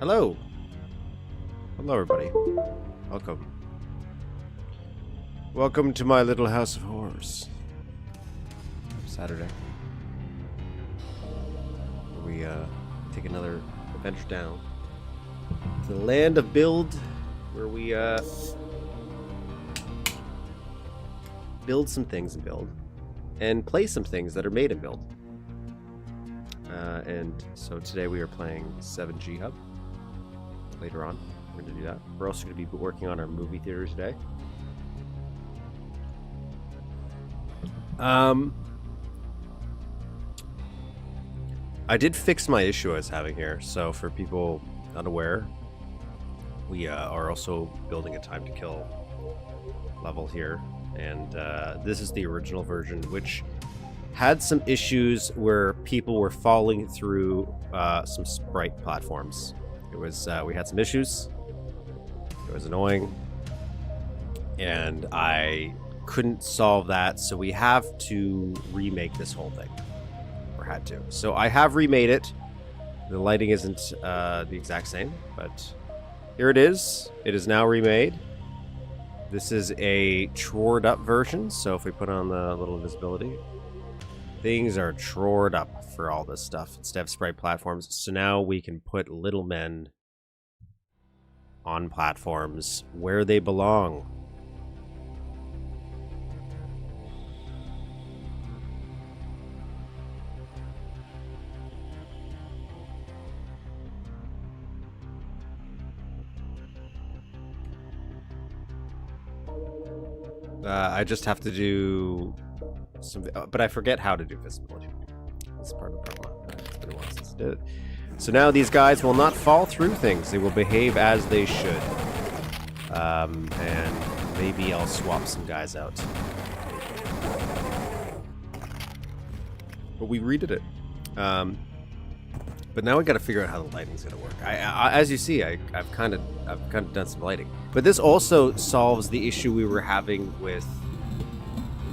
Hello. Hello, everybody. Welcome. Welcome to my little house of horrors. Saturday. We take another adventure down to the land of build, where we build some things in build and play some things that are made in build. And so today we are playing 7G Hub. Later on, we're going to do that. We're also going to be working on our movie theater today. I did fix my issue I was having here. So for people unaware, we are also building a time to kill level here. And this is the original version, which had some issues where people were falling through some sprite platforms. It was we had some issues. It was annoying, and I couldn't solve that, so we have to remake this whole thing, or had to. So I have remade it. The lighting isn't the exact same, but here it is. It is now remade. This is a trored up version, so if we put on the little visibility, things are trored up for all this stuff instead of sprite platforms. So now we can put little men on platforms where they belong. I just have to do some, but I forget how to do visibility. That's part of the problem. It's been a while since I did it. So now these guys will not fall through things. They will behave as they should. And maybe I'll swap some guys out. But we redid it. But now we got to figure out how the lighting's gonna work. As you see, I've kind of done some lighting. But this also solves the issue we were having with.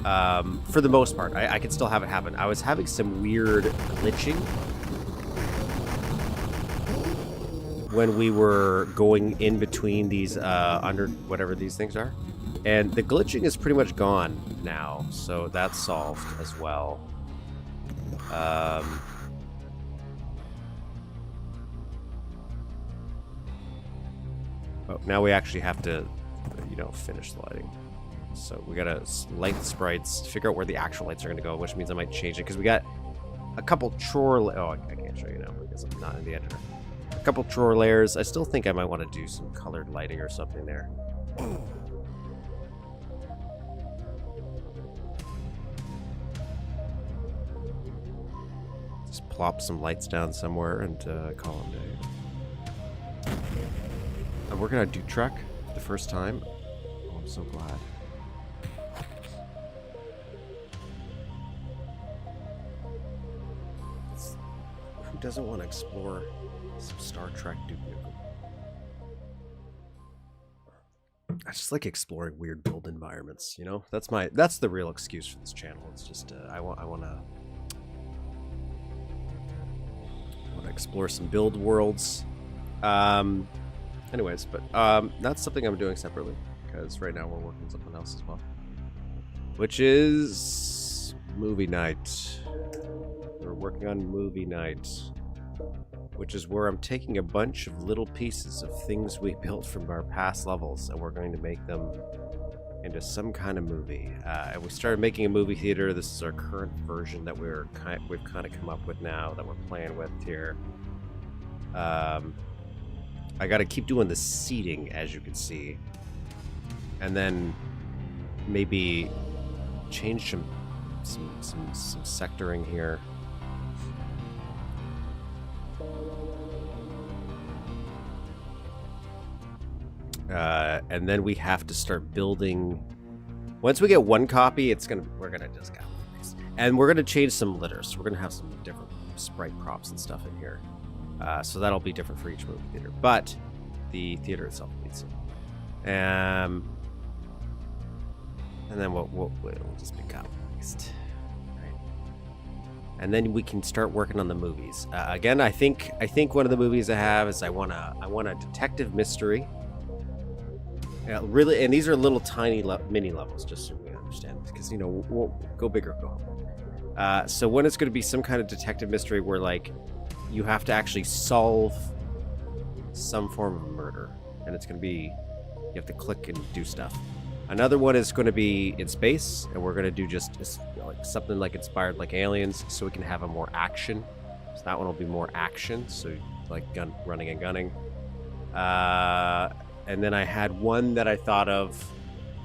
For the most part, I can still have it happen. I was having some weird glitching when we were going in between these under whatever these things are, and the glitching is pretty much gone now, so that's solved as well. Oh, now we actually have to, finish the lighting. So we gotta light the sprites, figure out where the actual lights are gonna go, which means I might change it because we got a couple I can't show you now because I'm not in the editor. A couple drawer layers. I still think I might want to do some colored lighting or something there. Just plop some lights down somewhere and call them day. I'm working on a Duke truck for the first time. Oh, I'm so glad. Who doesn't want to explore some Star Trek Duke Nukem? I just like exploring weird build environments, That's the real excuse for this channel. It's just I want to explore some build worlds. Anyways, but that's something I'm doing separately because right now we're working on something else as well, which is movie night. We're working on movie night, which is where I'm taking a bunch of little pieces of things we built from our past levels, and we're going to make them into some kind of movie. And we started making a movie theater. This is our current version that we've kind of come up with now that we're playing with here. I got to keep doing the seating, as you can see, and then maybe change some sectoring here. And then we have to start building. Once we get one copy, we're gonna just go. And we're gonna change some litters. We're gonna have some different sprite props and stuff in here. So that'll be different for each movie theater. But the theater itself needs it. And then we'll just pick up next. Right. and then we can start working on the movies. Again, I think one of the movies I have is I want a detective mystery. Really, and these are little tiny mini levels, just so we understand, because we'll go big or go home. So when it's going to be some kind of detective mystery where like you have to actually solve some form of murder, and it's going to be you have to click and do stuff. Another one is going to be in space, and we're going to do just like something like inspired like Aliens, so we can have a more action. So that one will be more action, so like running and gunning. And then I had one that I thought of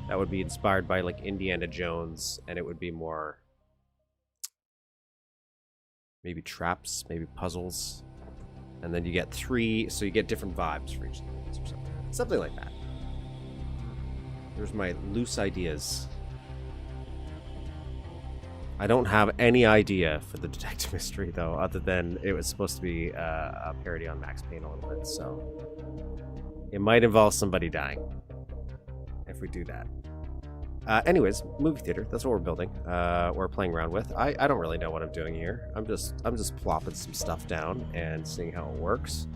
that would be inspired by like Indiana Jones, and it would be more maybe traps, maybe puzzles. And then you get 3, so you get different vibes for each of these or something. Something like that. There's my loose ideas. I don't have any idea for the detective mystery, though, other than it was supposed to be a parody on Max Payne a little bit, so it might involve somebody dying if we do that. Anyways, movie theater. That's what we're building. We're playing around with. I don't really know what I'm doing here. I'm just plopping some stuff down and seeing how it works.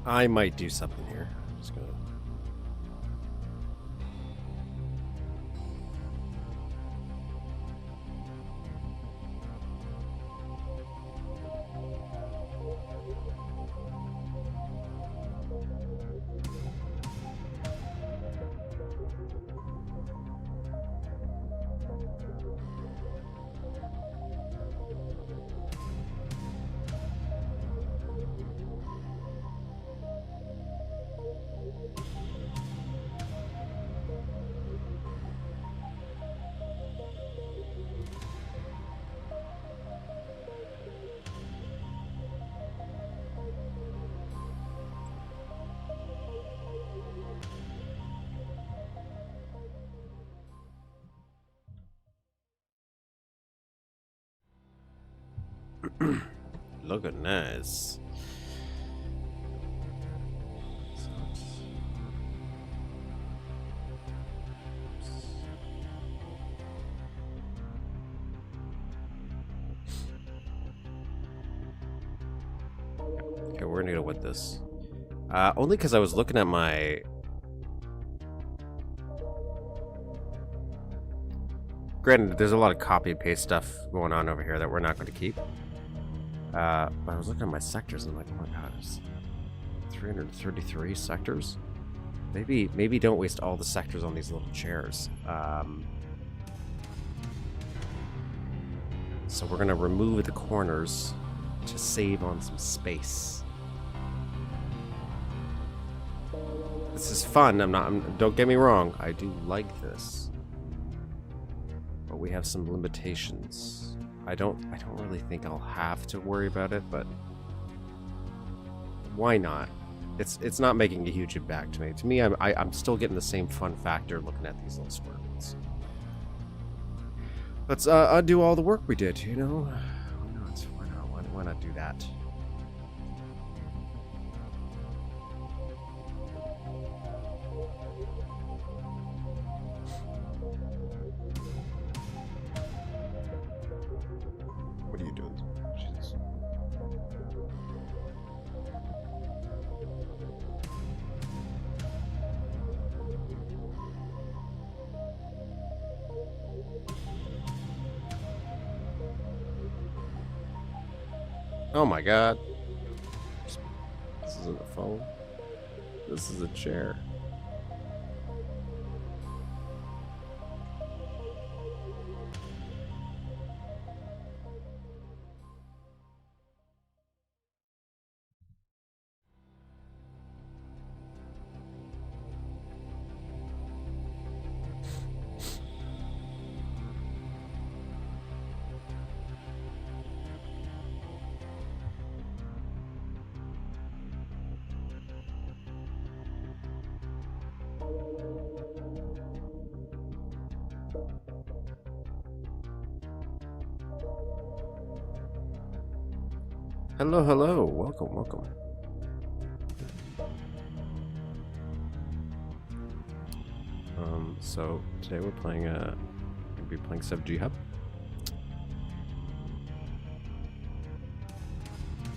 I might do something here. I'm just gonna... Looking nice. Okay, we're gonna go with this. Only because I was looking at my... Granted, there's a lot of copy and paste stuff going on over here that we're not going to keep. But I was looking at my sectors and I'm like, oh my god, there's 333 sectors? Maybe don't waste all the sectors on these little chairs. So we're gonna remove the corners to save on some space. This is fun. Don't get me wrong. I do like this, but we have some limitations. I don't really think I'll have to worry about it, but why not? It's not making a huge impact to me. To me, I'm still getting the same fun factor looking at these little square ones. Let's undo all the work we did. You know, why not do that? What are you doing? Jesus. Oh my god. This isn't a phone. This is a chair. Hello, hello. Welcome, welcome. So today we're playing gonna be playing Sub G Hub.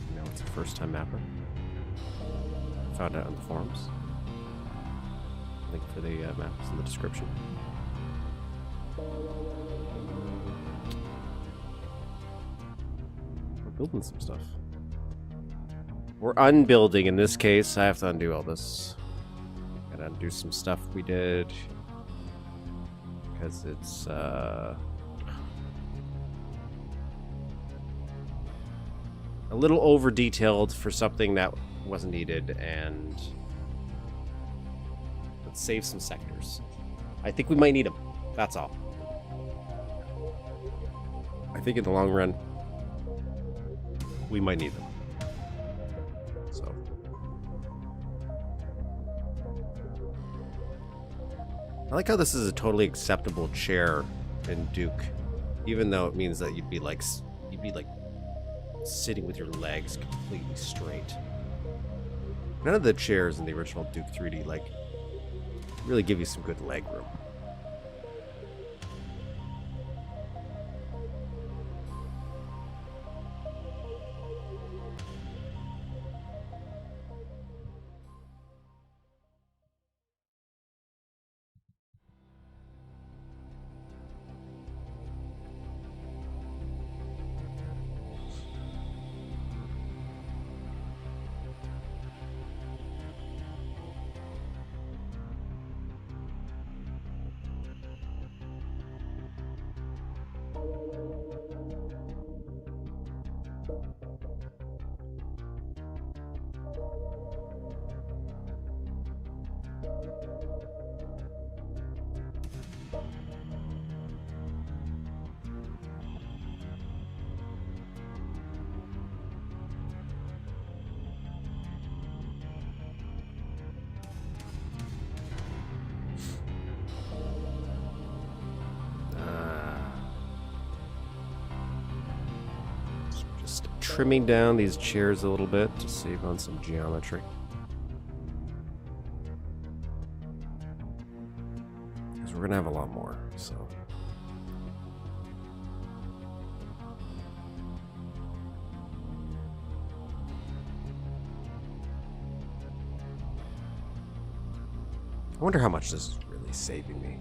You know, it's a first time mapper. Found out on the forums. Link for the map is in the description. We're building some stuff. We're unbuilding in this case. I have to undo all this. Gotta undo some stuff we did. Because it's a little over detailed for something that wasn't needed, and let's save some sectors. I think we might need them. That's all. I think in the long run we might need them. So I like how this is a totally acceptable chair in Duke, even though it means that you'd be like sitting with your legs completely straight. None of the chairs in the original Duke 3D like really give you some good leg room. Trimming down these chairs a little bit to save on some geometry. Because we're going to have a lot more, so. I wonder how much this is really saving me.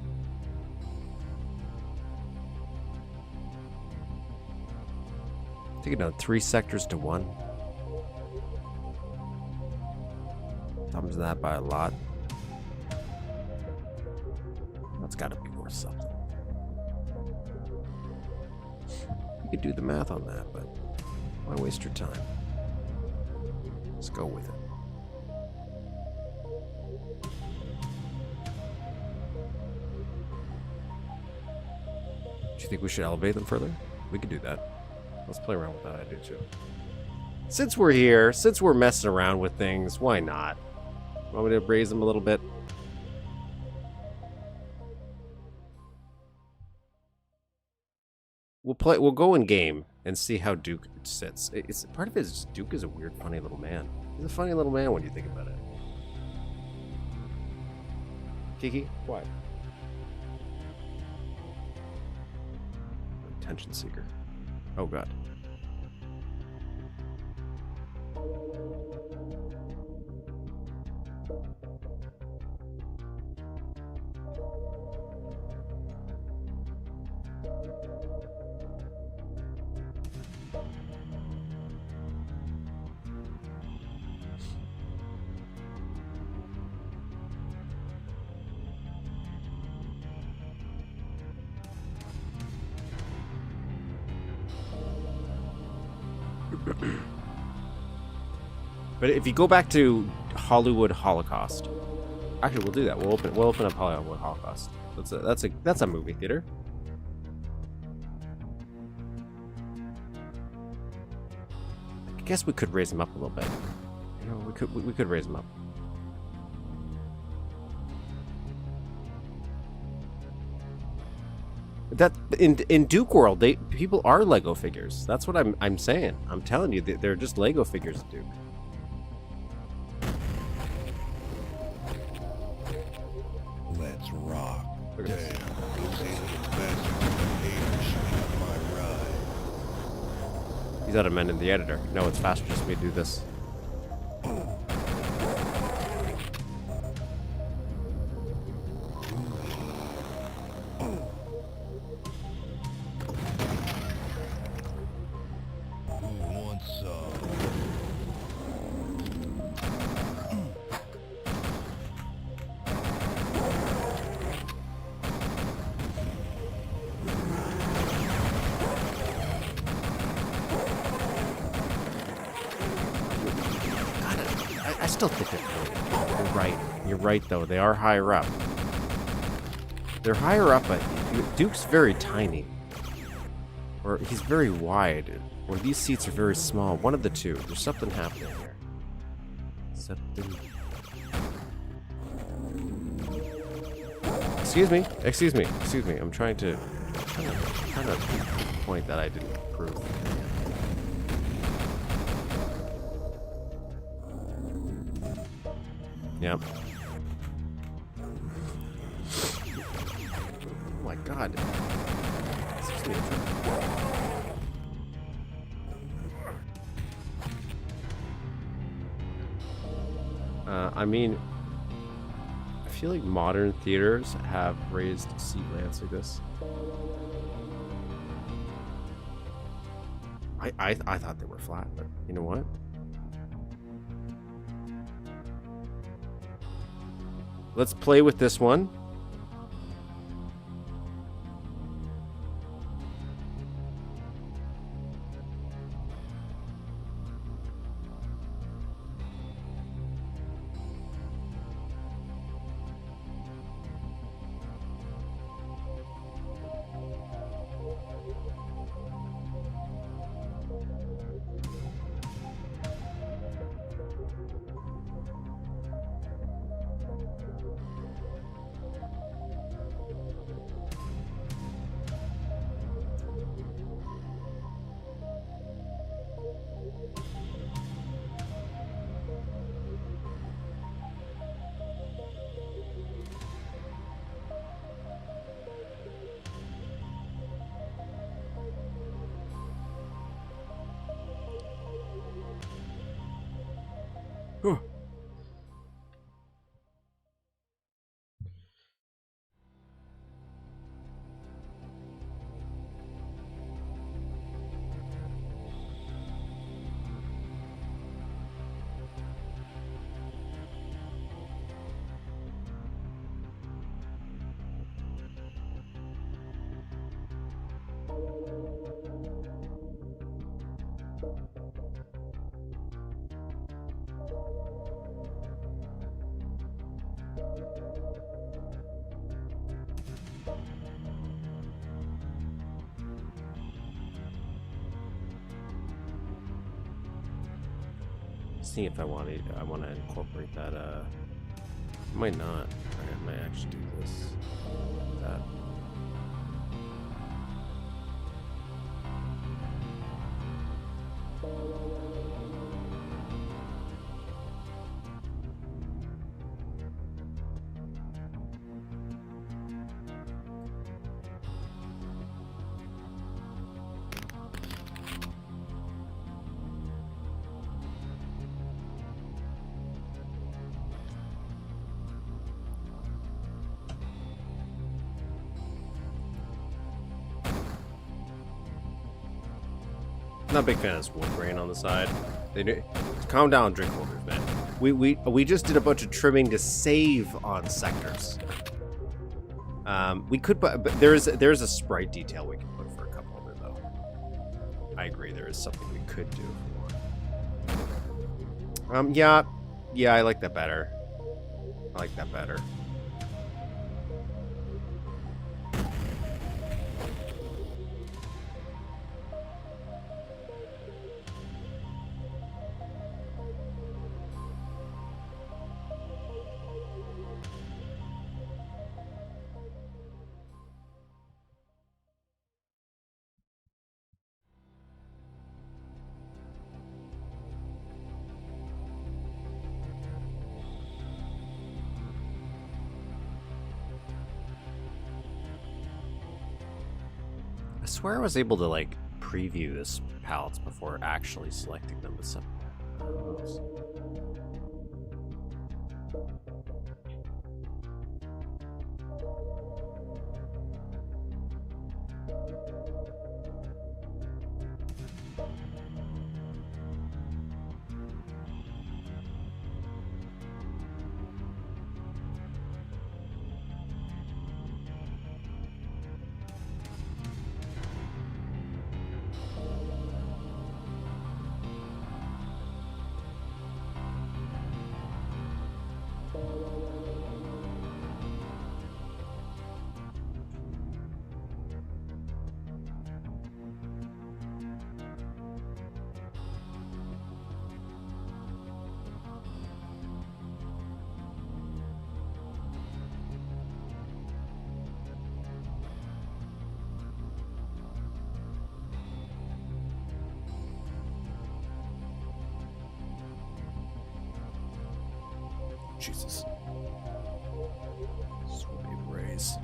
Taking down 3 sectors to 1. Thumbs that by a lot. That's got to be worth something. You could do the math on that, but why waste your time? Let's go with it. Do you think we should elevate them further? We could do that. Let's play around with that idea too. Since we're here, since we're messing around with things, why not? Want me to raise them a little bit? We'll go in game and see how Duke sits. It's part of it is Duke is a weird, funny little man. He's a funny little man when you think about it. Kiki, why? Attention seeker. Oh god. But if you go back to Hollywood Holocaust, actually we'll do that. We'll open up Hollywood Holocaust. That's a movie theater. I guess we could raise them up a little bit. You know, we could raise them up. That in Duke World, people are Lego figures. That's what I'm saying. I'm telling you, they're just Lego figures at Duke. Let's rock. Look Damn, at this. those alien bastards got haters on my ride. He's out of men in the editor. No, it's faster just for me to do this. Who wants some? I still think they're cool. You're right. You're right, though. They are higher up. They're higher up, but Duke's very tiny. Or he's very wide. Or these seats are very small. One of the two. There's something happening here. Something. Excuse me. Excuse me. Excuse me. I'm trying to point that I didn't prove. Yep. Oh my god. Excuse me. I mean, I feel like modern theaters have raised seat lamps like this. I thought they were flat, but you know what? Let's play with this one. See if I want to incorporate that. I might not. I might actually do this. That. Not a big fan of this wood grain on the side. They do, calm down, drink holders, man. We just did a bunch of trimming to save on sectors. We could put, but there's a sprite detail we can put for a cup holder though. I agree, there is something we could do for. Yeah, I like that better. I like that better. swear I was able to like preview this palettes before actually selecting them with some. Jesus. Sweet rays.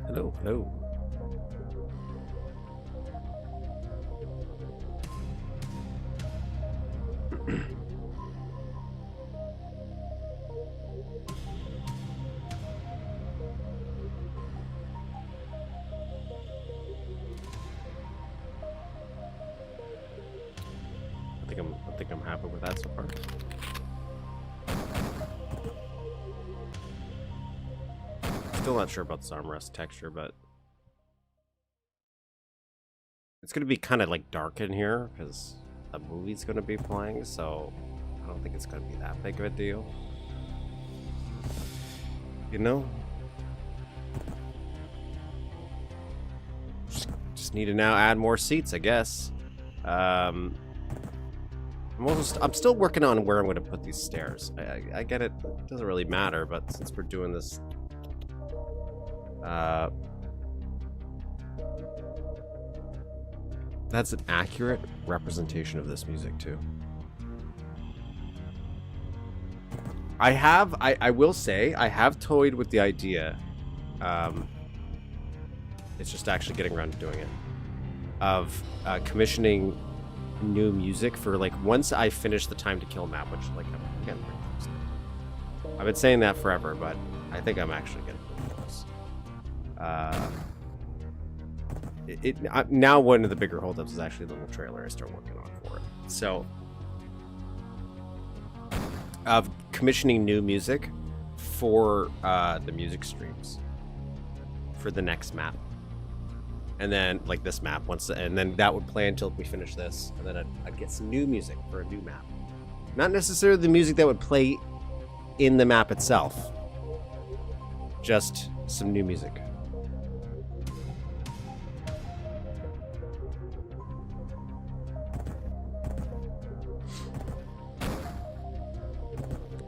Hello, hello. I think I'm happy with that so far. Still not sure about this armrest texture, but it's gonna be kind of like dark in here because a movie's gonna be playing, so I don't think it's gonna be that big of a deal. You know? Just need to now add more seats, I guess. I'm still working on where I'm going to put these stairs. I get it. It doesn't really matter, but since we're doing this, that's an accurate representation of this music too. I will say, I have toyed with the idea. It's just actually getting around to doing it. Of commissioning new music for like once I finish the Time to Kill map, which like I'm getting pretty close. I've been saying that forever, but I think I'm actually getting pretty close. Now one of the bigger holdups is actually the little trailer I start working on for it. So of commissioning new music for the music streams for the next map. And then, like this map, and then that would play until we finish this, and then I'd get some new music for a new map. Not necessarily the music that would play in the map itself, just some new music.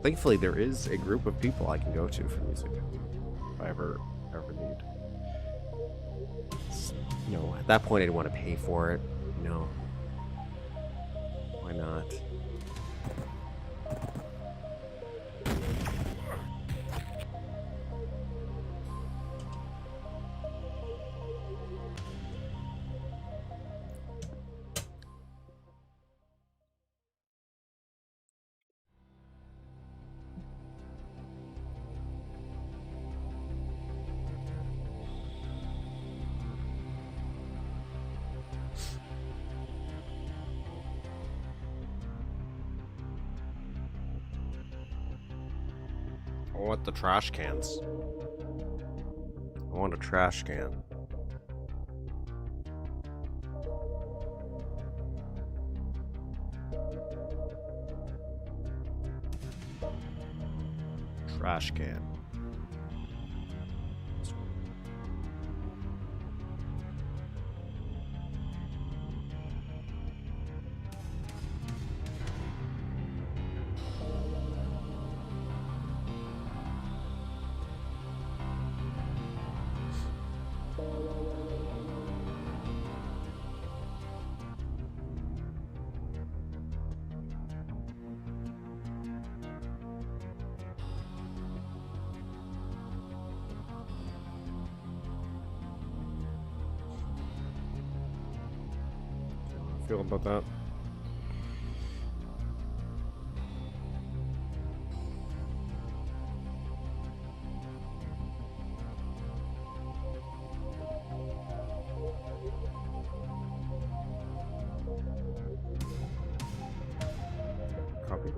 Thankfully, there is a group of people I can go to for music if I ever need. You know, at that point, I didn't want to pay for it. You know, why not? I want the trash cans. I want a trash can. Trash can. Feel about that? Copy.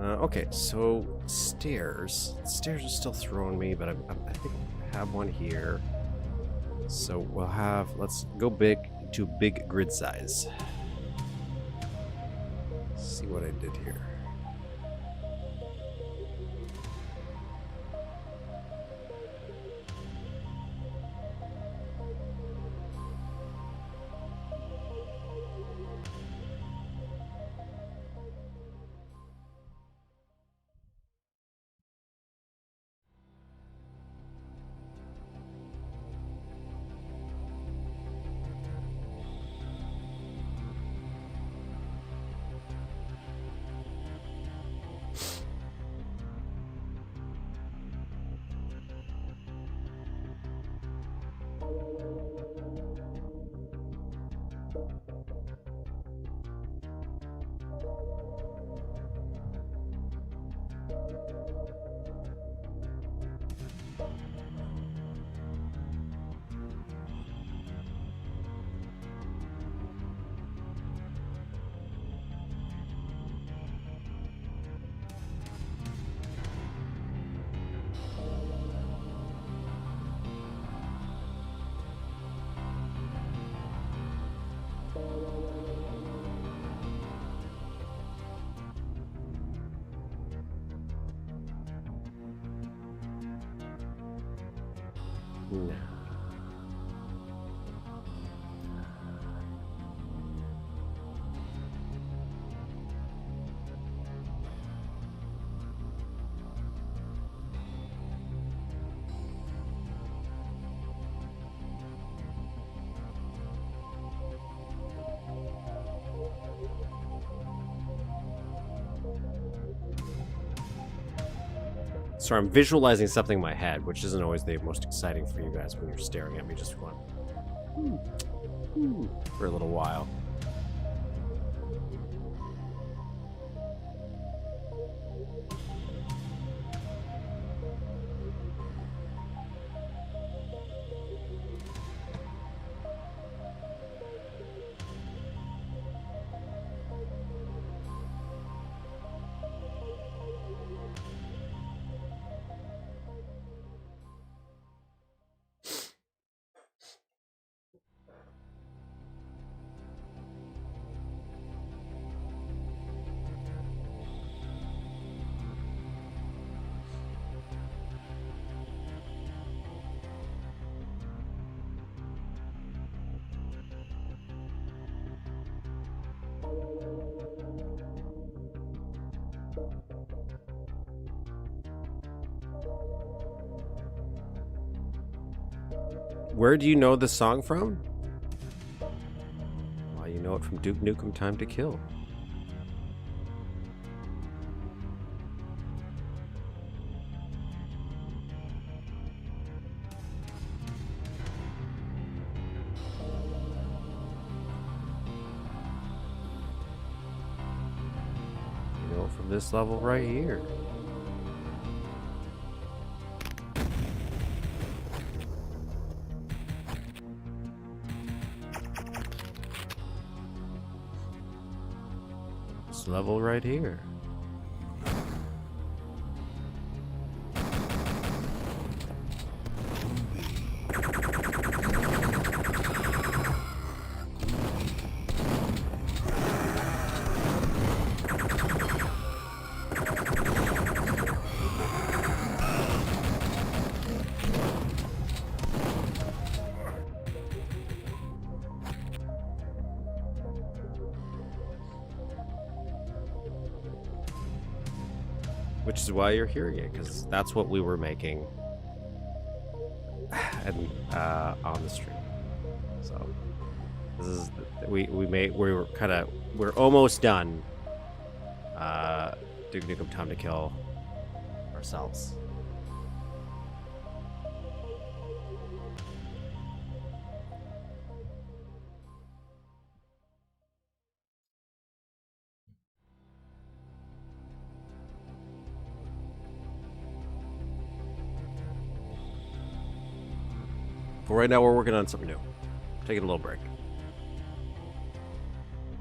Okay, so stairs. Stairs are still throwing me, but I think I have one here. So we'll have, let's go big to big grid size. See what I did here. No. So I'm visualizing something in my head, which isn't always the most exciting for you guys when you're staring at me just going, for a little while. Where do you know the song from? Well, you know it from Duke Nukem Time to Kill. You know it from this level right here. Level right here. Which is why you're hearing it, because that's what we were making and on the stream. So this is we're almost done. Duke Nukem Time to Kill ourselves. But right now we're working on something new. Taking a little break.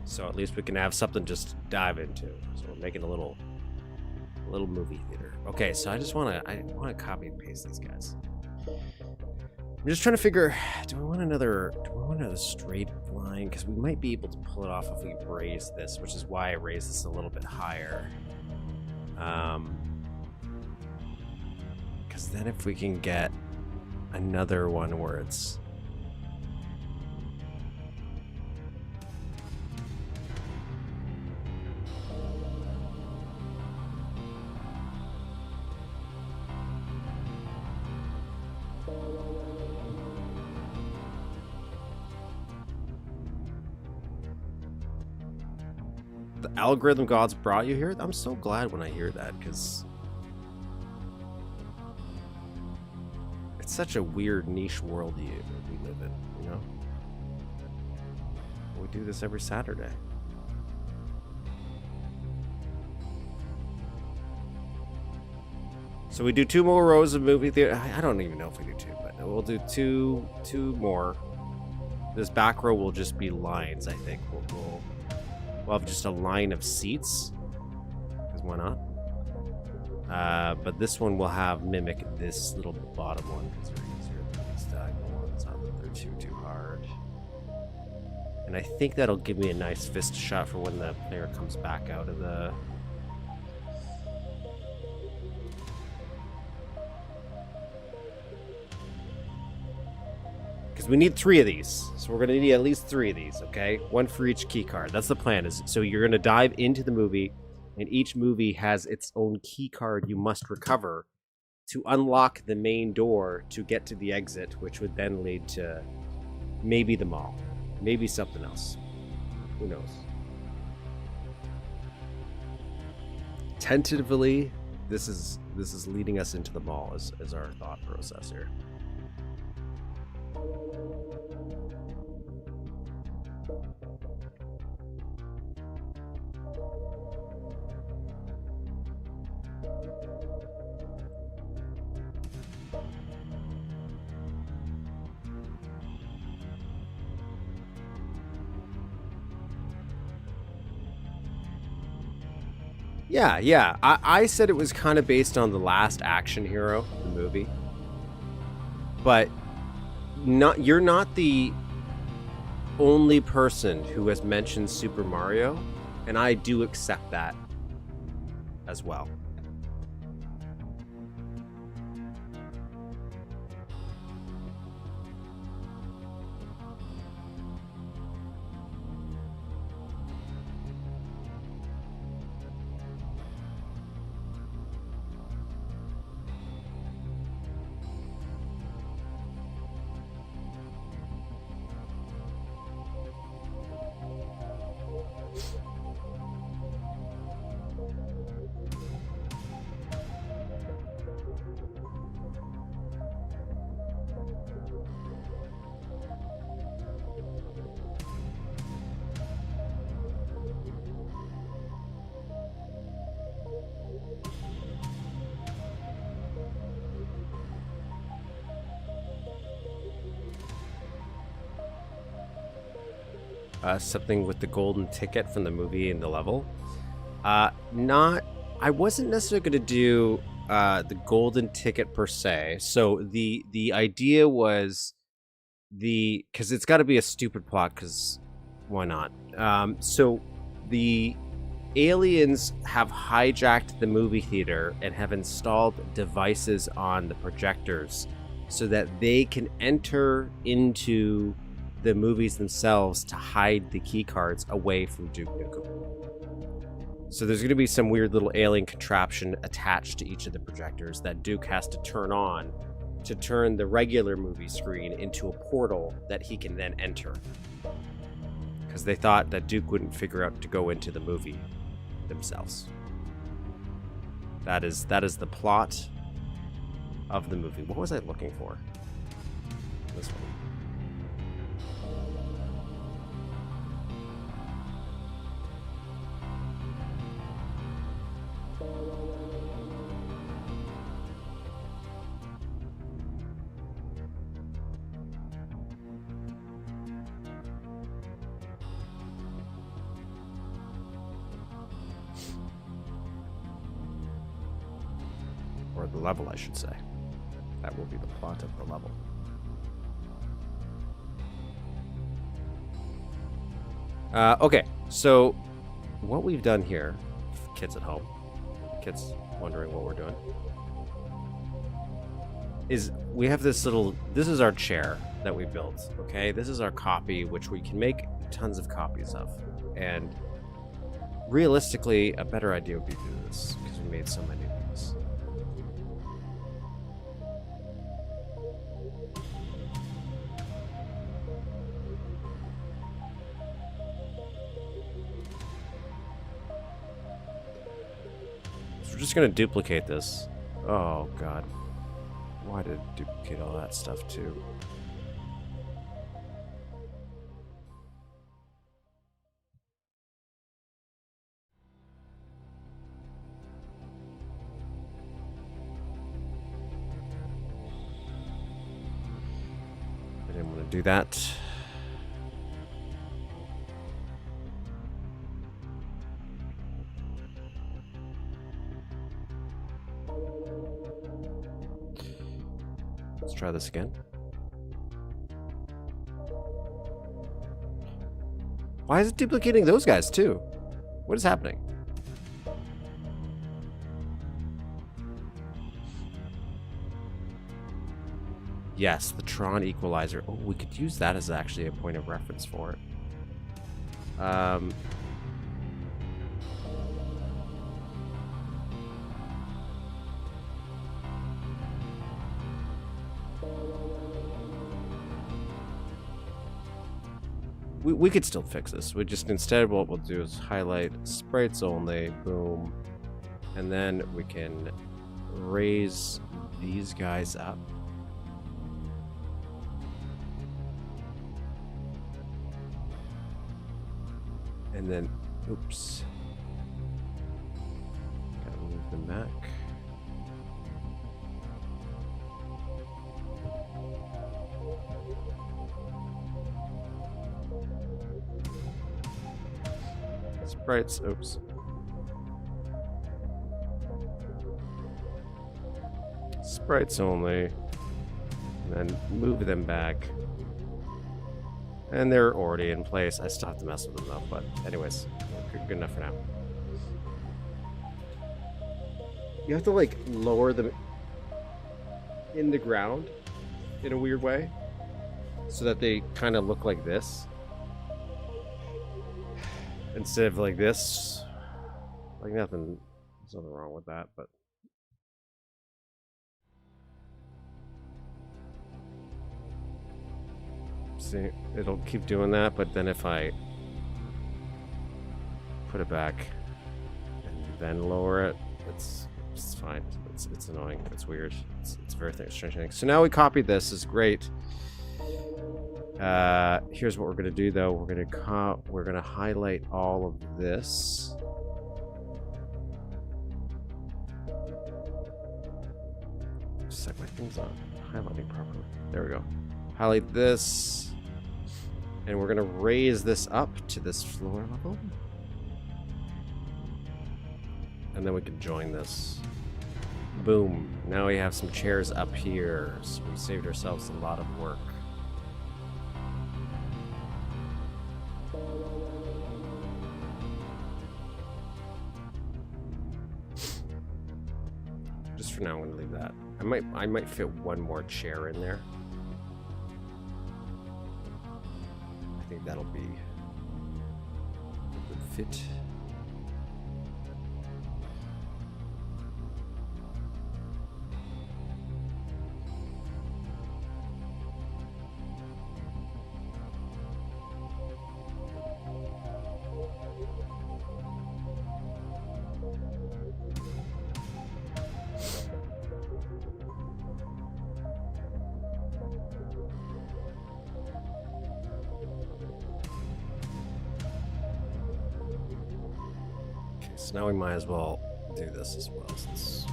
So at least we can have something just to dive into. So we're making a little movie theater. Okay, so I want to copy and paste these guys. I'm just trying to figure, do we want another straight line? Because we might be able to pull it off if we raise this, which is why I raised this a little bit higher. Because then if we can get another one where it's the algorithm gods brought you here. I'm so glad when I hear that, because it's such a weird niche world we live in, you know? We do this every Saturday. So we do 2 more rows of movie theater. I don't even know if we do 2, but we'll do two more. This back row will just be lines, I think. We'll have just a line of seats, because why not? But this one will have mimic this little bottom one, because they're easier than these diagonal ones. They're too hard. And I think that'll give me a nice fist shot for when the player comes back out of the... Because we need 3 of these. So we're going to need at least 3 of these, okay? 1 for each key card. That's the plan. So you're going to dive into the movie, and each movie has its own key card you must recover to unlock the main door to get to the exit, which would then lead to maybe the mall. Maybe something else. Who knows? Tentatively, this is leading us into the mall as our thought process here. Yeah. I said it was kind of based on The Last Action Hero, the movie. But you're not the only person who has mentioned Super Mario, and I do accept that as well. something with the golden ticket from the movie and the level. I wasn't necessarily going to do the golden ticket per se. So the idea was because it's got to be a stupid plot, because why not? So the aliens have hijacked the movie theater and have installed devices on the projectors so that they can enter into the movies themselves to hide the key cards away from Duke Nukem. So there's going to be some weird little alien contraption attached to each of the projectors that Duke has to turn on to turn the regular movie screen into a portal that he can then enter. Because they thought that Duke wouldn't figure out to go into the movie themselves. That is the plot of the movie. What was I looking for? This one. Or the level, I should say. That will be the plot of the level. Okay, so what we've done here, kids at home, kids wondering what we're doing, is we have this is our chair that we built, okay? This is our copy, which we can make tons of copies of. And realistically, a better idea would be to do this, because we made so many of these. We're just gonna duplicate this. Oh god. Why did it duplicate all that stuff too? I didn't want to do that. Let's try this again. Why is it duplicating those guys too? What is happening? Yes, the Tron equalizer. Oh, we could use that as actually a point of reference for it. We could still fix this. We just, instead, what we'll do is highlight sprites only, boom, and then we can raise these guys up. And then, oops, gotta move them back. Sprites, oops. Sprites only. And then move them back. And they're already in place. I still have to mess with them though, but anyways, good enough for now. You have to like lower them in the ground in a weird way so that they kind of look like this. Instead of like this. Like there's nothing wrong with that, but see, it'll keep doing that, but then if I put it back and then lower it, it's fine. It's annoying. It's weird. It's very strange thing. So now we copied this. Is great. Here's what we're gonna do though. We're gonna highlight all of this. Just set my things on highlighting properly. There we go. Highlight this. And we're gonna raise this up to this floor level. And then we can join this. Boom. Now we have some chairs up here. So we saved ourselves a lot of work. Just for now, I'm gonna leave that. I might fit one more chair in there. I think that'll be a good fit. So now we might as well do this as well. Since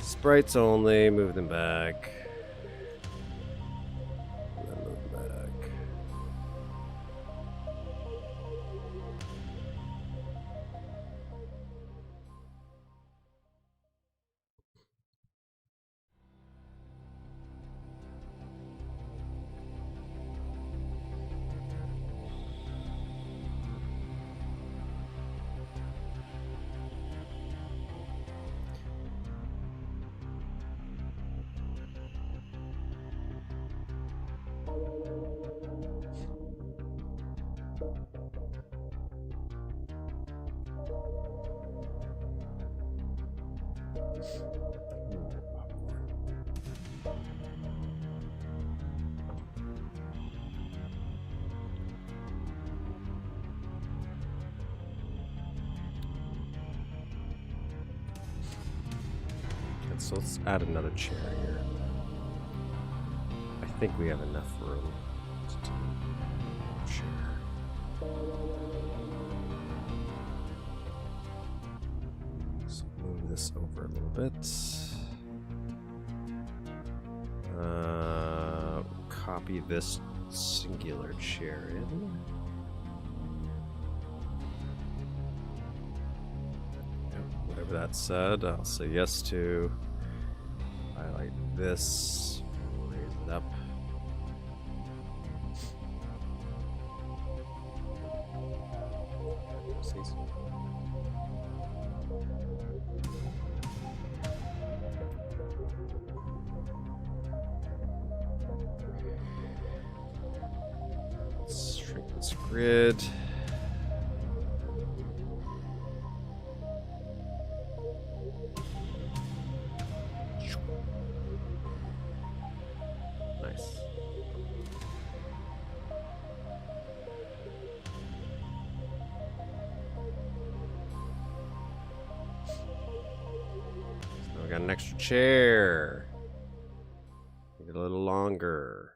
sprites only, move them back. And then move back. So let's add another chair here. I think we have enough room to do a chair. So move this over a little bit. Copy this singular chair in. Yep, whatever that said, I'll say yes to. Highlight this, raise it up. Oopsies. Let's shrink this grid. Got an extra chair. Make it a little longer.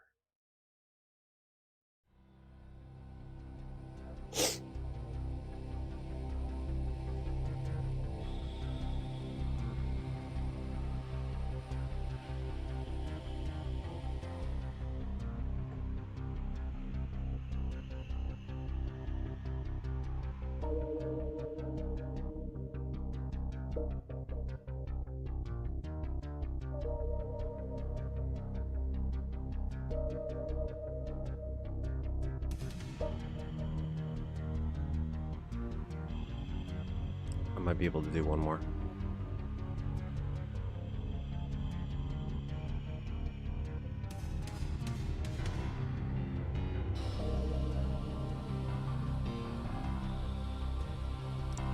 I might be able to do one more.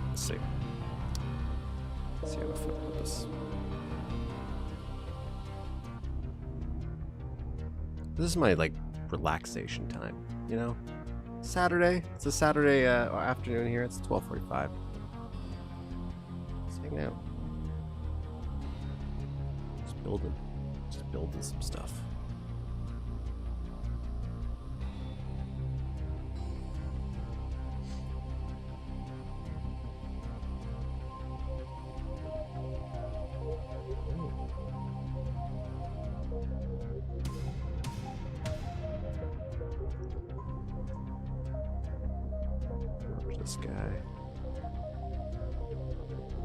Let's see. Let's see how I fit with this. This is my like relaxation time, you know? Saturday. It's a Saturday afternoon here. It's 12:45. Let's hang out. Just building some stuff. this guy.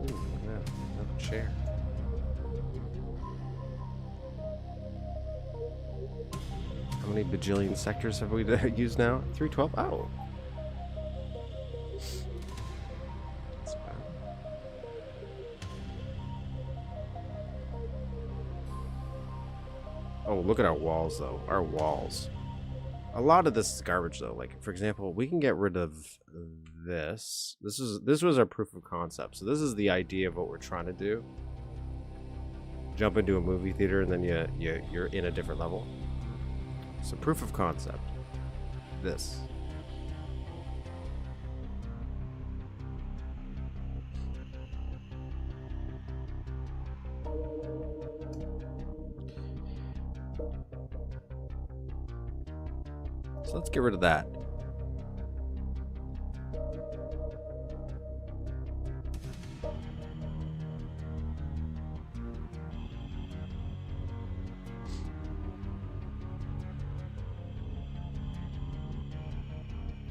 Ooh, yeah, another chair. How many bajillion sectors have we used now? 312? Oh. That's bad. Oh, look at our walls, though. Our walls. A lot of this is garbage, though. Like, for example, we can get rid of this. This was our proof of concept. So this is the idea of what we're trying to do. Jump into a movie theater and then you're in a different level. So proof of concept. This. So let's get rid of that.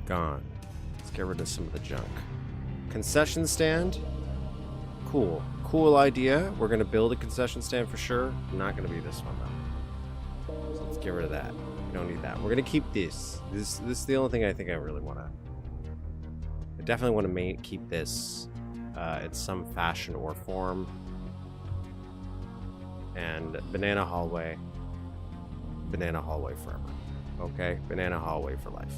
Gone. Let's get rid of some of the junk. Concession stand. Cool. Cool idea. We're going to build a concession stand for sure. Not going to be this one, though. So let's get rid of that. We don't need that. We're going to keep this. This is the only thing I think I really want to... I definitely want to keep this in some fashion or form. And banana hallway. Banana hallway forever. Okay? Banana hallway for life.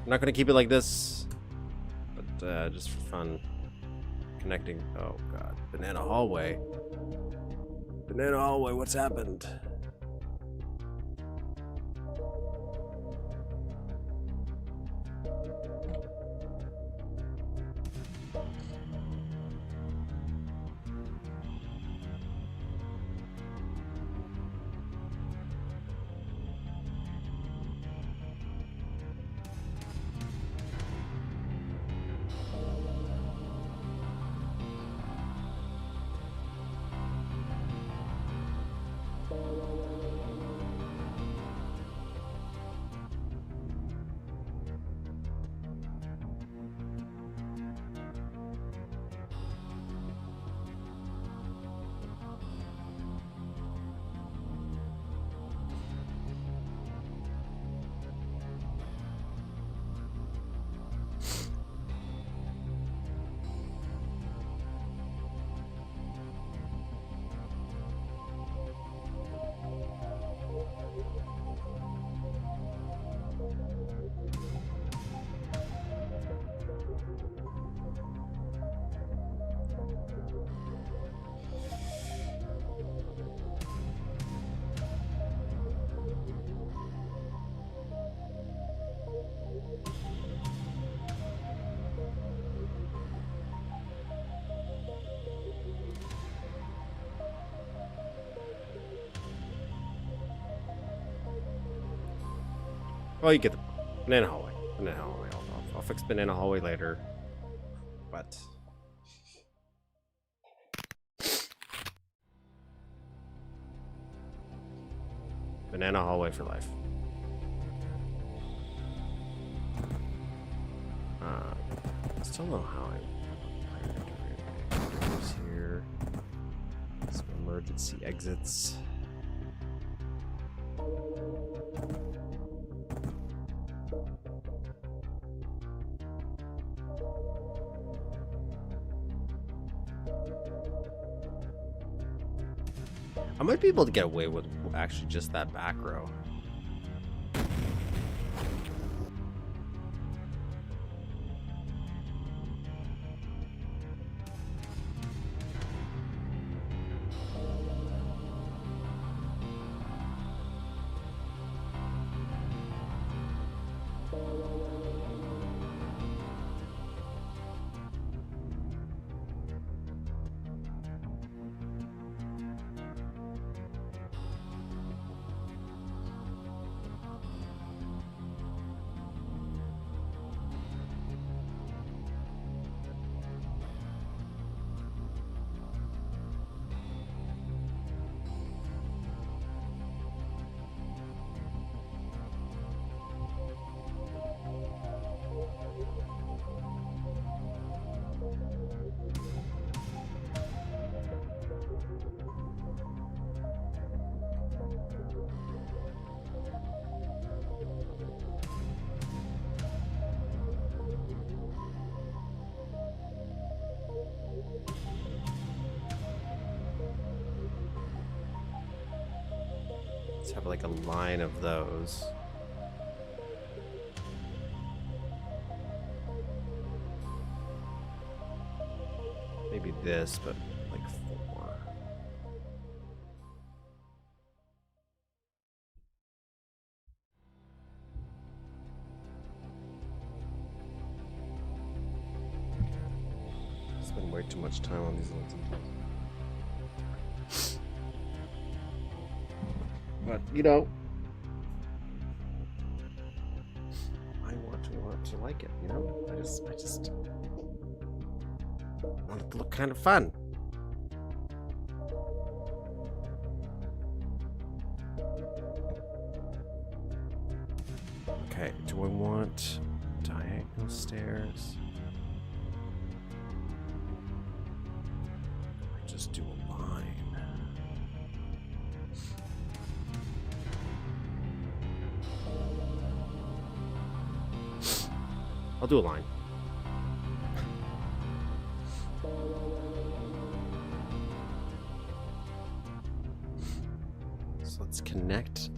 I'm not going to keep it like this, but just for fun. Connecting. Oh, God. Banana hallway. Banana hallway, what's happened? Well, you get the banana hallway. Banana hallway. I'll fix banana hallway later. But banana hallway for life. Still know how I doors here. Some emergency exits. I might be able to get away with actually just that back row. Let's have like a line of those. Maybe this, but like 4. Spend way too much time on these little details. But you know, I want to like it. You know, I just want it to look kind of fun. Okay, do I want diagonal stairs? Or just do a line? I'll do a line. So let's connect.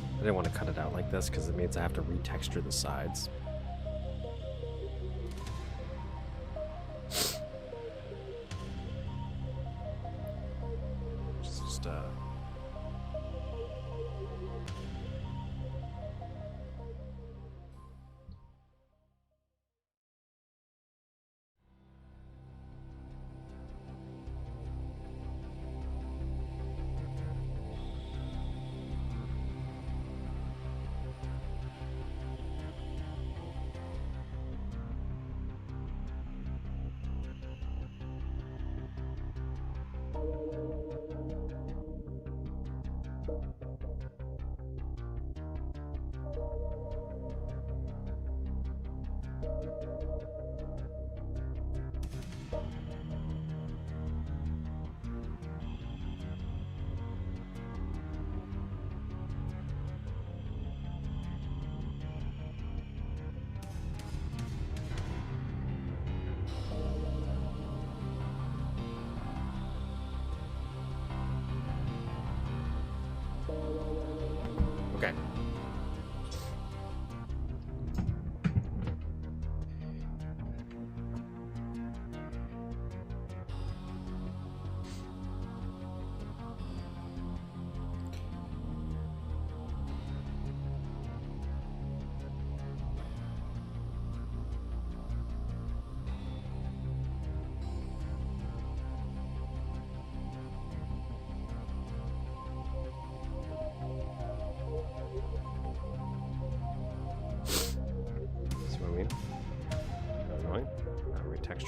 I didn't want to cut it out like this because it means I have to retexture the sides. Just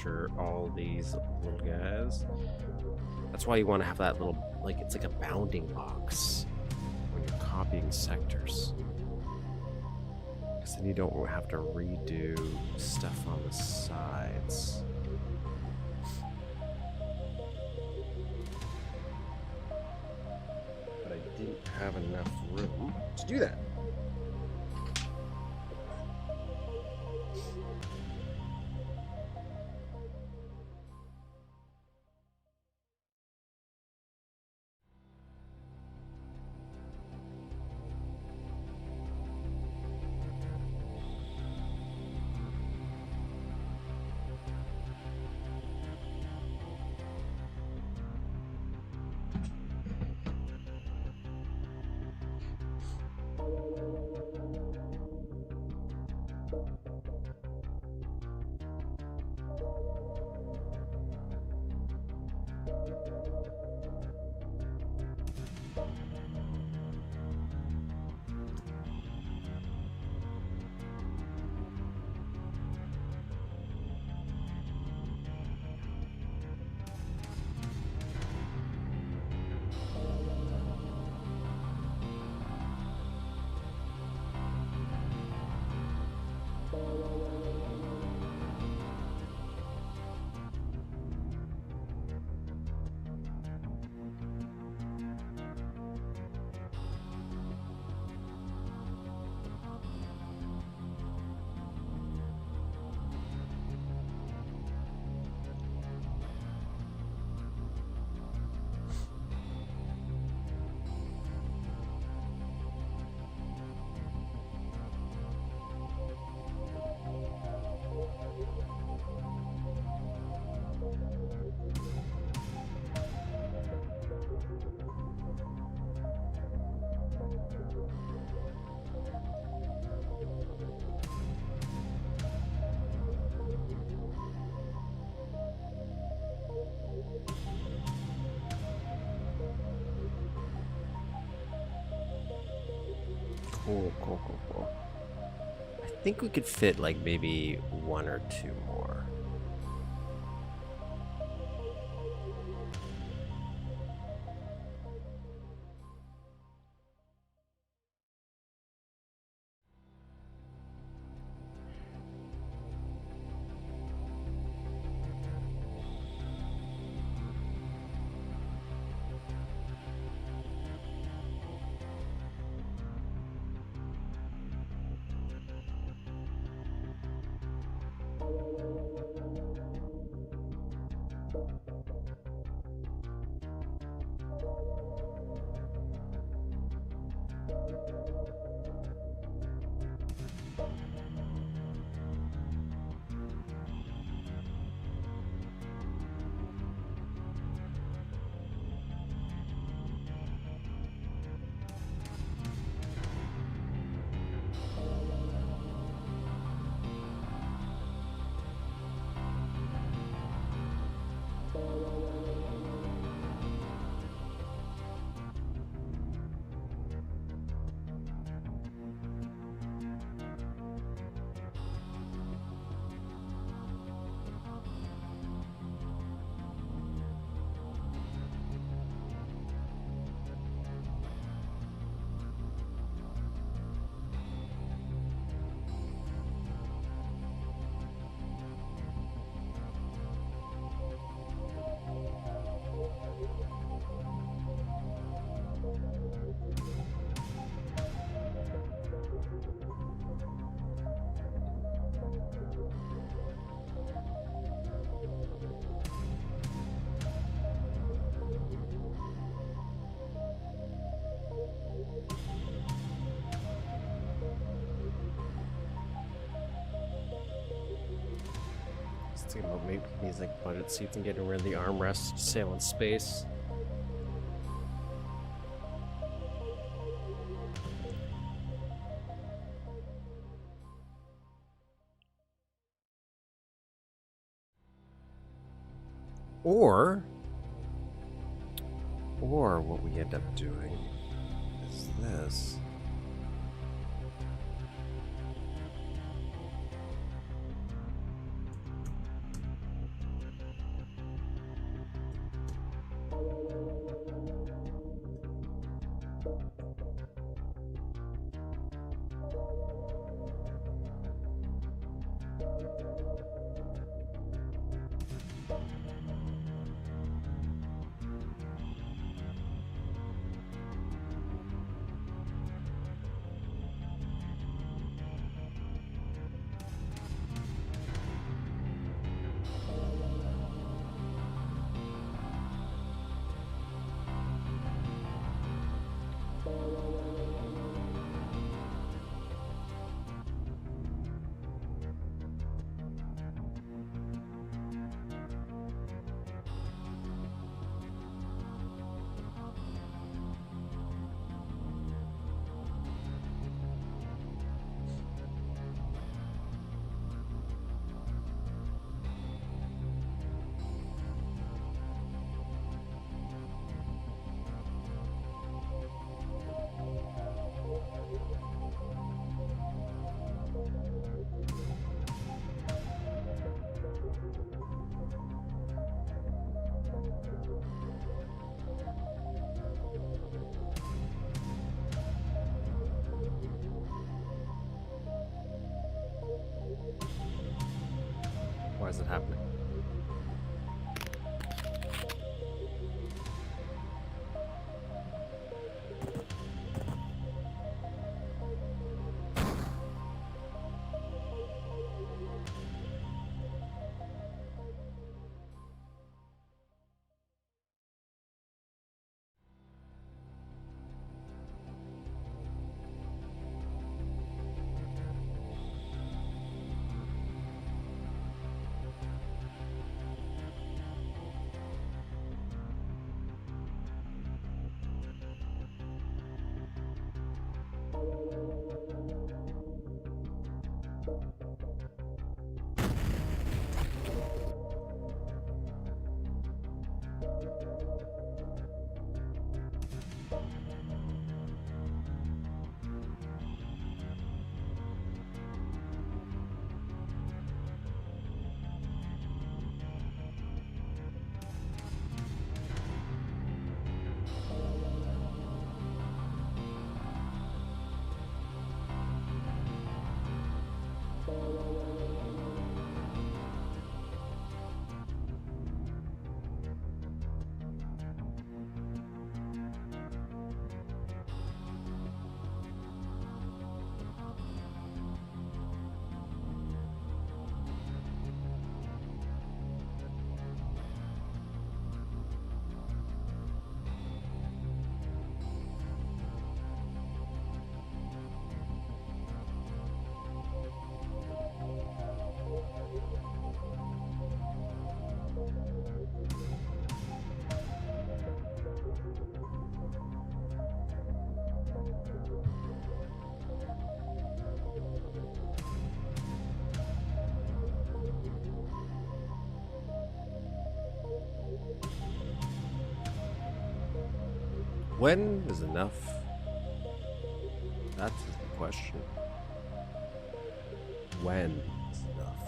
register all these little guys. That's why you want to have that little, like, it's like a bounding box when you're copying sectors. Because then you don't have to redo stuff on the sides. But I didn't have enough room to do that. Cool. I think we could fit like maybe one or two more. Thinking about maybe these like budget seats and getting rid of the armrest to sail in space. Or what we end up doing is this. Why is it happening? When is enough? That's the question. When is enough?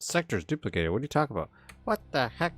Sector's duplicated. What are you talking about? What the heck?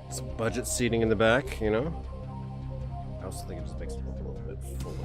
Some budget seating in the back, you know? I also think it just makes it look a little bit fuller.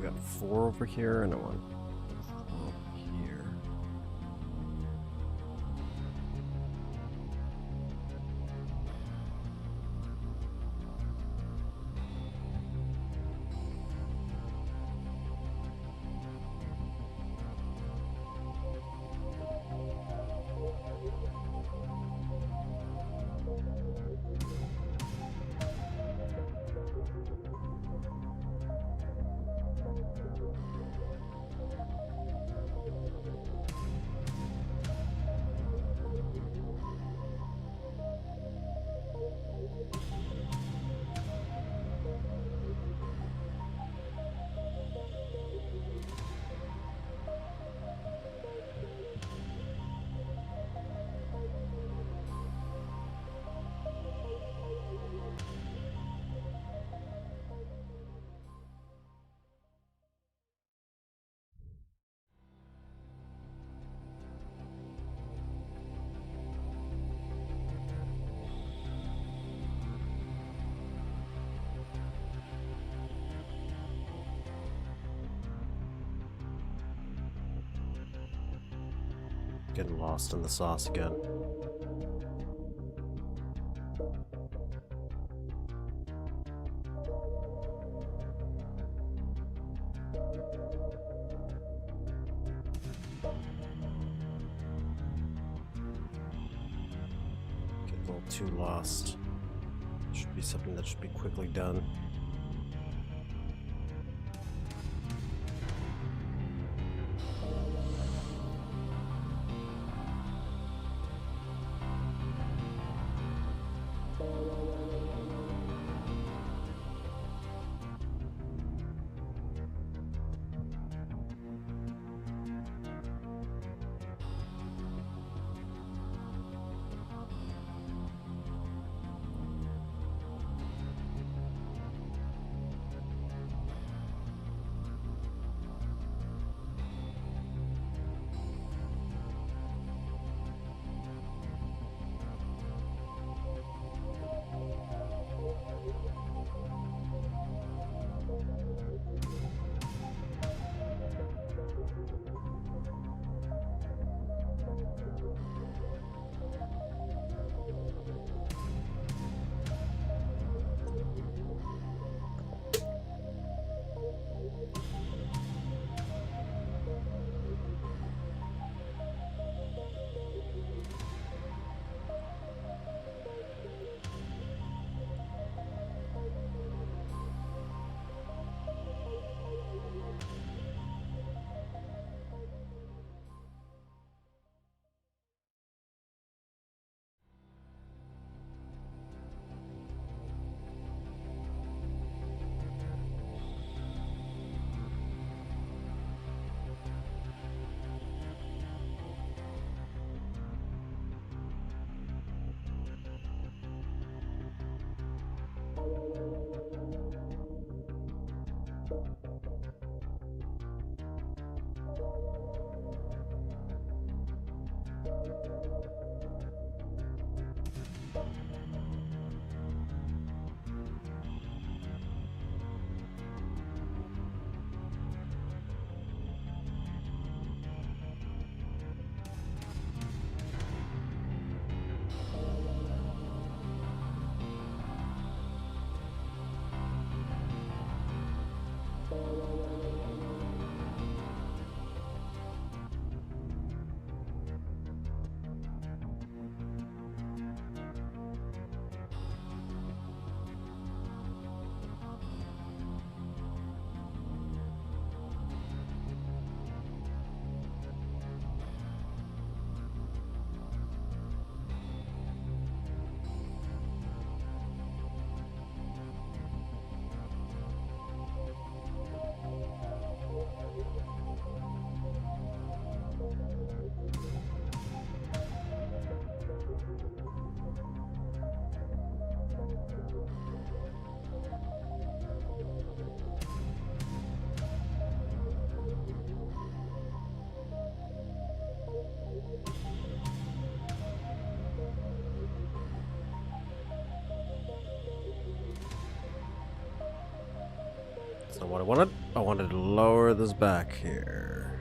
we got 4 over here and a 1 over here. Getting lost in the sauce again. Get a little too lost. Should be something that should be quickly done. That's not what I wanted. I wanted to lower this back here.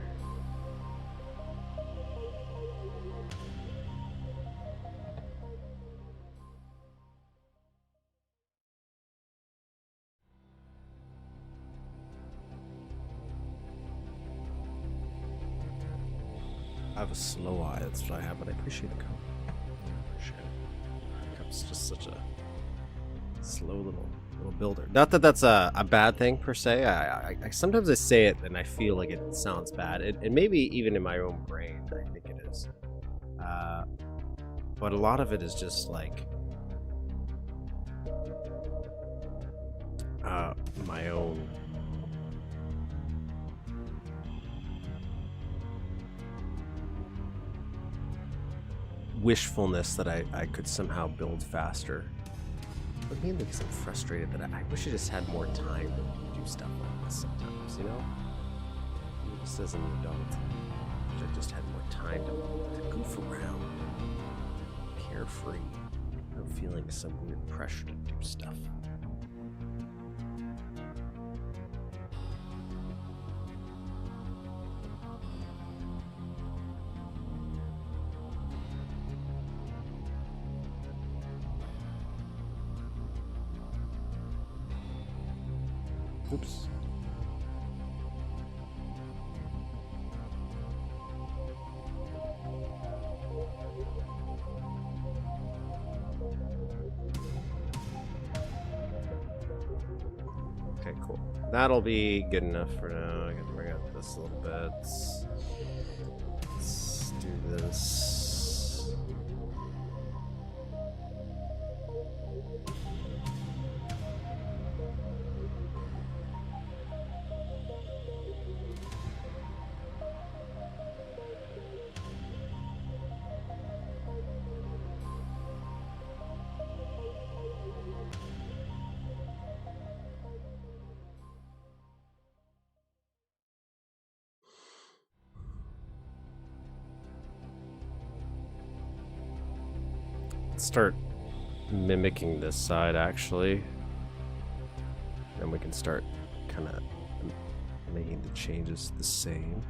I have a slow eye, that's what I have, but I appreciate the comment. Appreciate it. It's just such a slow little builder. Not that that's a bad thing per se. I sometimes I say it and I feel like it sounds bad. And maybe even in my own brain, I think it is. But a lot of it is just like my own wishfulness that I could somehow build faster. But mainly because I'm frustrated that I wish I just had more time to do stuff like this sometimes, you know? Just as an adult, wish I just had more time to goof around, carefree, without feeling some weird pressure to do stuff. Oops. Okay, cool. That'll be good enough for now. I gotta bring out this a little bit. Let's do this. Start mimicking this side actually, then we can start kind of making the changes the same.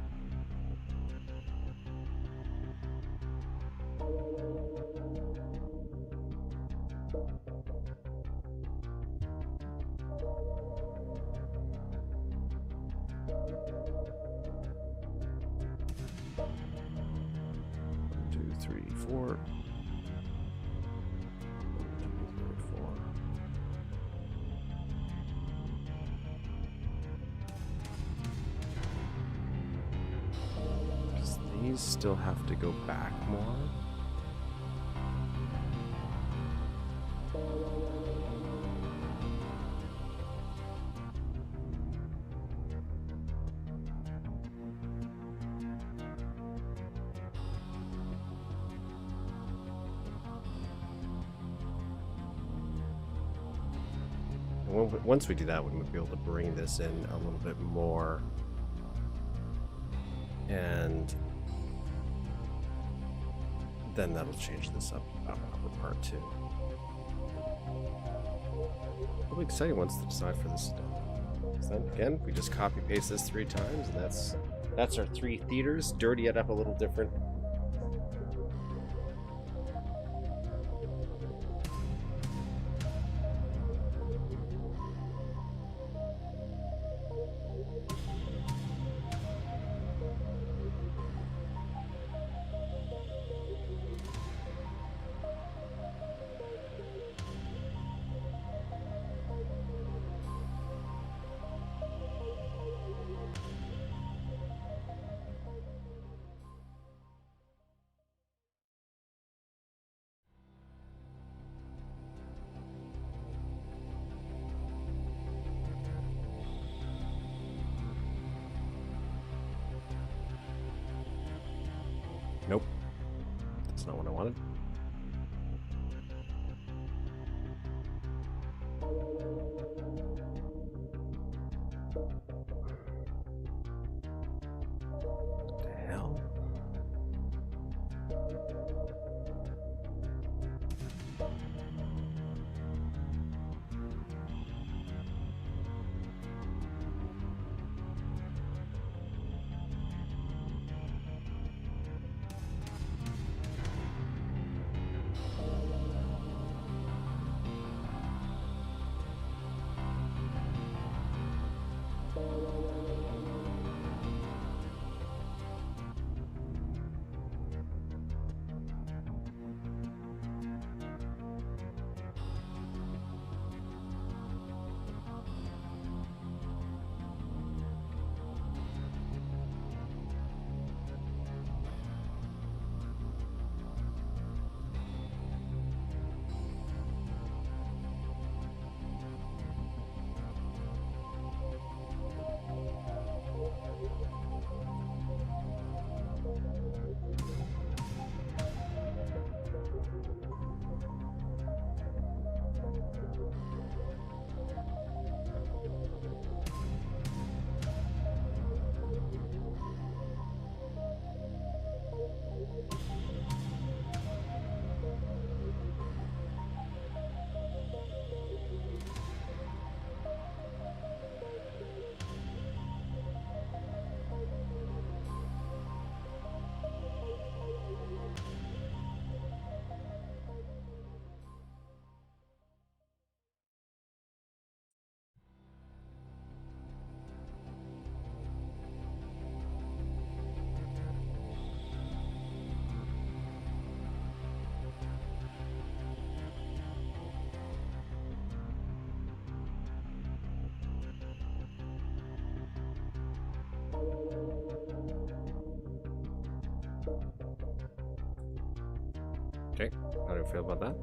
One, two, three, four. These still have to go back more. Once we do that, we'll be able to bring this in a little bit more. And then that'll change this upper part too. It'll be exciting once to decide for this stuff. Then again, we just copy paste this 3 times, and that's our 3 theaters. Dirty it up a little different. Nope. That's not what I wanted. What the hell? Okay, how do you feel about that?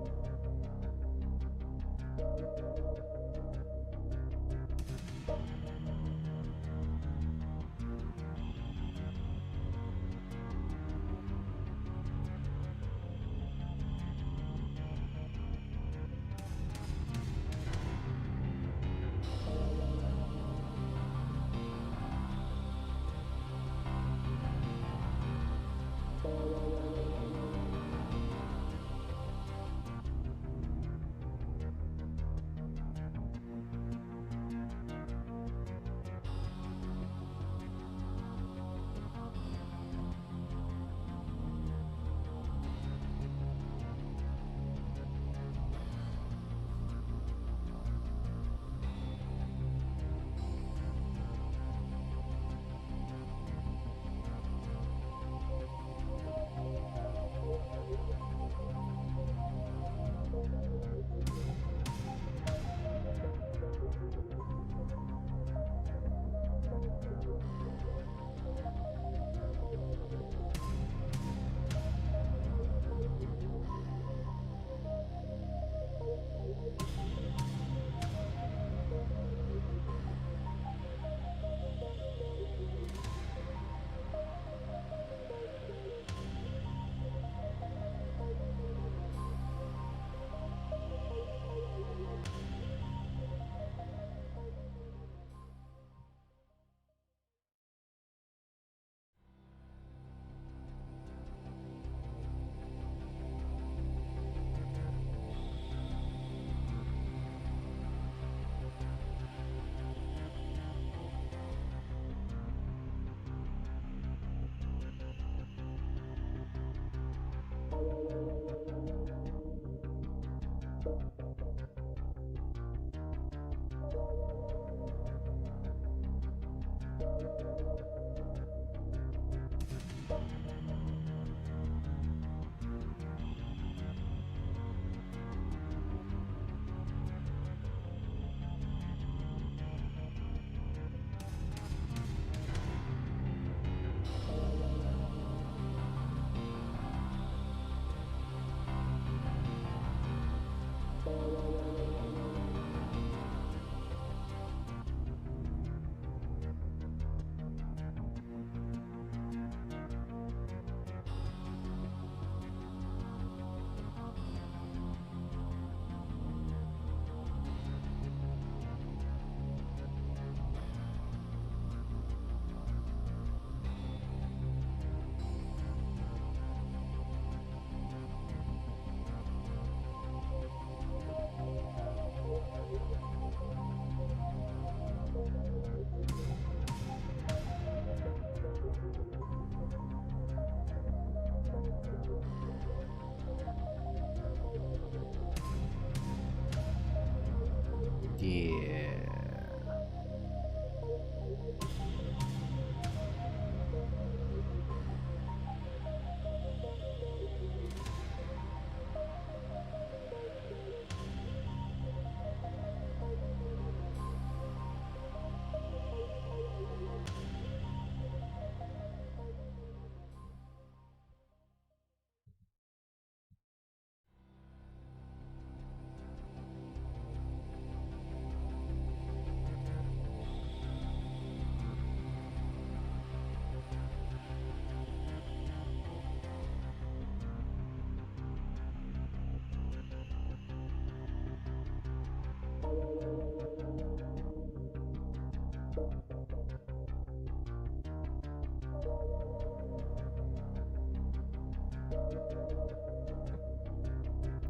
Yeah.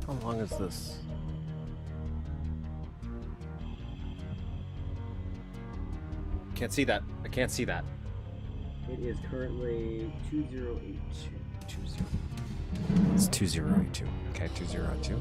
How long is this? Can't see that. I can't see that. It is currently 2082. 20. It's 2082. Okay, 2082.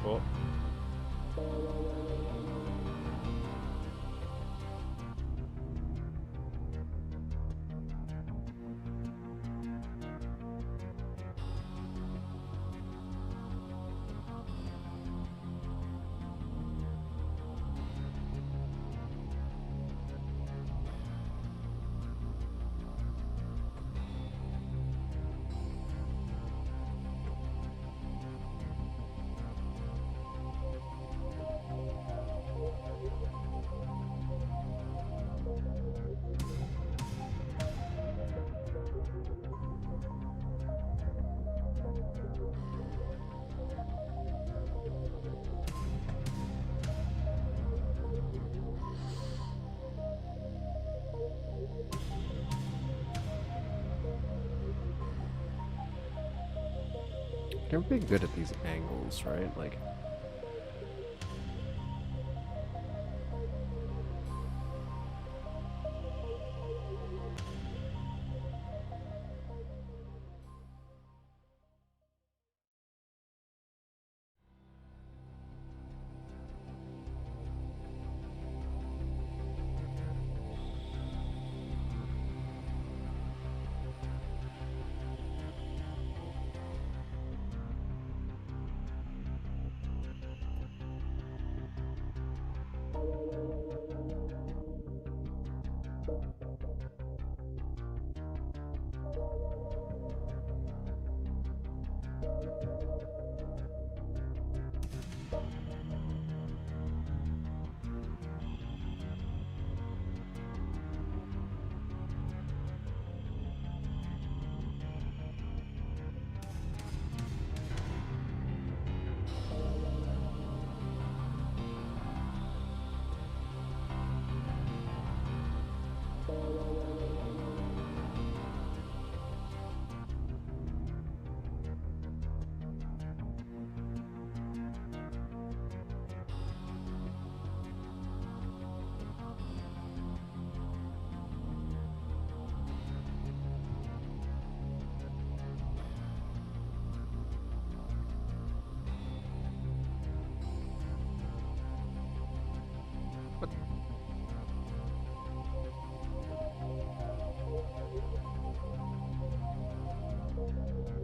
Cool. They're pretty good at these angles, right? Like,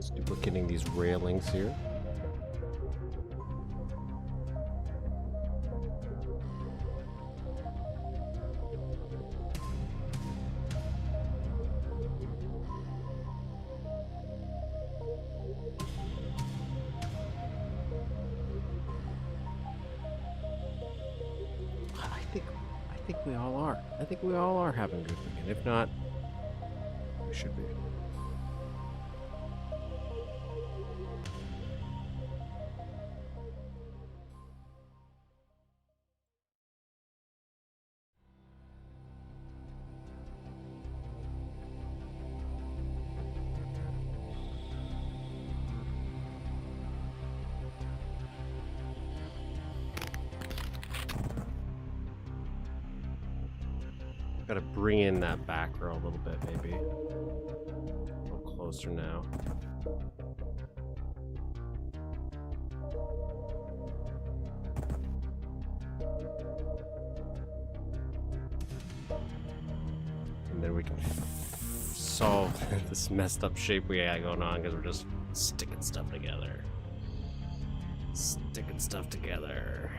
just duplicating these railings here. I think we all are. I think we all are having a good weekend. If not, we should be. Gotta bring in that back row a little bit, maybe. A little closer now. And then we can solve this messed up shape we got going on because we're just sticking stuff together. Sticking stuff together.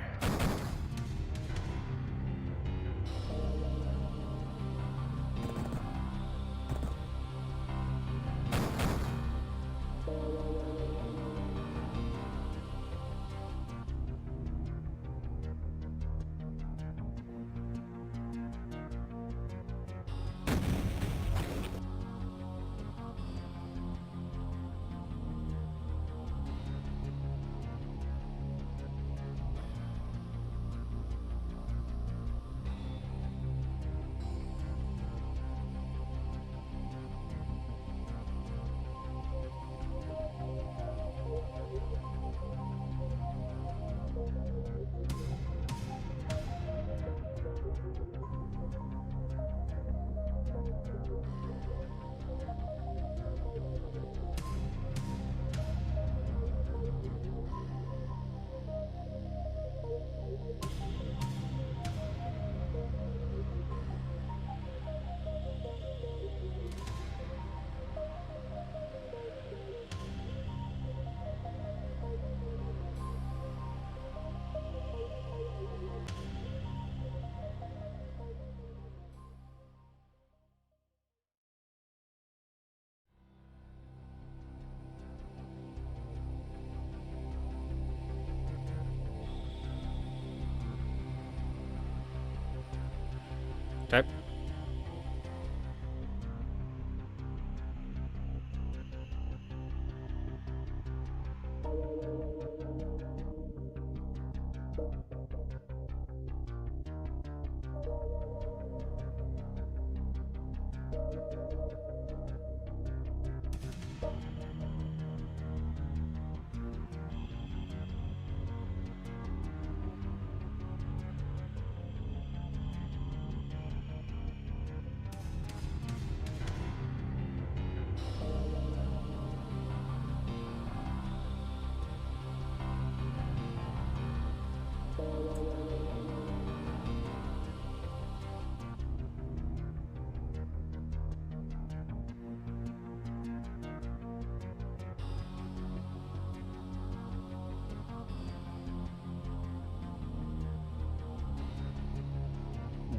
Okay.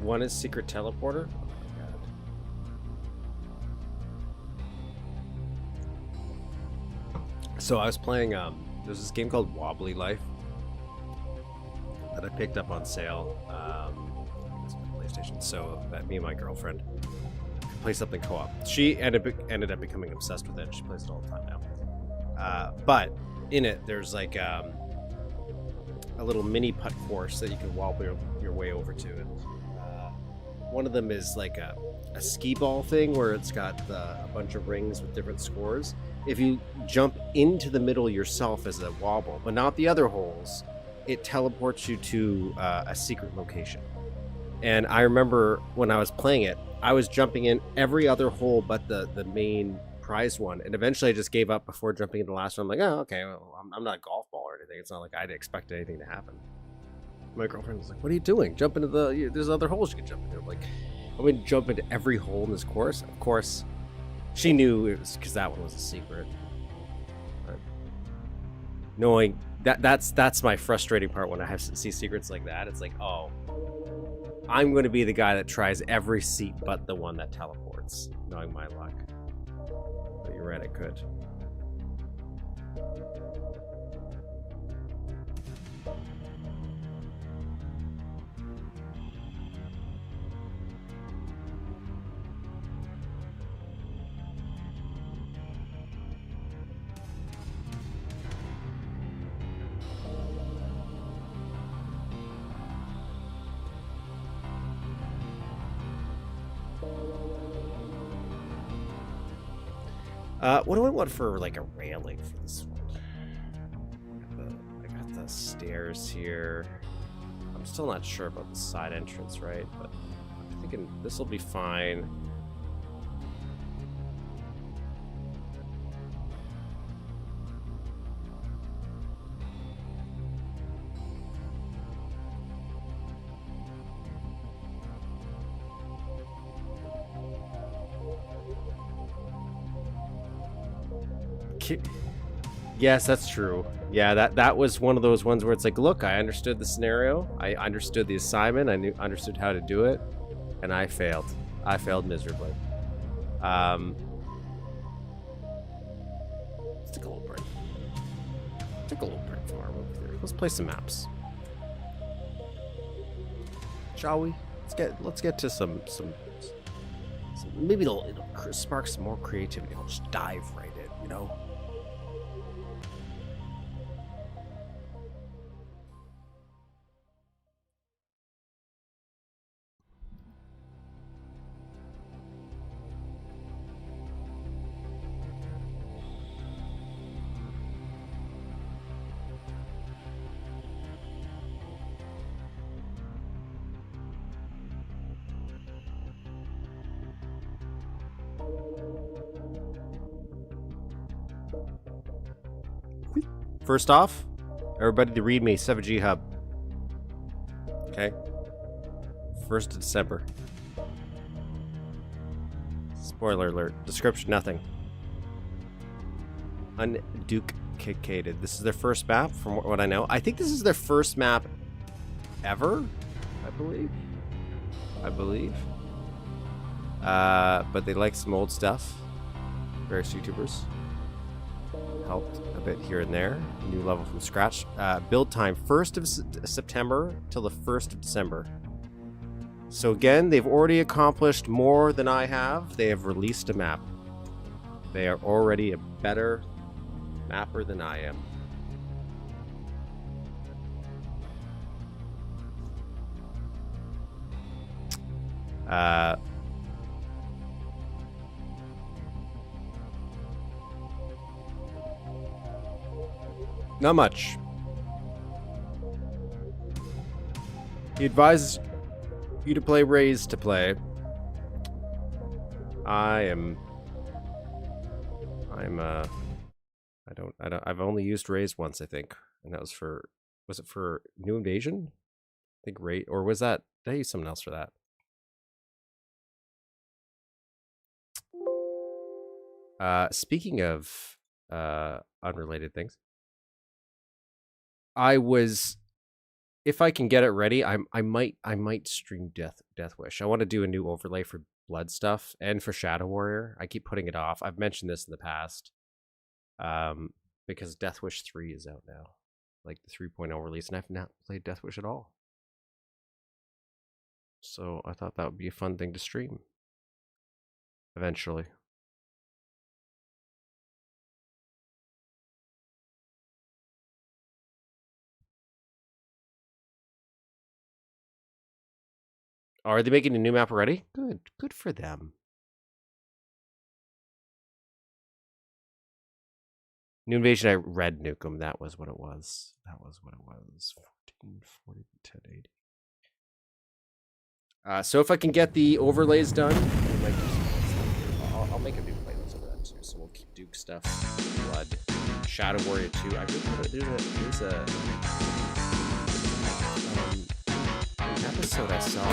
One is secret teleporter. Oh my god. So I was playing there's this game called Wobbly Life that I picked up on sale. It's my PlayStation. So that me and my girlfriend play something co-op. She ended up becoming obsessed with it. She plays it all the time now. But in it, there's like a little mini putt course that you can wobble your way over to. And one of them is like a skee ball thing where it's got a bunch of rings with different scores. If you jump into the middle yourself as a wobble, but not the other holes, it teleports you to a secret location. And I remember when I was playing it, I was jumping in every other hole but the main prize one. And eventually I just gave up before jumping into the last one. I'm like, oh, okay, well, I'm not a golf ball or anything. It's not like I'd expect anything to happen. My girlfriend was like, what are you doing? Jump into there's other holes you can jump into. I'm like, I'm going to jump into every hole in this course. Of course, she knew it was because that one was a secret. But knowing that's my frustrating part when I have to see secrets like that. It's like, oh, I'm going to be the guy that tries every seat but the one that teleports, knowing my luck. But you're right, I could. What do I want for like a railing for this one? I got the stairs here. I'm still not sure about the side entrance, right? But I'm thinking this will be fine. Yes, that's true. Yeah, that was one of those ones where it's like, look, I understood the scenario, I understood the assignment, understood how to do it, and I failed. I failed miserably. Let's take a little break. Take a little break from our movie there. Let's play some maps, shall we? Let's get to some maybe it'll spark some more creativity. I'll just dive right in, you know. First off, everybody to ReadMe 7G Hub. Okay. 1st of December. Spoiler alert. Description, nothing. Unedukecated. This is their first map, from what I know. I think this is their first map ever, I believe. But they like some old stuff. Various YouTubers helped a bit here and there. New level from scratch. Build time 1st of September till the 1st of December. So again, they've already accomplished more than I have. They have released a map. They are already a better mapper than I am. Not much. He advises you to play Raise to play. I've only used Raise once, I think. And that was was it for New Invasion? I think Raise, or was that, did I use someone else for that? Speaking of unrelated things, if I can get it ready, I might stream Death Wish. I want to do a new overlay for Blood stuff and for Shadow Warrior. I keep putting it off. I've mentioned this in the past, because Death Wish 3 is out now, like the 3.0 release, and I've not played Death Wish at all. So I thought that would be a fun thing to stream eventually. Are they making a new map already? Good for them. New Invasion, I read Nukem. That was what it was. 1440 1080. So if I can get the overlays done, I'll make a new playlist of that too. So we'll keep Duke stuff, Blood, Shadow Warrior 2. I really there's an episode I saw.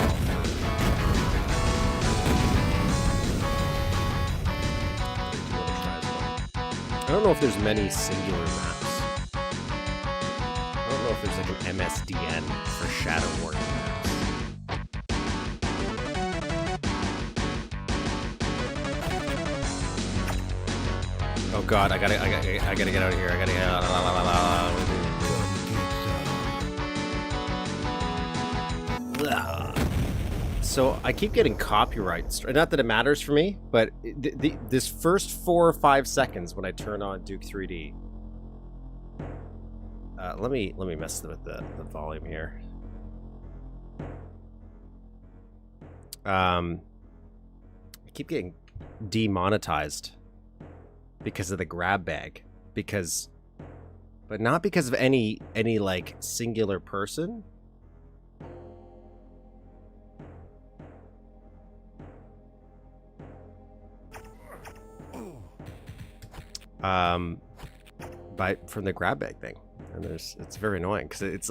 I don't know if there's many singular maps. I don't know if there's like an MSDN for Shadow Warrior maps. Oh god, I gotta get out of here. I gotta get out. So I keep getting copyright. Not that it matters for me, but this first 4 or 5 seconds when I turn on Duke 3D. Let me mess with the volume here. I keep getting demonetized because of the grab bag, but not because of any like singular person. From the grab bag thing, and it's very annoying because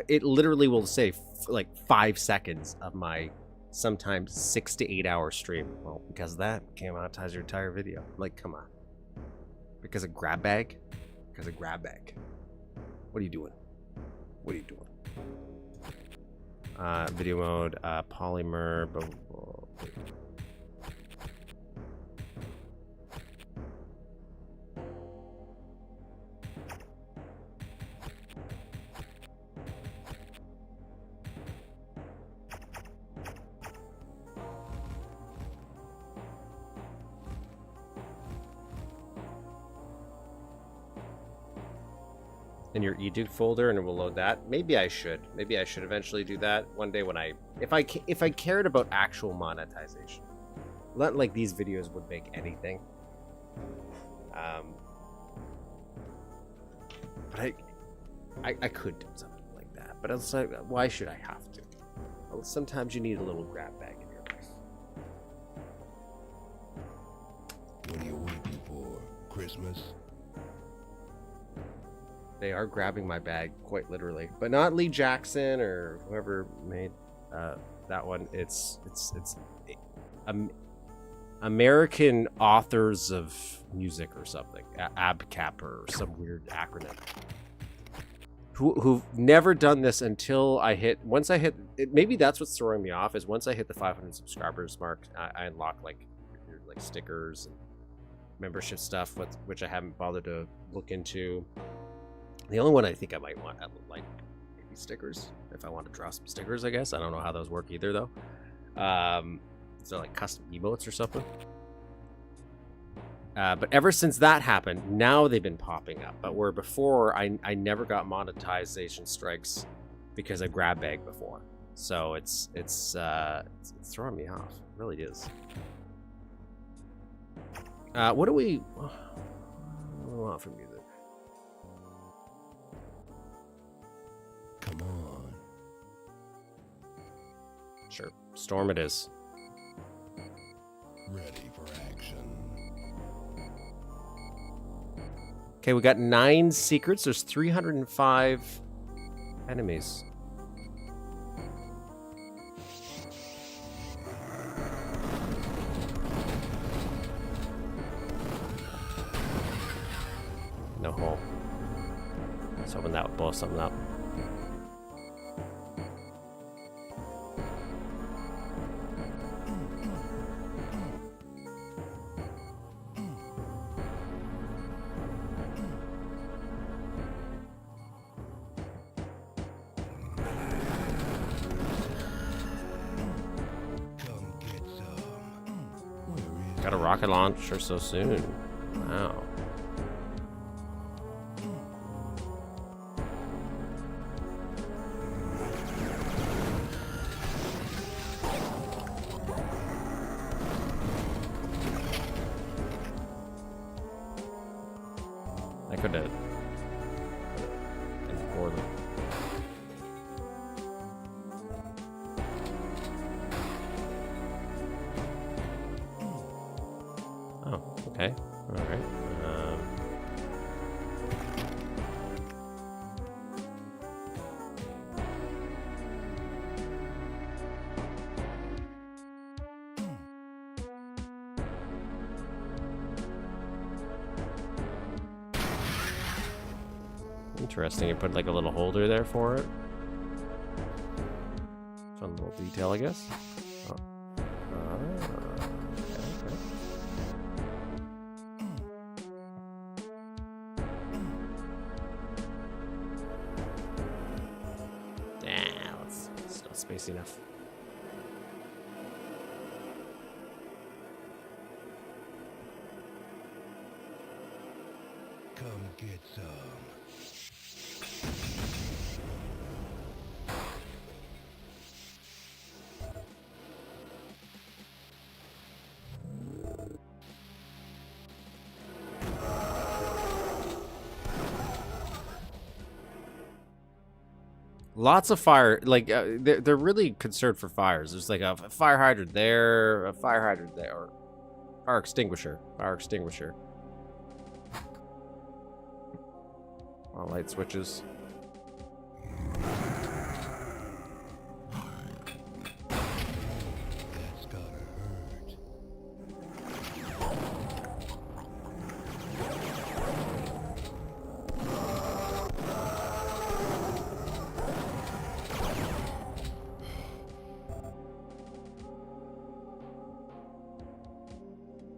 it literally will say like 5 seconds of my sometimes 6 to 8 hour stream. Well, because of that, can't monetize your entire video. Like, come on. Because of grab bag? Because of grab bag. What are you doing? What are you doing? Video mode, polymer, blah, blah, blah. In your eDuke folder, and it will load that. Maybe I should eventually do that one day when if I cared about actual monetization. Not like these videos would make anything. But I could do something like that. But it's like, why should I have to? Well, sometimes you need a little grab bag in your life. What are you waiting for? Christmas? They are grabbing my bag, quite literally, but not Lee Jackson or whoever made that one. It's American Authors of Music or something, ABCAP or some weird acronym. Who've never done this until once I hit. Maybe that's what's throwing me off is once I hit the 500 subscribers mark, I unlock like stickers and membership stuff, which I haven't bothered to look into. The only one I think I might want, like these stickers. If I want to draw some stickers, I guess. I don't know how those work either, though. Is there like custom emotes or something? But ever since that happened, now they've been popping up. But where before, I never got monetization strikes because I grab bag before. So it's throwing me off. It really is. What do we want from music? Come on. Sure, storm it is. Ready for action. Okay, we got 9 secrets. There's 305 enemies. No hole. Let's hoping that would blow something up. Come get some. Where is Got a rocket launcher so soon. Wow. I could have been poorly. Oh, okay. All right. Interesting. You put like a little holder there for it. Fun little detail, I guess. Oh. Okay. That's still space enough. Come get some. Lots of fire, like they're really concerned for fires. There's like a fire hydrant there, a fire hydrant there, or fire extinguisher. All light switches. That's gotta hurt.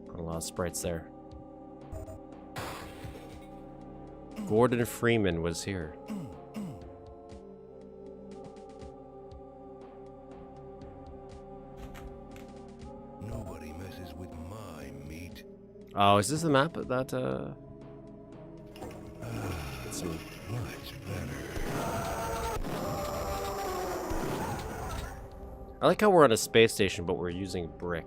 Put a lot of sprites there. Gordon Freeman was here. Nobody messes with my meat. Oh, is this the map that some Much better. I like how we're on a space station, but we're using brick.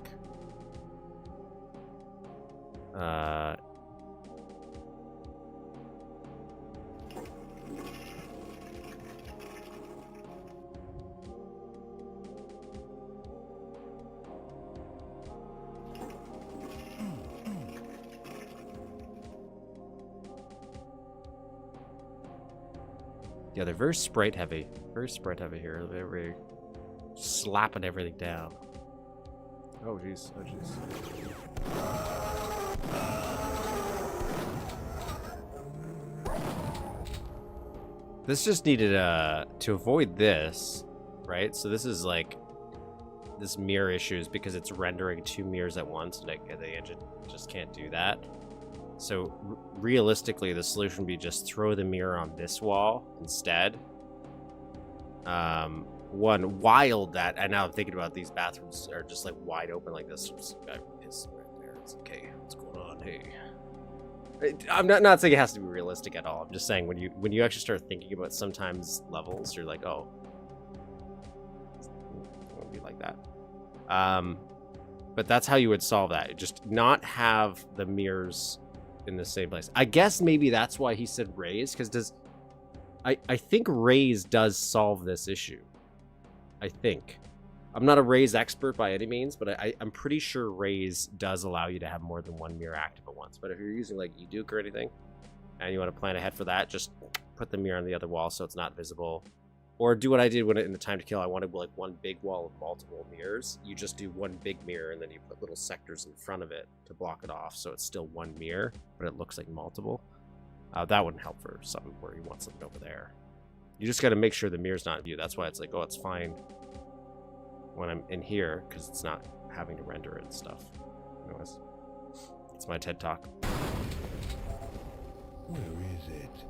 Yeah, they're very sprite heavy. Very sprite heavy here. They're very slapping everything down. Oh jeez. Oh jeez. This just needed to avoid this, right? So this is like this mirror issues because it's rendering 2 mirrors at once, and the engine just can't do that. So realistically, the solution would be just throw the mirror on this wall instead, one wild that, and now I'm thinking about these bathrooms are just like wide open like this. I piss right there. It's okay. What's going on? Hey. I'm not saying it has to be realistic at all. I'm just saying when you actually start thinking about sometimes levels, you're like, oh, it won't be like that. But that's how you would solve that. Just not have the mirrors in the same place. I guess maybe that's why he said raise, because I think raise does solve this issue. I think. I'm not a raise expert by any means, but I'm pretty sure raise does allow you to have more than one mirror active at once. But if you're using like eDuke or anything, and you want to plan ahead for that, just put the mirror on the other wall so it's not visible. Or do what I did when in the time to kill. I wanted like one big wall of multiple mirrors. You just do one big mirror and then you put little sectors in front of it to block it off, so it's still one mirror, but it looks like multiple. That wouldn't help for something where you want something over there. You just got to make sure the mirror's not in view. That's why it's like, oh, it's fine when I'm in here because it's not having to render it and stuff. Anyways, it's my TED Talk. Where is it?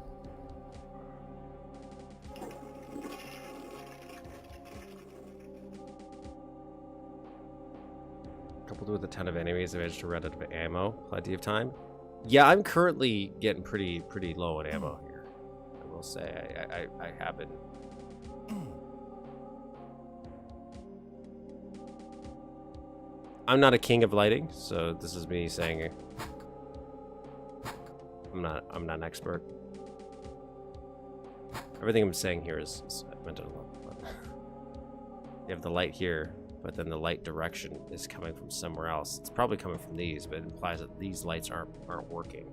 Coupled with a ton of enemies, I managed to run out of ammo. Plenty of time. Yeah, I'm currently getting pretty low on ammo here. I will say I have been. I'm not a king of lighting, so this is me saying I'm not an expert. Everything I'm saying here is meant to look. You have the light here, but then the light direction is coming from somewhere else. It's probably coming from these, but it implies that these lights aren't working.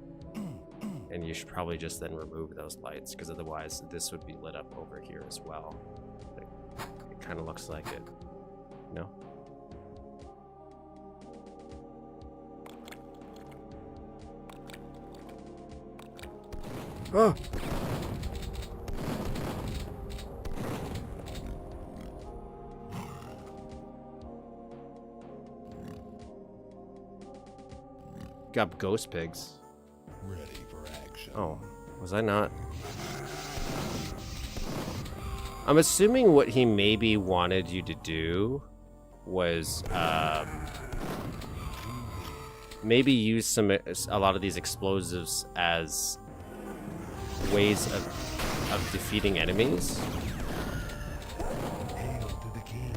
And you should probably just then remove those lights, because otherwise this would be lit up over here as well. It kind of looks like it, you know? Oh! Got ghost pigs. Ready for action. Oh, was I not? I'm assuming what he maybe wanted you to do was maybe use a lot of these explosives as ways of defeating enemies. Hail to the king.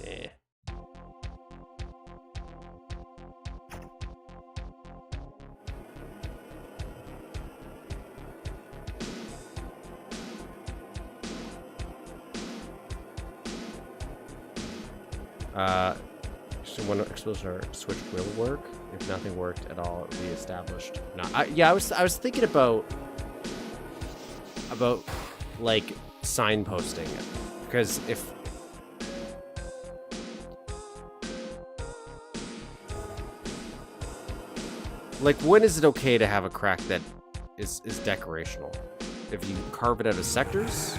Yeah. So when explosion switch will work. If nothing worked at all, it reestablished. No, I was thinking about like signposting, because if like, when is it okay to have a crack that is decorational? If you carve it out of sectors?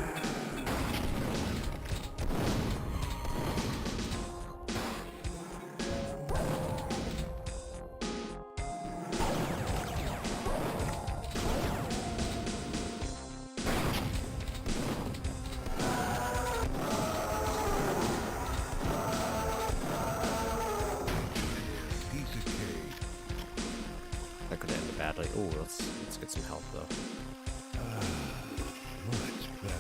That could end badly. Oh, let's get some help though. Much better.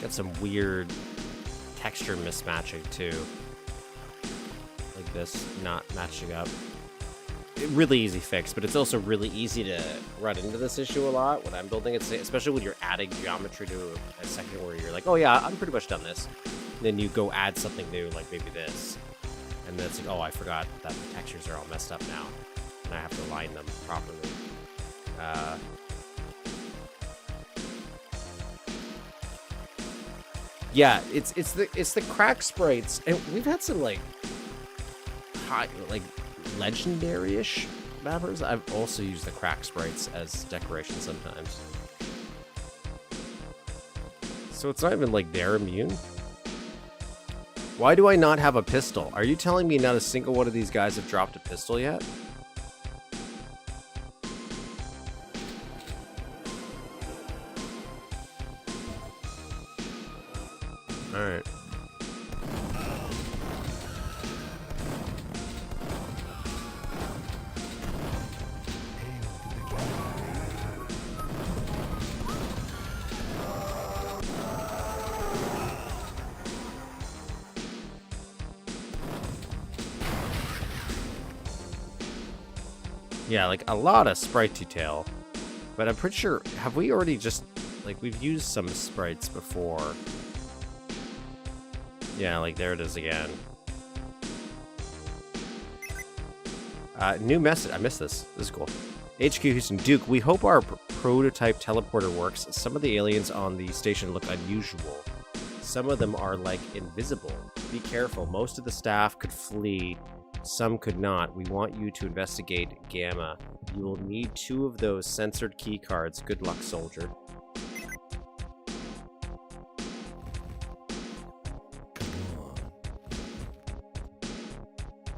Got some weird texture mismatching too. Like this not matching up. really easy fix, but it's also really easy to run into this issue a lot when I'm building it, especially when you're adding geometry to a section where you're like, oh yeah, I'm pretty much done this. And then you go add something new, like maybe this. And then it's like, oh, I forgot that the textures are all messed up now. And I have to align them properly. Yeah, it's the crack sprites, and we've had some like high, like legendary-ish mappers. I've also used the crack sprites as decoration sometimes. So it's not even like they're immune. Why do I not have a pistol? Are you telling me not a single one of these guys have dropped a pistol yet? Alright. Yeah, like a lot of sprite detail. But I'm pretty sure, have we already just, like, we've used some sprites before. Yeah, like there it is again. New message. I missed this. This is cool. HQ Houston. Duke, we hope our prototype teleporter works. Some of the aliens on the station look unusual. Some of them are, like, invisible. Be careful. Most of the staff could flee. Some could not. We want you to investigate Gamma. You will need 2 of those censored key cards. Good luck, soldier.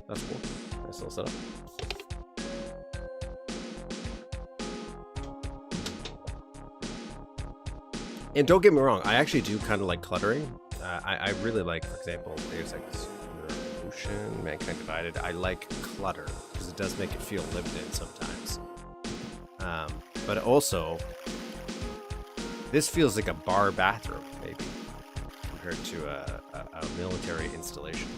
That's cool. Nice little setup. And don't get me wrong, I actually do kind of like cluttering. I really like, for example, there's like this Revolution, Mankind Divided. I like clutter because it does make it feel lived in sometimes. But also, this feels like a bar bathroom, maybe, compared to a military installation.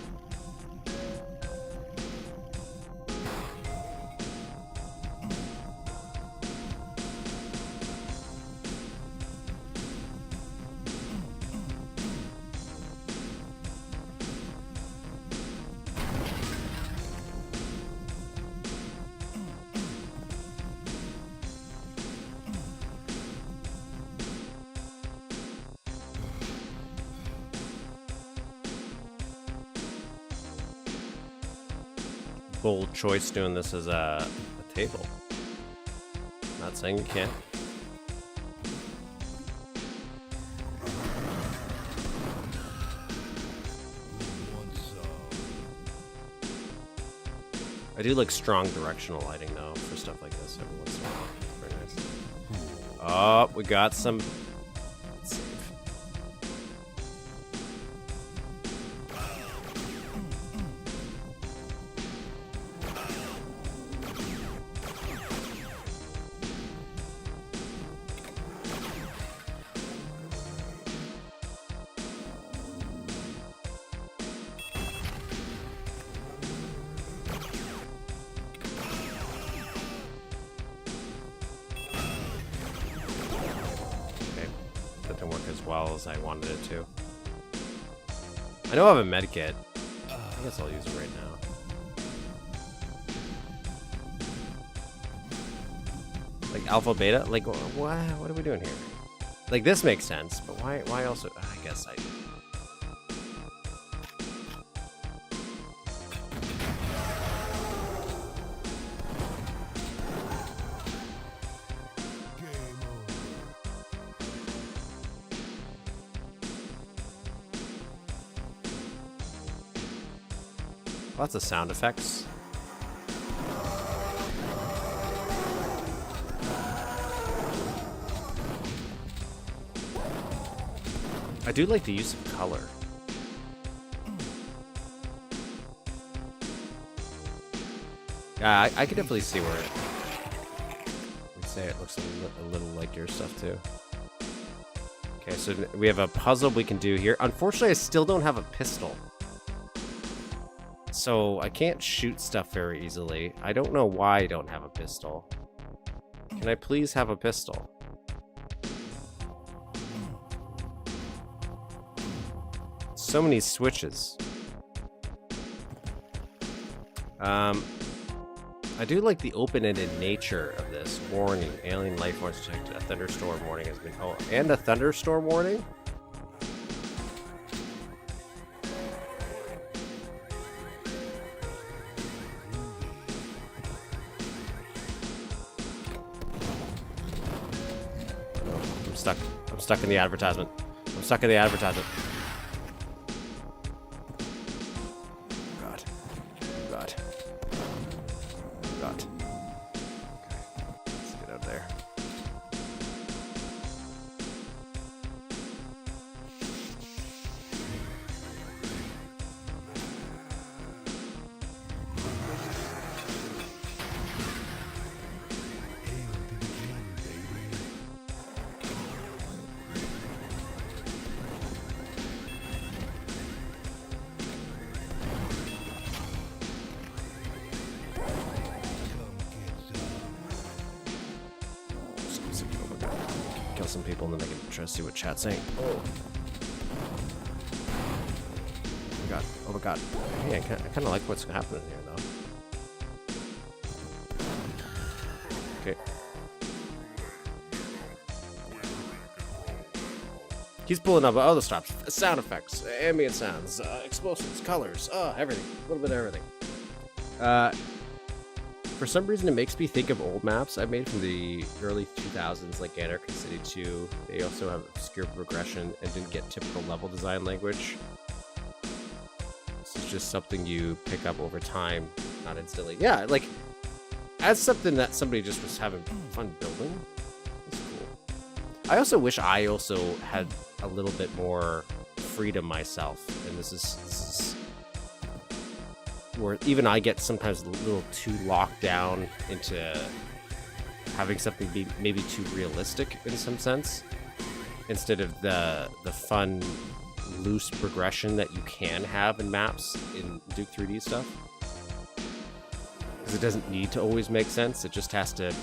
Bold choice doing this as a table. Not saying you can't. I do like strong directional lighting though for stuff like this every once in a while. Very nice. Oh, we got some. Let's save. As I wanted it to. I know I have a medkit. I guess I'll use it right now. Like alpha beta? Like what are we doing here? Like this makes sense, but why also I guess I lots of sound effects. I do like the use of color. Yeah, I can definitely see where we'd say it looks a little like your stuff too. Okay, so we have a puzzle we can do here. Unfortunately, I still don't have a pistol. So I can't shoot stuff very easily. I don't know why I don't have a pistol. Can I please have a pistol? So many switches. I do like the open-ended nature of this. Warning, alien life forms detected. A thunderstorm warning has been... Oh, and a thunderstorm warning? I'm stuck. I'm stuck in the advertisement. I'm stuck in the advertisement. God. God. God. Okay. Let's get out of there. Kill some people and then I can try to see what chat's saying. Oh my god. Oh my god. Hey, I kind of like what's happening here though. Okay. He's pulling up other stops. Sound effects, ambient sounds, explosives, colors, everything. A little bit of everything. For some reason, it makes me think of old maps I made from the early 2000s, like Anarchy City 2. They also have obscure progression and didn't get typical level design language. This is just something you pick up over time, not instantly. Yeah, like, as something that somebody just was having fun building. It's cool. I also wish I also had a little bit more freedom myself, and this is where even I get sometimes a little too locked down into having something be maybe too realistic in some sense, instead of the fun, loose progression that you can have in maps in Duke 3D stuff. Because it doesn't need to always make sense, it just has to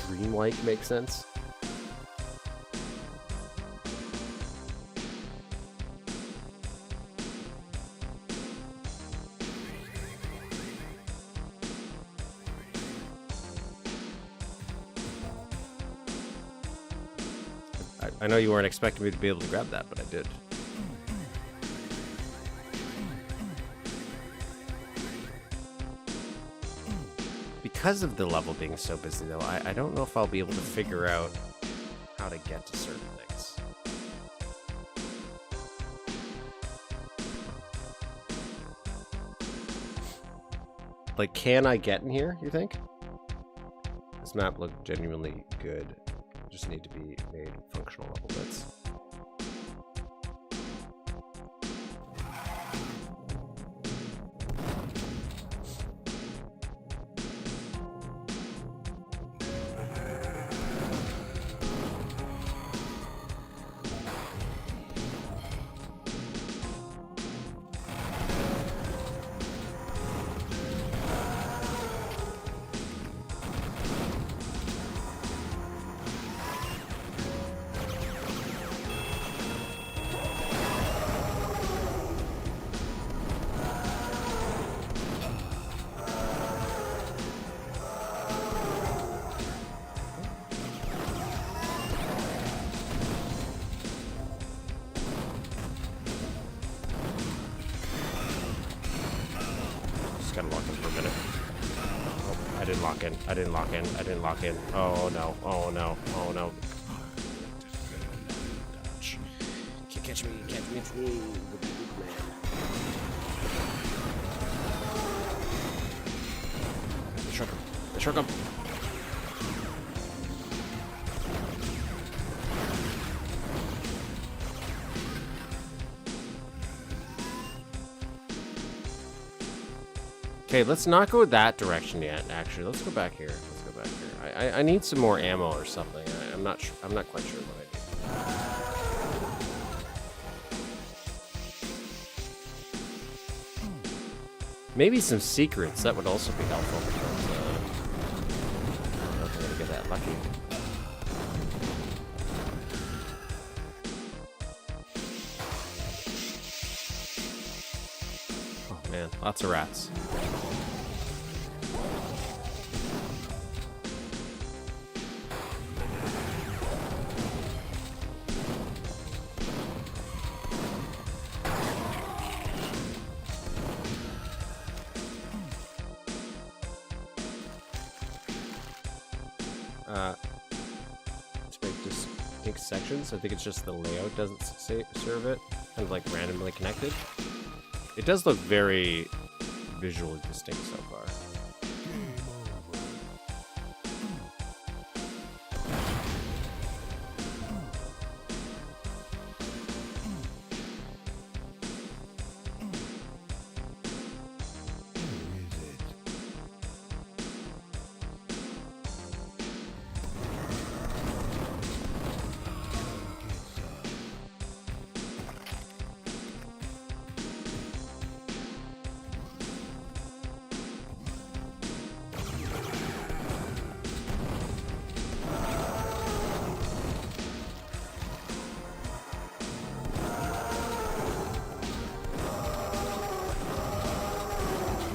dreamlike make sense. I know you weren't expecting me to be able to grab that, but I did. Because of the level being so busy, though, I don't know if I'll be able to figure out how to get to certain things. Like, can I get in here, you think? This map looked genuinely good. Just need to be made functional a little bits. Gotta lock in for a minute. Oh, I didn't lock in. I didn't lock in. I didn't lock in. Oh no. Oh no. Oh no. Can't catch me. Can't catch me. They shrunk him. They shrunk him. Okay, let's not go that direction yet. Actually, let's go back here. Let's go back here. I need some more ammo or something. I'm not quite sure what I need. Maybe some secrets, that would also be helpful. But, I don't know if I'm gonna get that lucky. Oh man, lots of rats. To make distinct sections, I think it's just the layout doesn't serve it, kind of like randomly connected. It does look very visually distinct so far.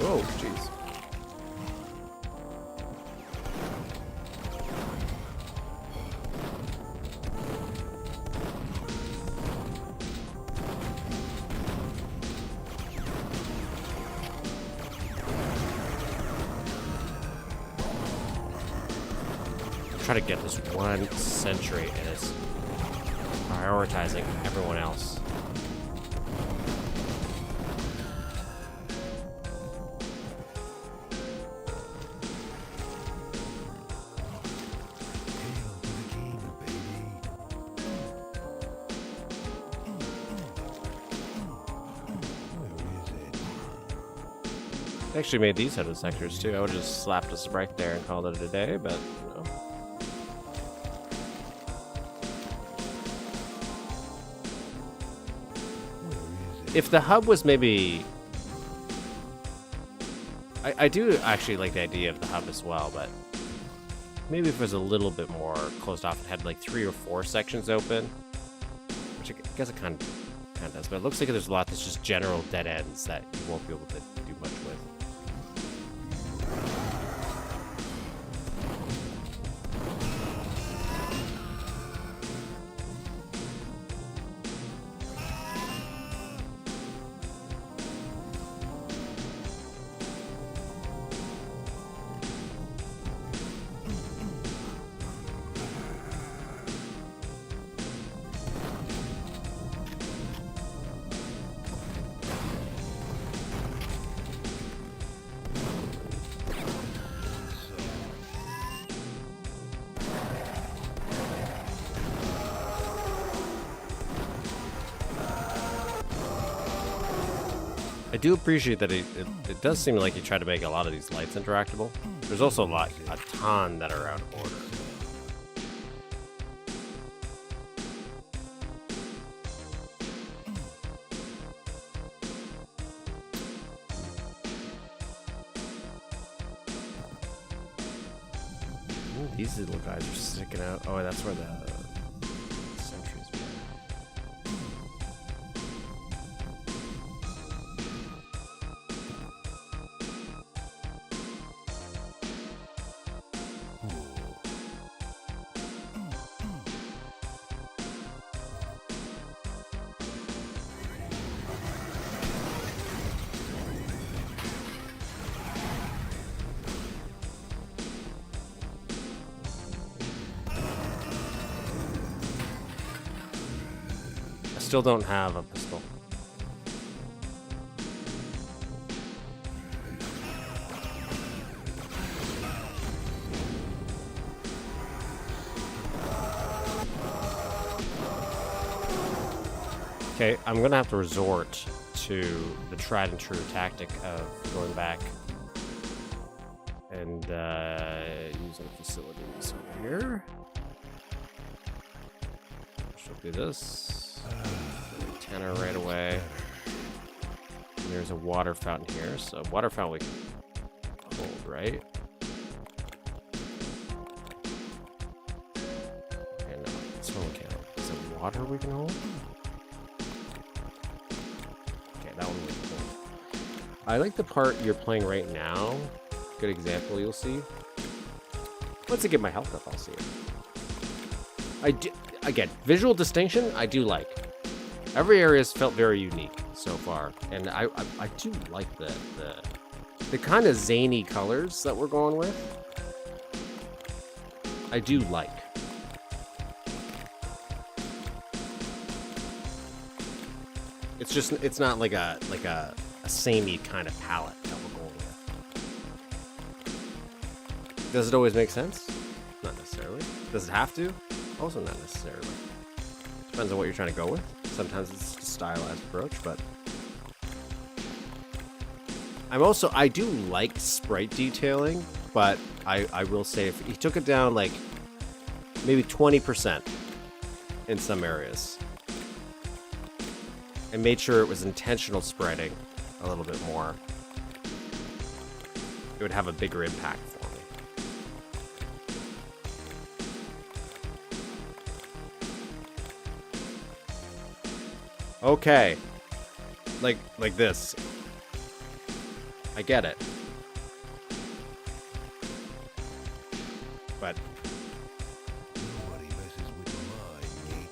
Whoa, jeez. Try to get this one century and it's prioritizing everyone else. I actually made these out of sectors too. I would have just slapped us right there and called it a day, but no. If the hub was maybe... I do actually like the idea of the hub as well, but maybe if it was a little bit more closed off, it had like 3 or 4 sections open, which I guess it kind of does, but it looks like there's a lot that's just general dead ends that you won't be able to do much with. I do appreciate that it does seem like you try to make a lot of these lights interactable. There's also a ton that are out of order. Ooh, these little guys are sticking out. Oh, that's where the sentries were. Still don't have a pistol. Okay, I'm gonna have to resort to the tried and true tactic of going back and using facilities over here. She'll do this. Tenor right away. And there's a water fountain here, so water fountain we can hold, right? Okay, no, this one we can't. Is it water we can hold? Okay, that one we can hold. I like the part you're playing right now. Good example you'll see. Once I get my health up, I'll see it. I do, again, visual distinction, I do like. Every area has felt very unique so far, and I do like the kind of zany colors that we're going with. I do like. It's just, it's not like a samey kind of palette that we're going with. Does it always make sense? Not necessarily. Does it have to? Also not necessarily. Depends on what you're trying to go with. Sometimes it's a stylized approach, but I do like sprite detailing, but I will say if he took it down like maybe 20% in some areas and made sure it was intentional spreading a little bit more, it would have a bigger impact for me. Okay. Like this. I get it. But Nobody messes with mine, mate.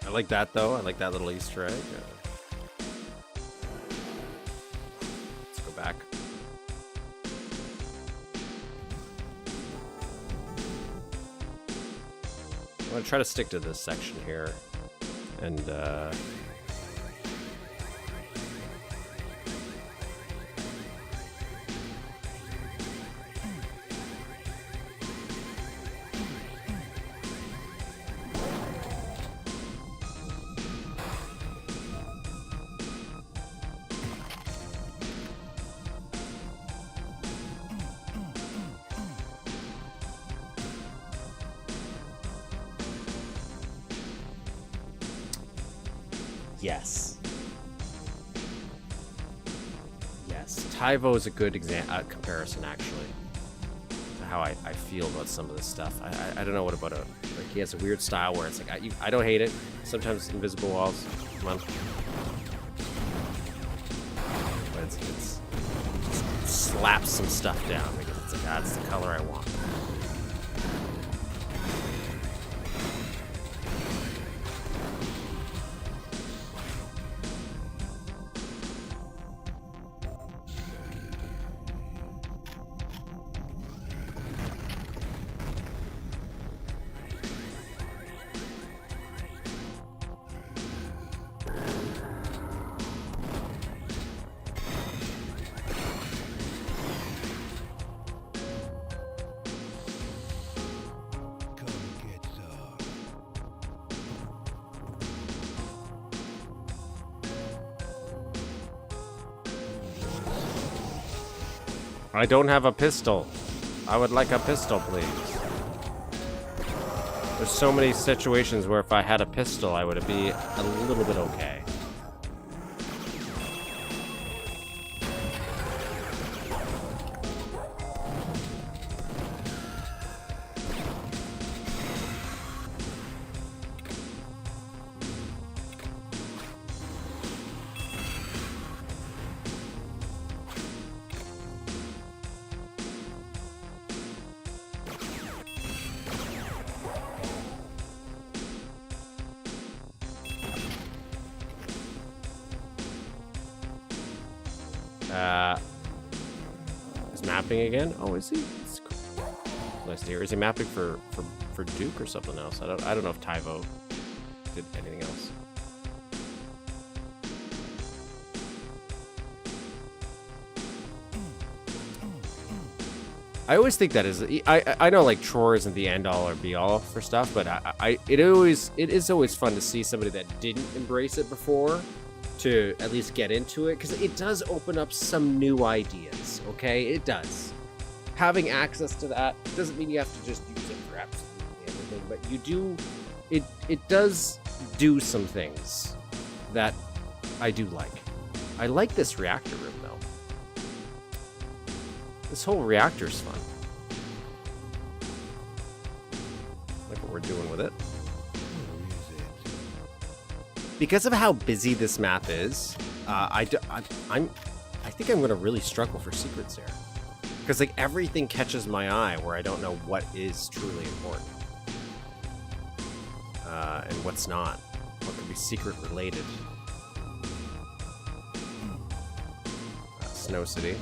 I like that though. I like that little Easter egg. Let's go back. I'm gonna try to stick to this section here, and yes. Yes. Tyvo is a good comparison, actually, to how I feel about some of this stuff. I don't know what about like he has a weird style where it's like, I don't hate it. Sometimes invisible walls. Come on. But it's slaps some stuff down because it's like, that's the color I want. I don't have a pistol. I would like a pistol, please. There's so many situations where if I had a pistol, I would be a little bit okay. Is mapping again? Oh, is he? It's cool. Nice to hear. Is he mapping for Duke or something else? I don't know if Tyvo did anything else. I always think that is. I know like Tror isn't the end all or be all for stuff, but it is always fun to see somebody that didn't embrace it before to at least get into it, because it does open up some new ideas. Okay, it does. Having access to that doesn't mean you have to just use it for absolutely everything, but you do. It does do some things that I do like. I like this reactor room, though. This whole reactor's fun. Like what we're doing with it. Because of how busy this map is, I think I'm going to really struggle for secrets there. Because like everything catches my eye where I don't know what is truly important. And what's not. What could be secret related. Snow City.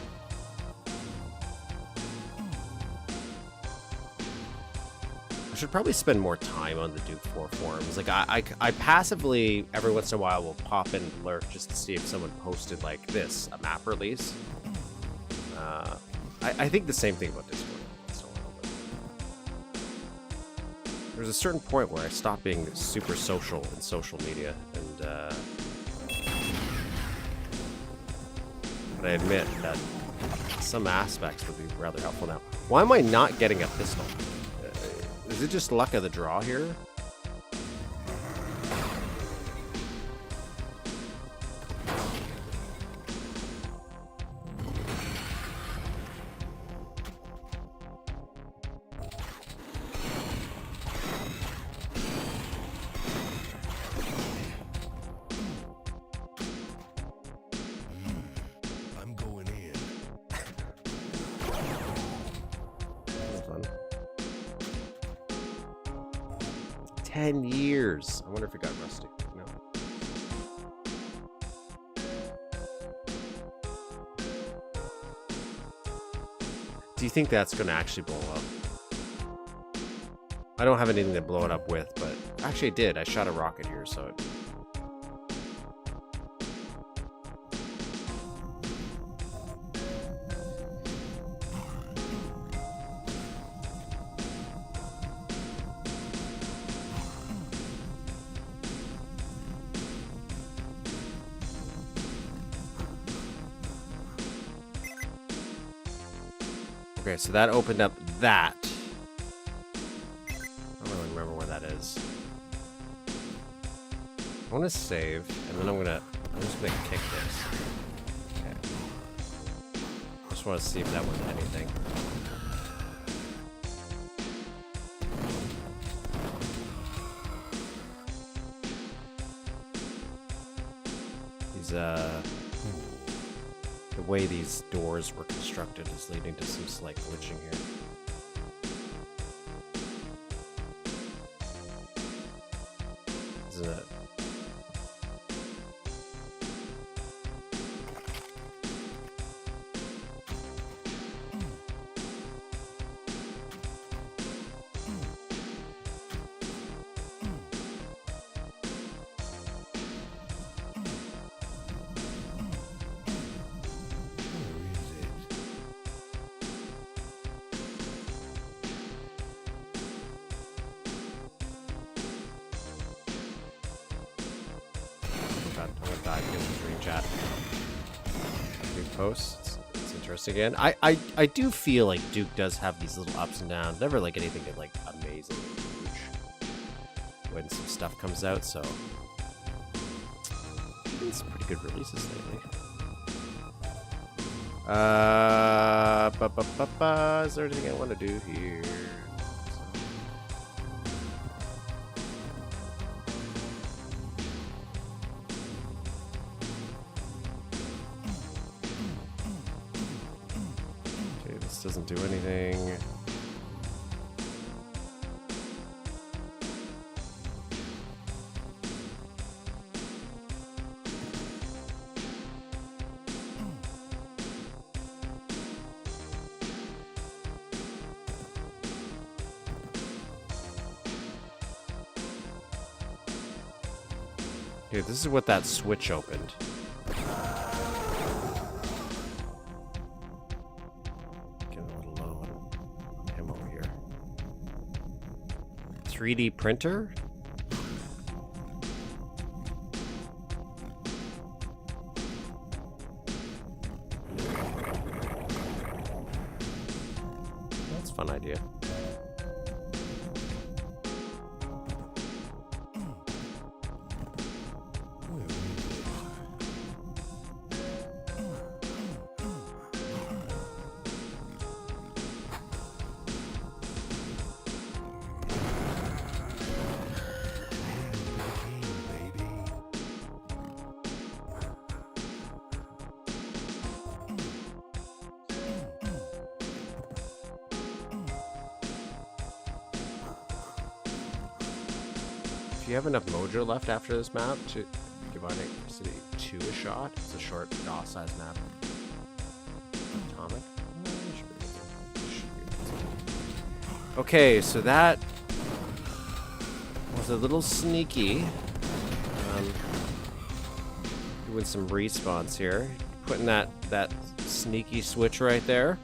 I should probably spend more time on the Duke 4 forums. Like I passively every once in a while will pop in and lurk just to see if someone posted like this, a map release. I think the same thing about Discord. There's a certain point where I stopped being super social in social media, and but I admit that some aspects would be rather helpful now. Why am I not getting a pistol? Is it just luck of the draw here? I'm going in. 10 years. I wonder if it got rusty. No. Do you think that's going to actually blow up? I don't have anything to blow it up with, but actually I did. I shot a rocket here, so it... Okay, so that opened up that. I don't really remember where that is. I want to save, and then I'm just gonna kick this. Okay. I just want to see if that was anything. These the way these doors were constructed is leading to some slight glitching here. Isn't it? Posts. It's interesting again. I do feel like Duke does have these little ups and downs. Never like anything like amazing and huge when some stuff comes out, so it's some pretty good releases lately. Is there anything I want to do here? Doesn't do anything. Dude, this is what that switch opened. Getting a little low on him over here. 3D printer? That's a fun idea. you have enough mojo left after this map to give City 2 a shot, it's a short DOS-sized map. Atomic? Okay, so that was a little sneaky. Doing some respawns here. Putting that sneaky switch right there.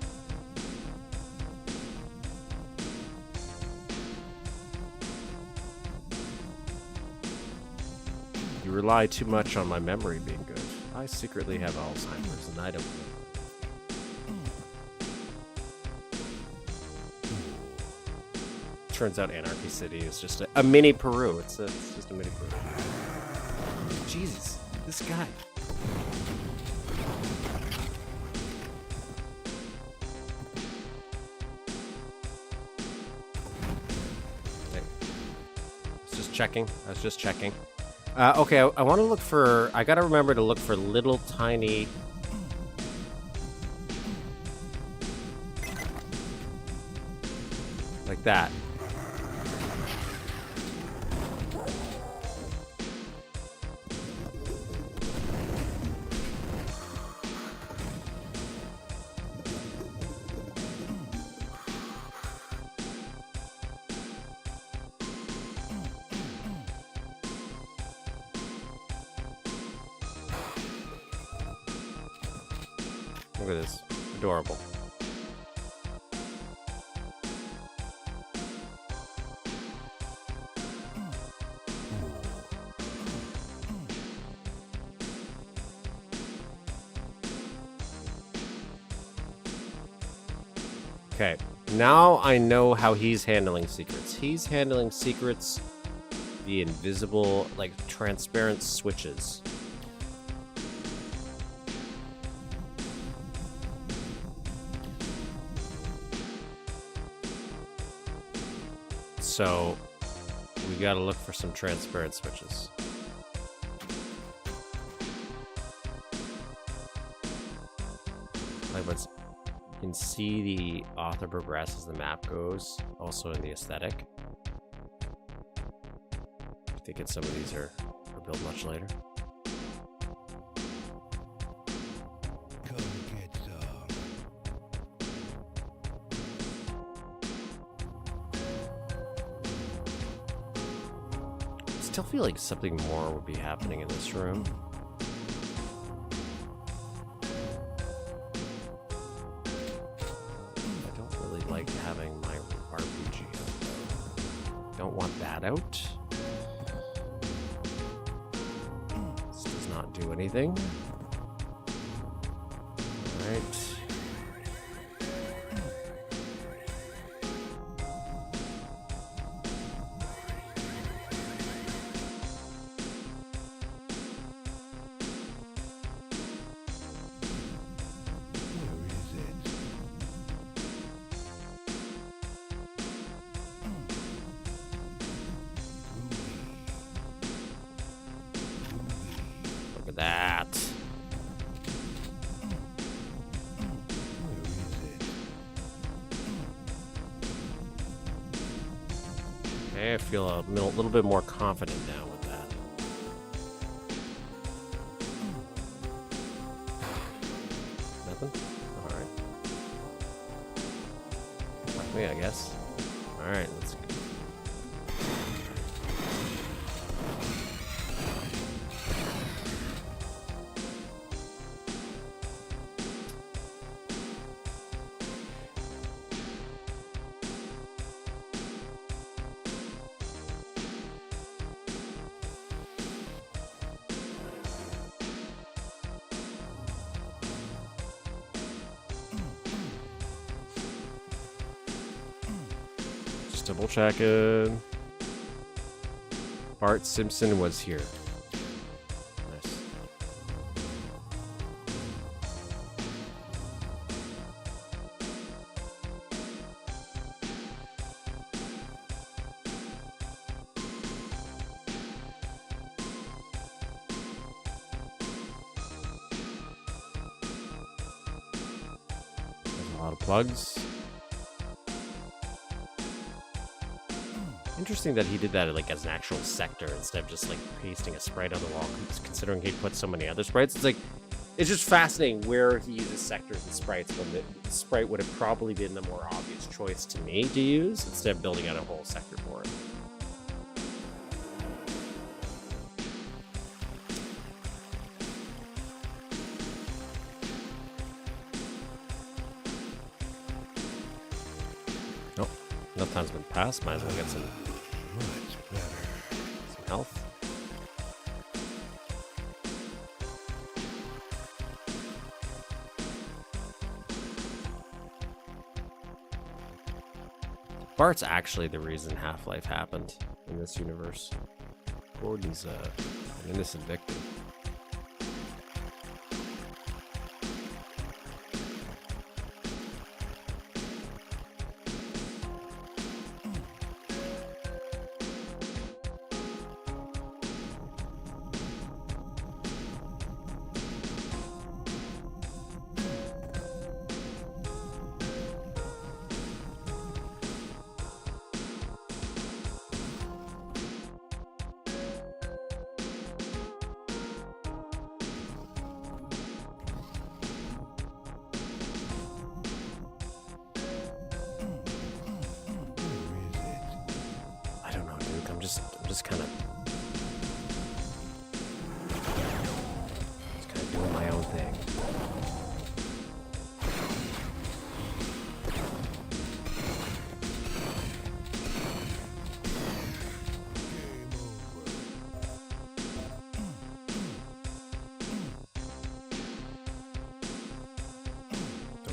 You rely too much on my memory being good. I secretly have Alzheimer's and I don't know. Turns out Anarchy City is just a mini Peru. It's just a mini Peru. Jesus, this guy. Okay. I was just checking. Okay, I want to look for... I gotta remember to look for little tiny... like that. Look at this. Adorable. Okay, now I know how he's handling secrets. He's handling secrets via invisible, like, transparent switches. So, we gotta look for some transparent switches. Like what's... You can see the author progress as the map goes, also in the aesthetic. I think some of these are built much later. Come get some. I still feel like something more would be happening in this room. Like having my RPG out. Don't want that out. This does not do anything. Alright. That. Okay, I feel a little bit more confident now with that. Nothing? Alright. Like me, I guess. Alright, let's go. Double checking. Bart Simpson was here. Nice. There's a lot of plugs. Interesting that he did that like as an actual sector instead of just like pasting a sprite on the wall, considering he put so many other sprites. It's like, it's just fascinating where he uses sectors and sprites when the sprite would have probably been the more obvious choice to me to use instead of building out a whole sector for it. Nope, enough time's been passed. Might as well get some health. Bart's actually the reason Half-Life happened in this universe. Gordon's an innocent victim. I'm just kind of doing my own thing.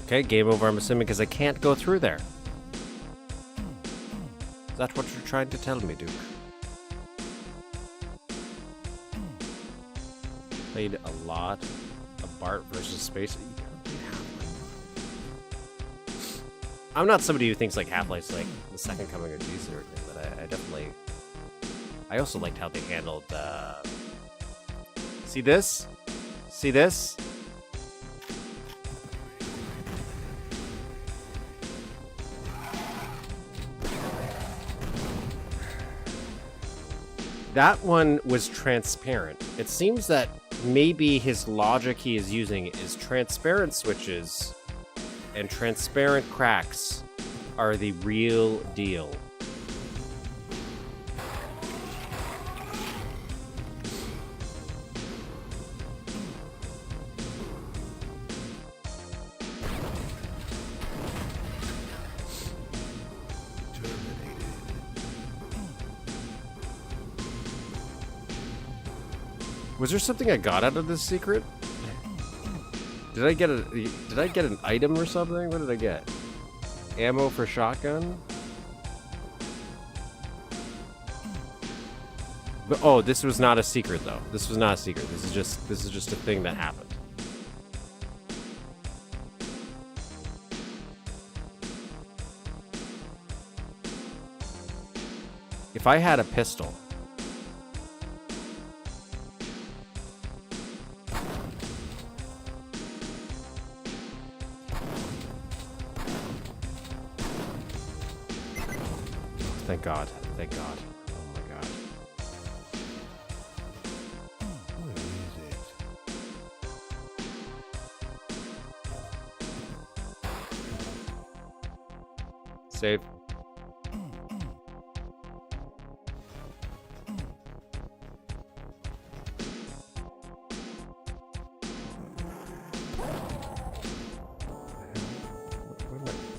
Okay, game over, I'm assuming, because I can't go through there. Is that what you're trying to tell me, Duke? Played a lot of Bart versus Space. I'm not somebody who thinks like Half-Life's like the second coming of Jesus or anything, but I definitely... I also liked how they handled... See this? See this? That one was transparent. It seems that maybe his logic he is using is transparent switches and transparent cracks are the real deal. Was there something I got out of this secret? Did I get an item or something? What did I get? Ammo for shotgun? But oh, this was not a secret though. This was not a secret. This is just a thing that happened. If I had a pistol, thank God. Thank God. Oh my God. Where is it? Save.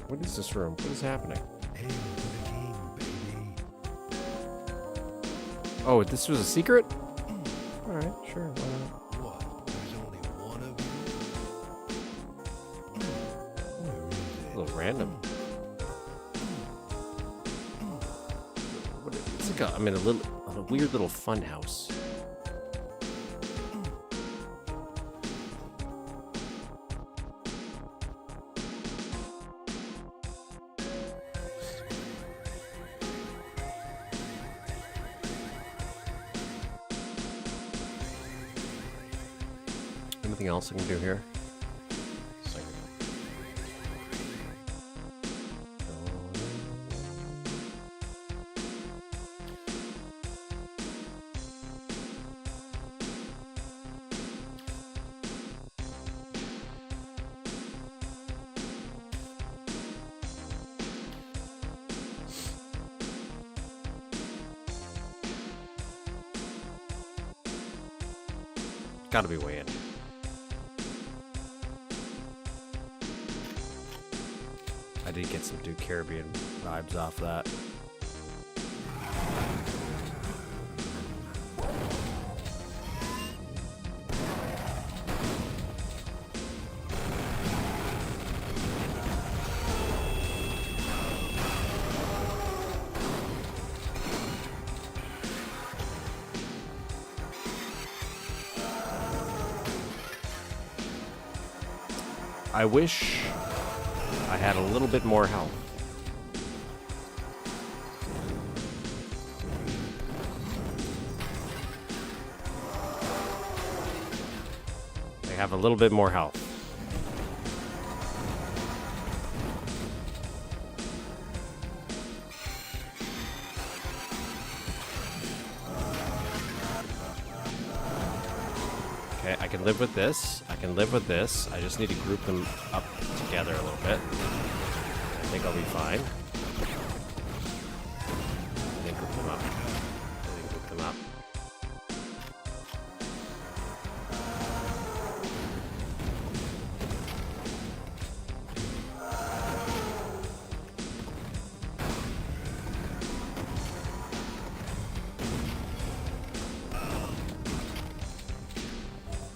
What is this room? What is happening? Hail to the king, baby. Oh, this was a secret? Alright, sure, why not? What? There's only one of you? Where is A little random. It's like I'm in a weird little fun house. Anything else I can do here? got to be way in. I did get some Duke Caribbean vibes off that. I wish I had a little bit more health. I have a little bit more health. Okay, I can live with this. I can live with this. I just need to group them up together a little bit. I think I'll be fine. I think group them up. I think group them up.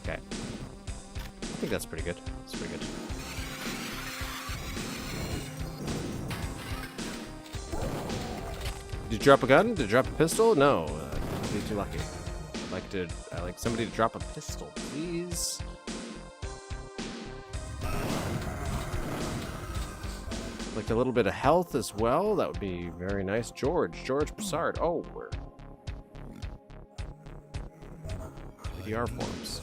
Okay. I think that's pretty good. That's pretty good. Did you drop a gun? Did you drop a pistol? No. I'd be too lucky. I like somebody to drop a pistol, please. Like a little bit of health as well. That would be very nice. George Broussard. Oh, we're PDR forms.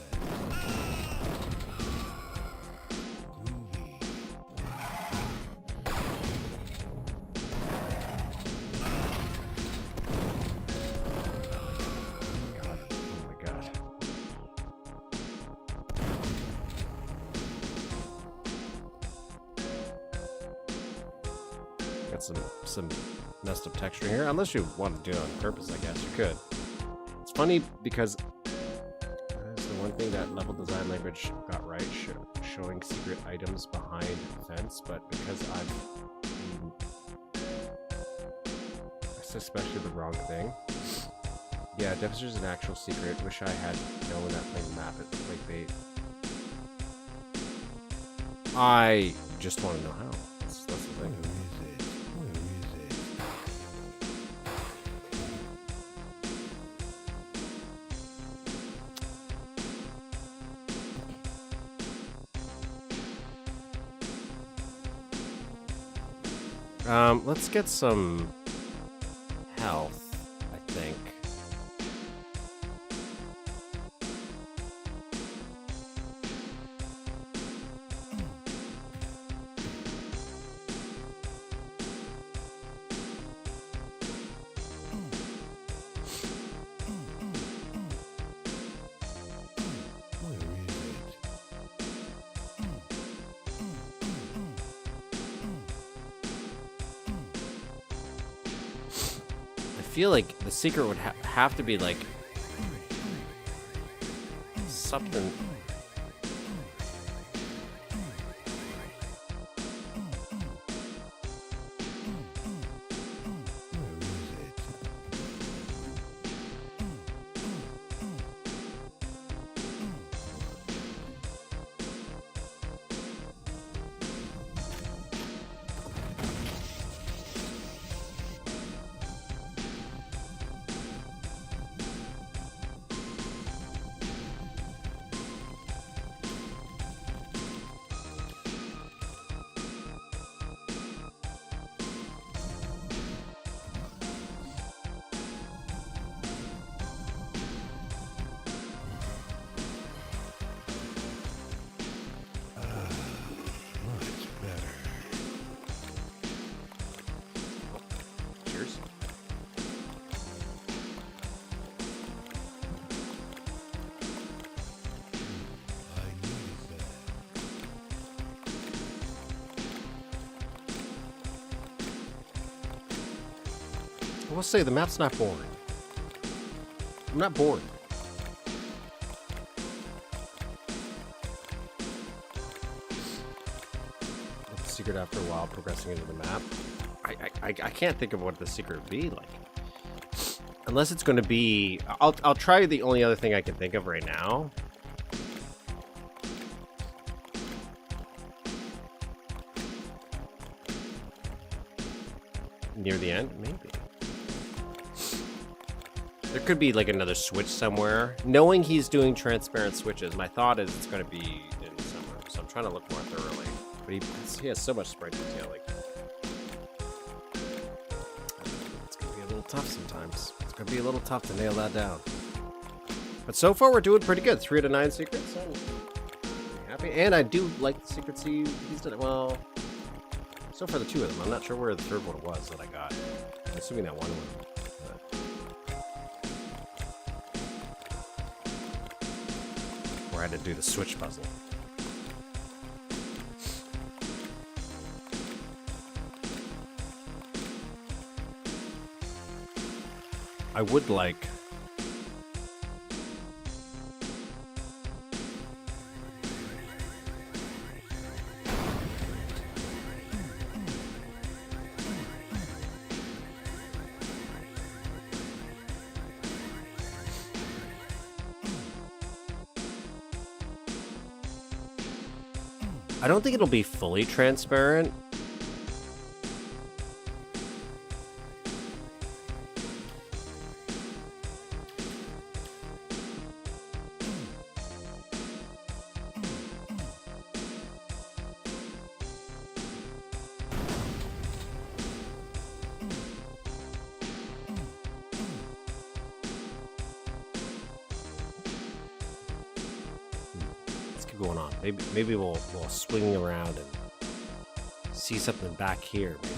Some messed up texture here. Unless you want to do it on purpose, I guess you could. It's funny because that's the one thing that level design language got right, showing secret items behind the fence, but because that's especially the wrong thing. Yeah, Devastator's an actual secret. Wish I had known that playing the map at clickbait. I just want to know how. That's the thing. Let's get some health, I think. I feel like the secret would have to be like something. We'll say the map's not boring. I'm not bored. secret after a while progressing into the map. I can't think of what the secret would be like. Unless it's going to be... I'll try the only other thing I can think of right now. Near the end? Maybe. There could be like another switch somewhere. Knowing he's doing transparent switches, my thought is it's going to be in somewhere. So I'm trying to look more thoroughly. But he has so much sprite detail. Like, it's going to be a little tough sometimes. It's going to be a little tough to nail that down. But so far we're doing pretty good. 3 out of 9 secrets. I'm happy. And I do like the secrets he's done it well. So far the 2 of them. I'm not sure where the 3rd one was that I got. I'm assuming that one. Where I had to do the switch puzzle. I would like... I don't think it'll be fully transparent. Going on. Maybe we'll swing around and see something back here. Maybe.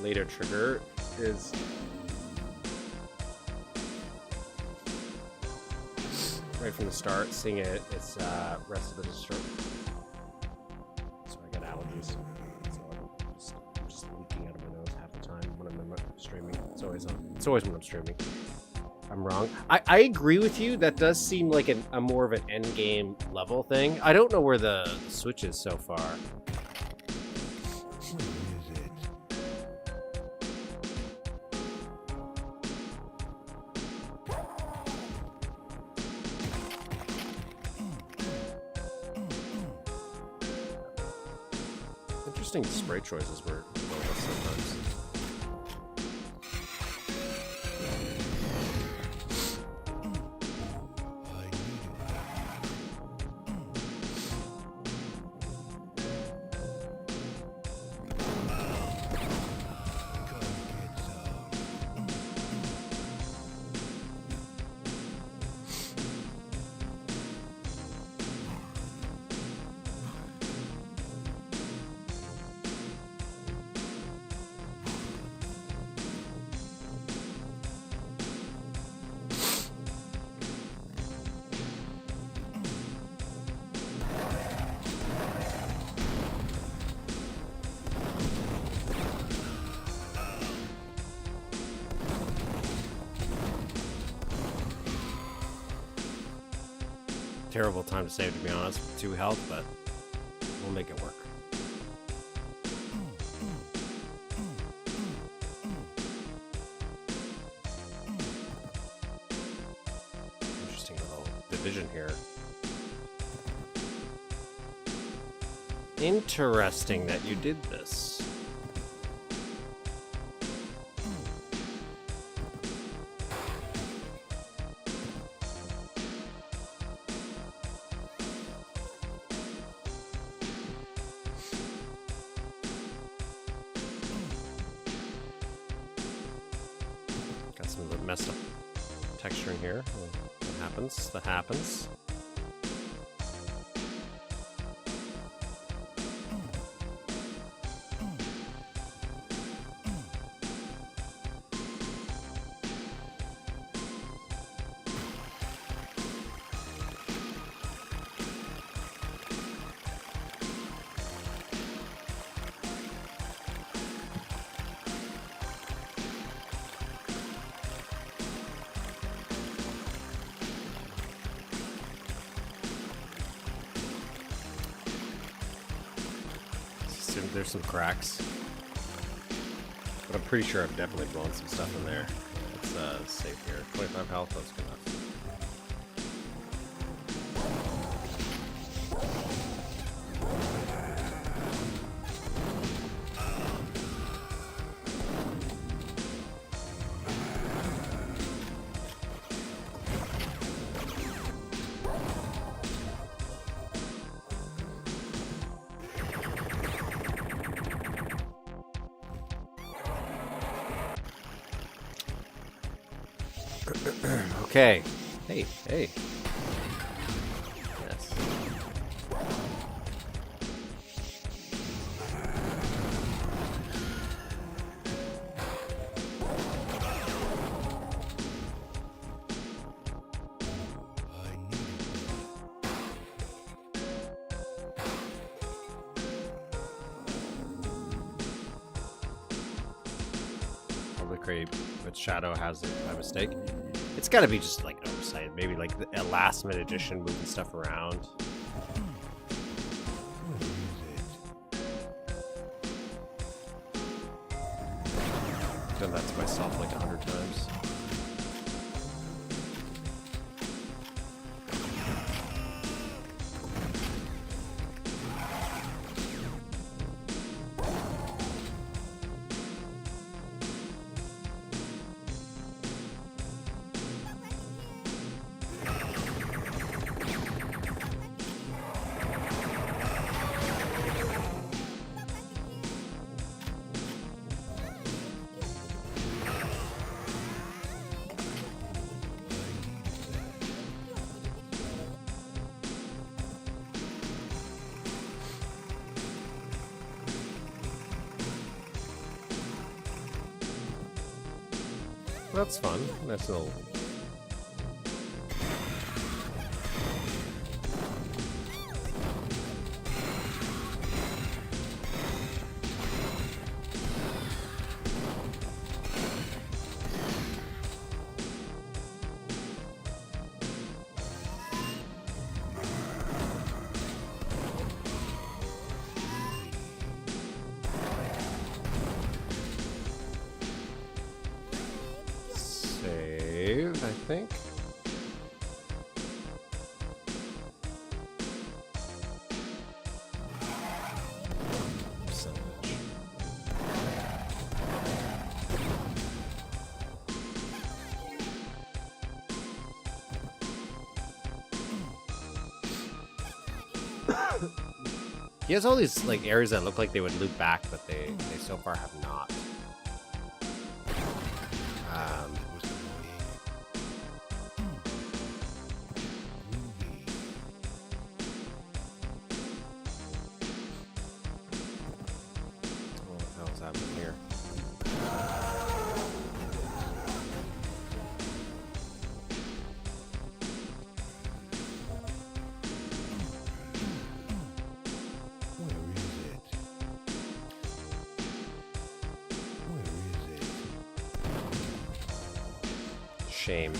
Later trigger is right from the start. Seeing it's rest of the district. So I got allergies. So I'm just leaking out of my nose half the time when I'm streaming. It's always when I'm streaming. I'm wrong. I agree with you. That does seem like a more of an end game level thing. I don't know where the switch is so far. Interesting spray choices were sometimes. Terrible time to save, to be honest, with 2 health, but we'll make it work. Interesting little vision here. Interesting that you did this. Got some messed up texturing here. That happens. That happens. There's some cracks, but I'm pretty sure I've definitely blown some stuff in there. Let's save here. 25 health, that's good enough. Okay. Hey, hey. Yes. Probably create with Shadow has it by mistake. It's gotta be just like an oversight, maybe like a last minute addition, moving stuff around. Done that to myself like 100 times. That's fun. That's a little... I think. He has all these like areas that look like they would loop back, but they so far have not. Shame.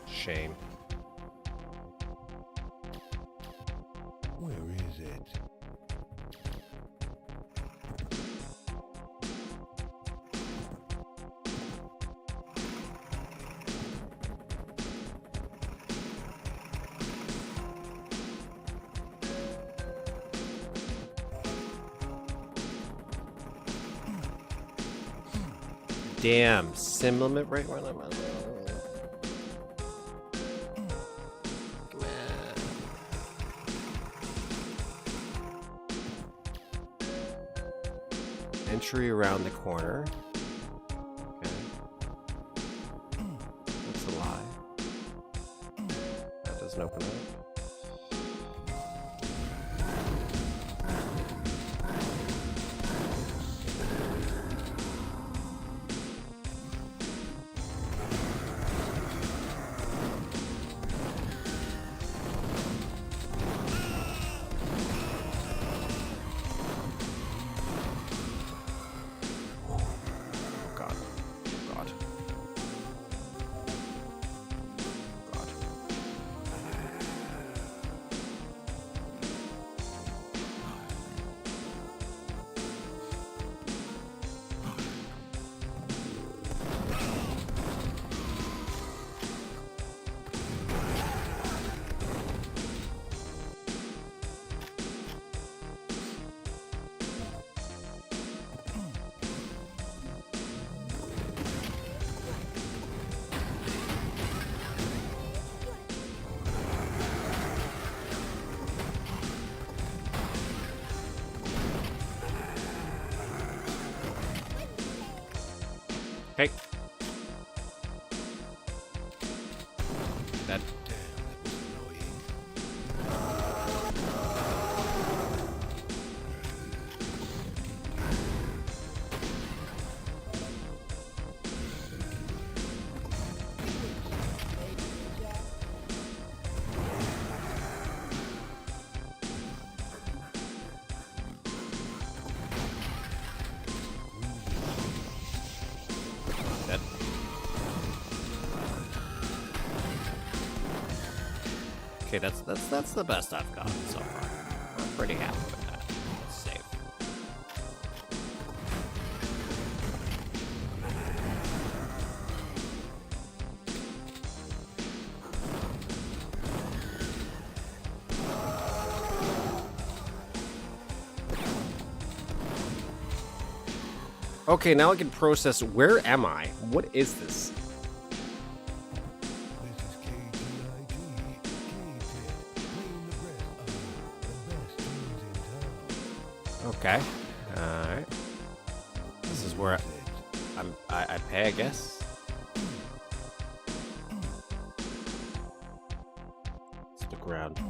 Shame. Where is it? damn sim limit right when I'm on. Come on. Entry around the corner. Okay. That's a lie. That doesn't open up. God. God. God. Okay. That. That. Okay, that's the best I've gotten so far. I'm pretty happy with that. Save. Okay, now I can process. Where am I? What is this? This is KGIG, K-Ted, playing the best of the best tunes in town. Okay. Alright. This is where I pay, I guess. Stick around.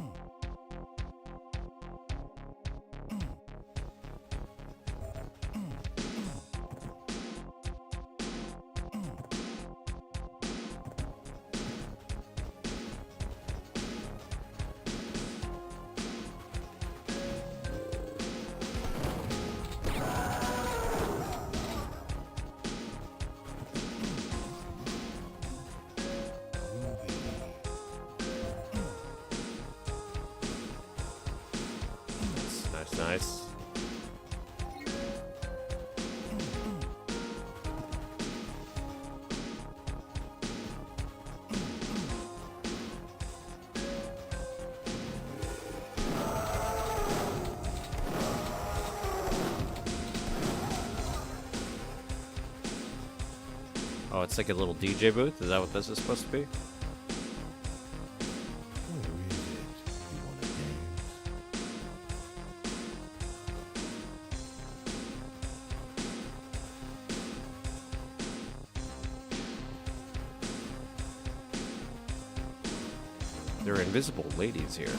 Nice, nice. Oh, it's like a little DJ booth? Is that what this is supposed to be? Where is it? You wanna dance? There are invisible ladies here.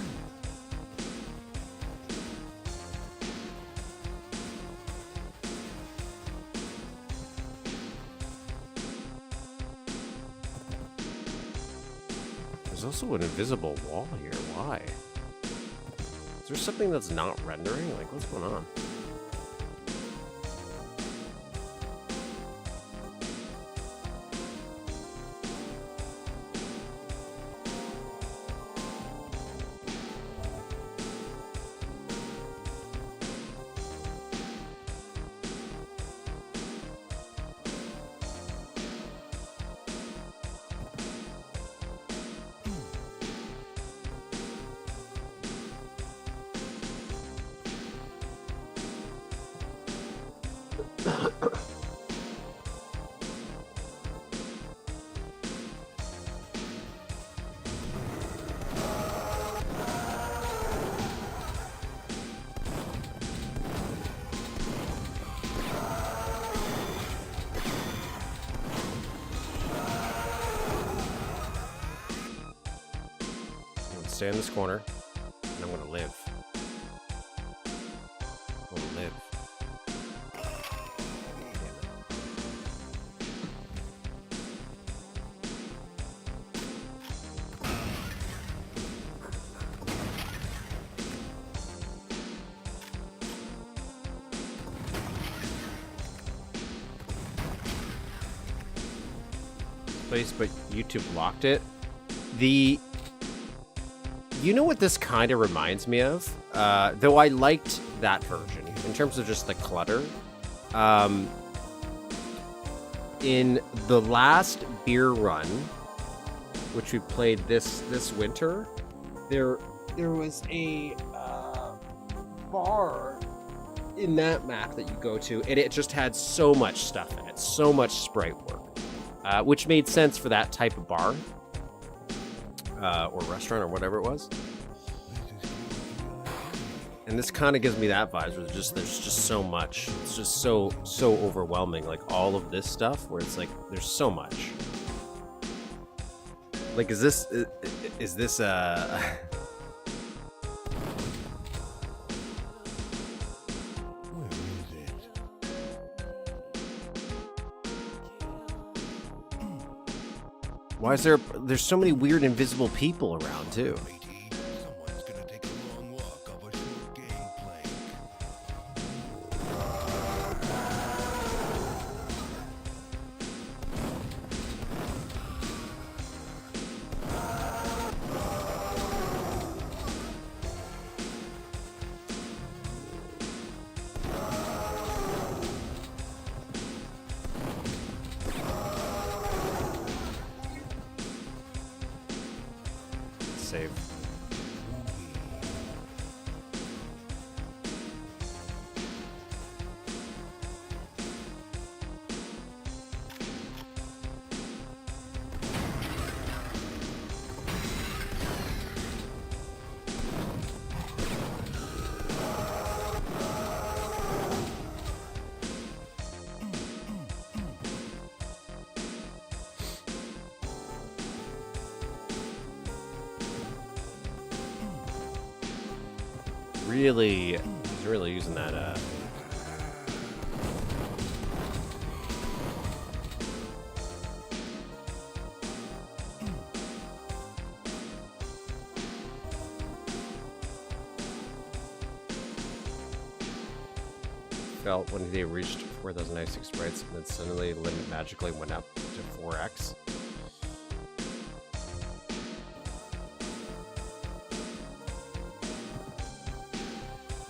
There's also an invisible wall here. Why? Is there something that's not rendering? Like, what's going on? stay in this corner, and I'm gonna live. I'm gonna live. Place, but YouTube blocked it. You know what this kind of reminds me of? Though I liked that version in terms of just the clutter. In the last beer run, which we played this winter, there was a bar in that map that you go to, and it just had so much stuff in it, so much sprite work, which made sense for that type of bar. Or restaurant or whatever it was. And this kind of gives me that vibe where there's just so much. It's just so overwhelming. Like all of this stuff where it's like there's so much. Like is this why is there's so many weird invisible people around too? Someone's gonna take a long walk up a short gangplank. Save. He's really using that felt when they reached 4,096 sprites and then suddenly the limit magically went up to 4x.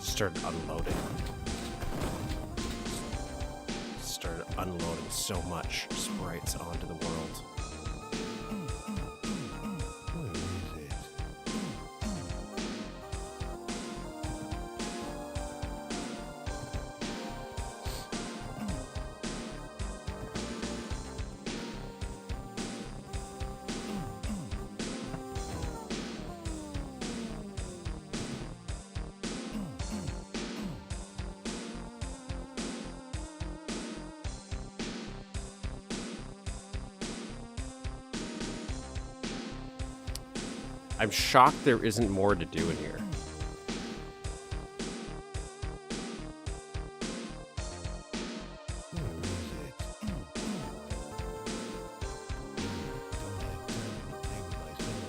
Started unloading. Started unloading so much sprites onto the world. Where is it? I'm shocked there isn't more to do in here. Where is it? Don't have time to think myself.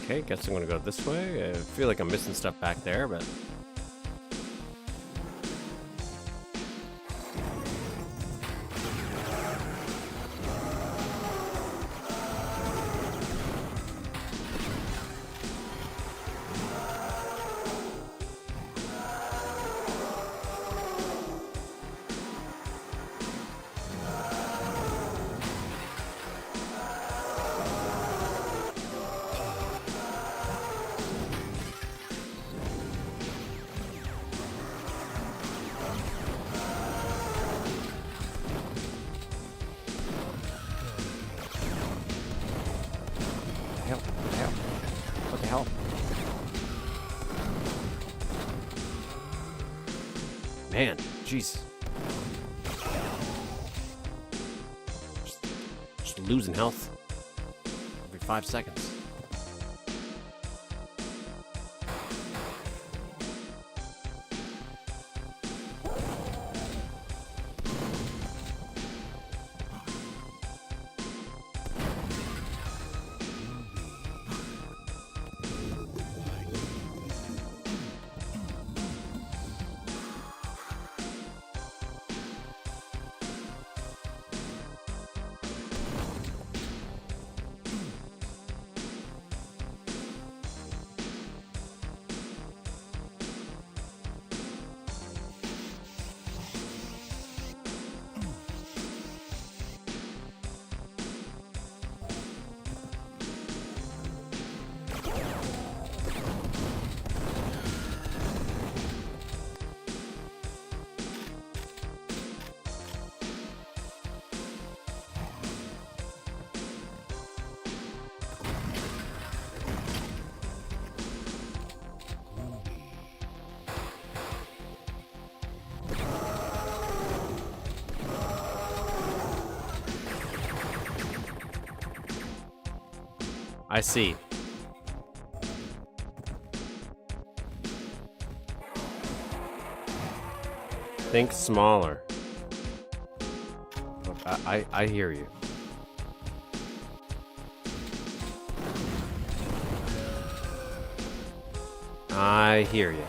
Okay, guess I'm gonna go this way. I feel like I'm missing stuff back there, but... What the hell? Man, jeez. Just losing health every 5 seconds. I see. Think smaller. Look, I hear you. I hear you.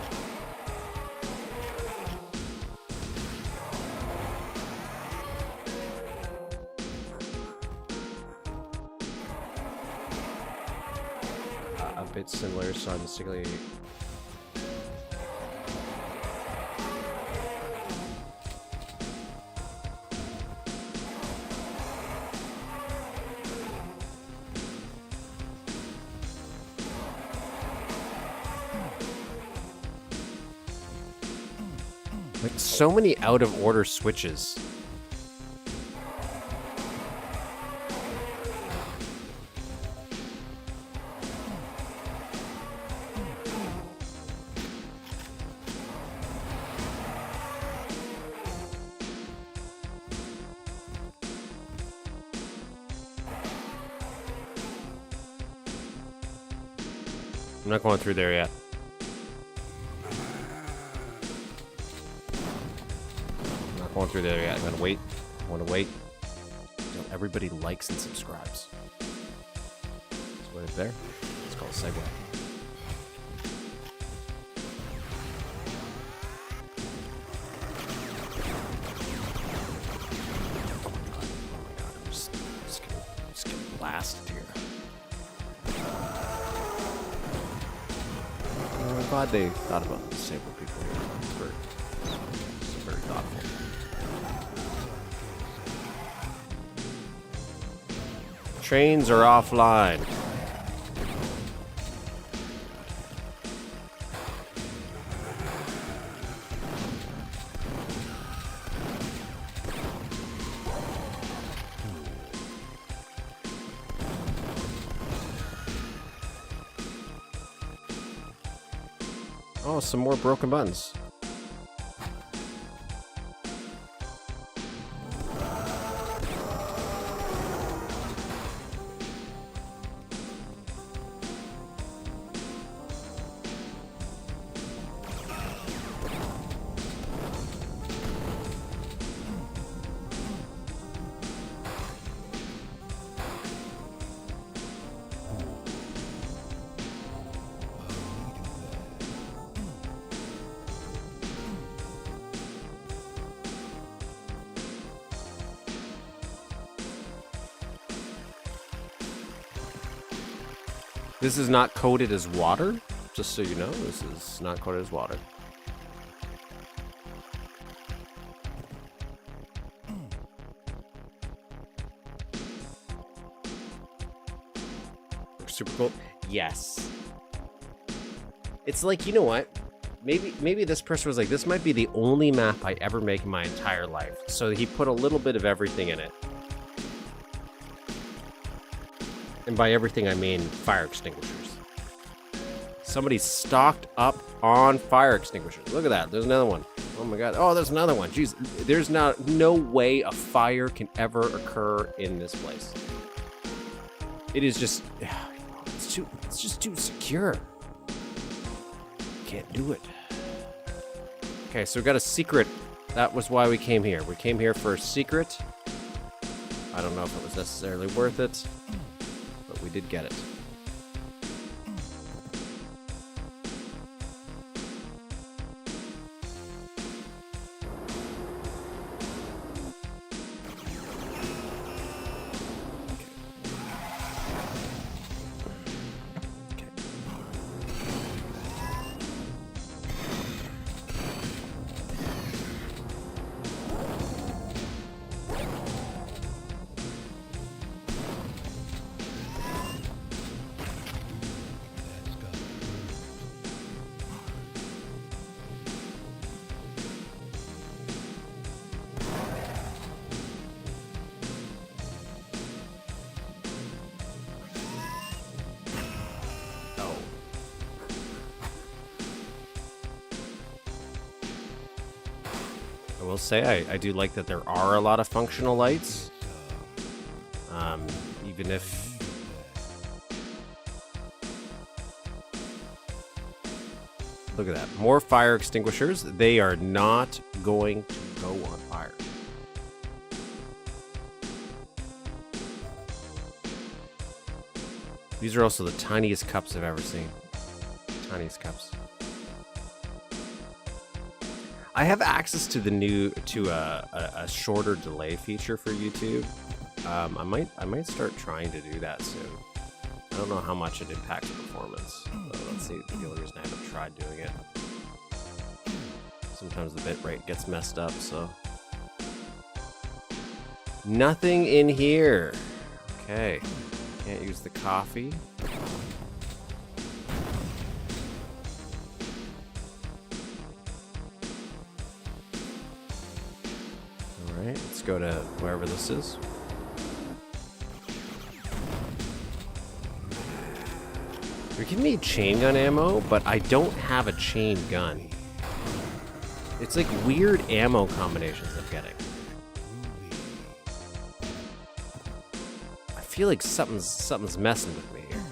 A bit similar, so I'm basically... Like, so many out of order switches. I'm not going through there yet. I'm not going through there yet. I'm gonna wait. I want to wait until everybody likes and subscribes. Let's wait up there. It's called a segue. Oh my god, I'm just getting blasted here. I'm glad they thought about the disabled people here. It's very thoughtful. Trains are offline. Oh, some more broken buttons. This is not coated as water, just so you know. This is not coated as water. Super cool. Yes. It's like, you know what? Maybe this person was like, this might be the only map I ever make in my entire life. So he put a little bit of everything in it. And by everything, I mean fire extinguishers. Somebody stocked up on fire extinguishers. Look at that. There's another one. Oh my god. Oh, there's another one. Jeez. There's no way a fire can ever occur in this place. It is just... It's just too secure. Can't do it. Okay, so we got a secret. That was why we came here. We came here for a secret. I don't know if it was necessarily worth it, but we did get it. I will say I do like that there are a lot of functional lights. Even if... Look at that. More fire extinguishers. They are not going to go on fire. These are also the tiniest cups I've ever seen. Tiniest cups. I have access to the new a shorter delay feature for YouTube. I might start trying to do that soon. I don't know how much it impacts performance. So let's see. The only reason I haven't tried doing it. Sometimes the bitrate gets messed up. So nothing in here. Okay. Can't use the coffee. Alright, let's go to wherever this is. They're giving me chain gun ammo, but I don't have a chain gun. It's like weird ammo combinations I'm getting. I feel like something's messing with me here.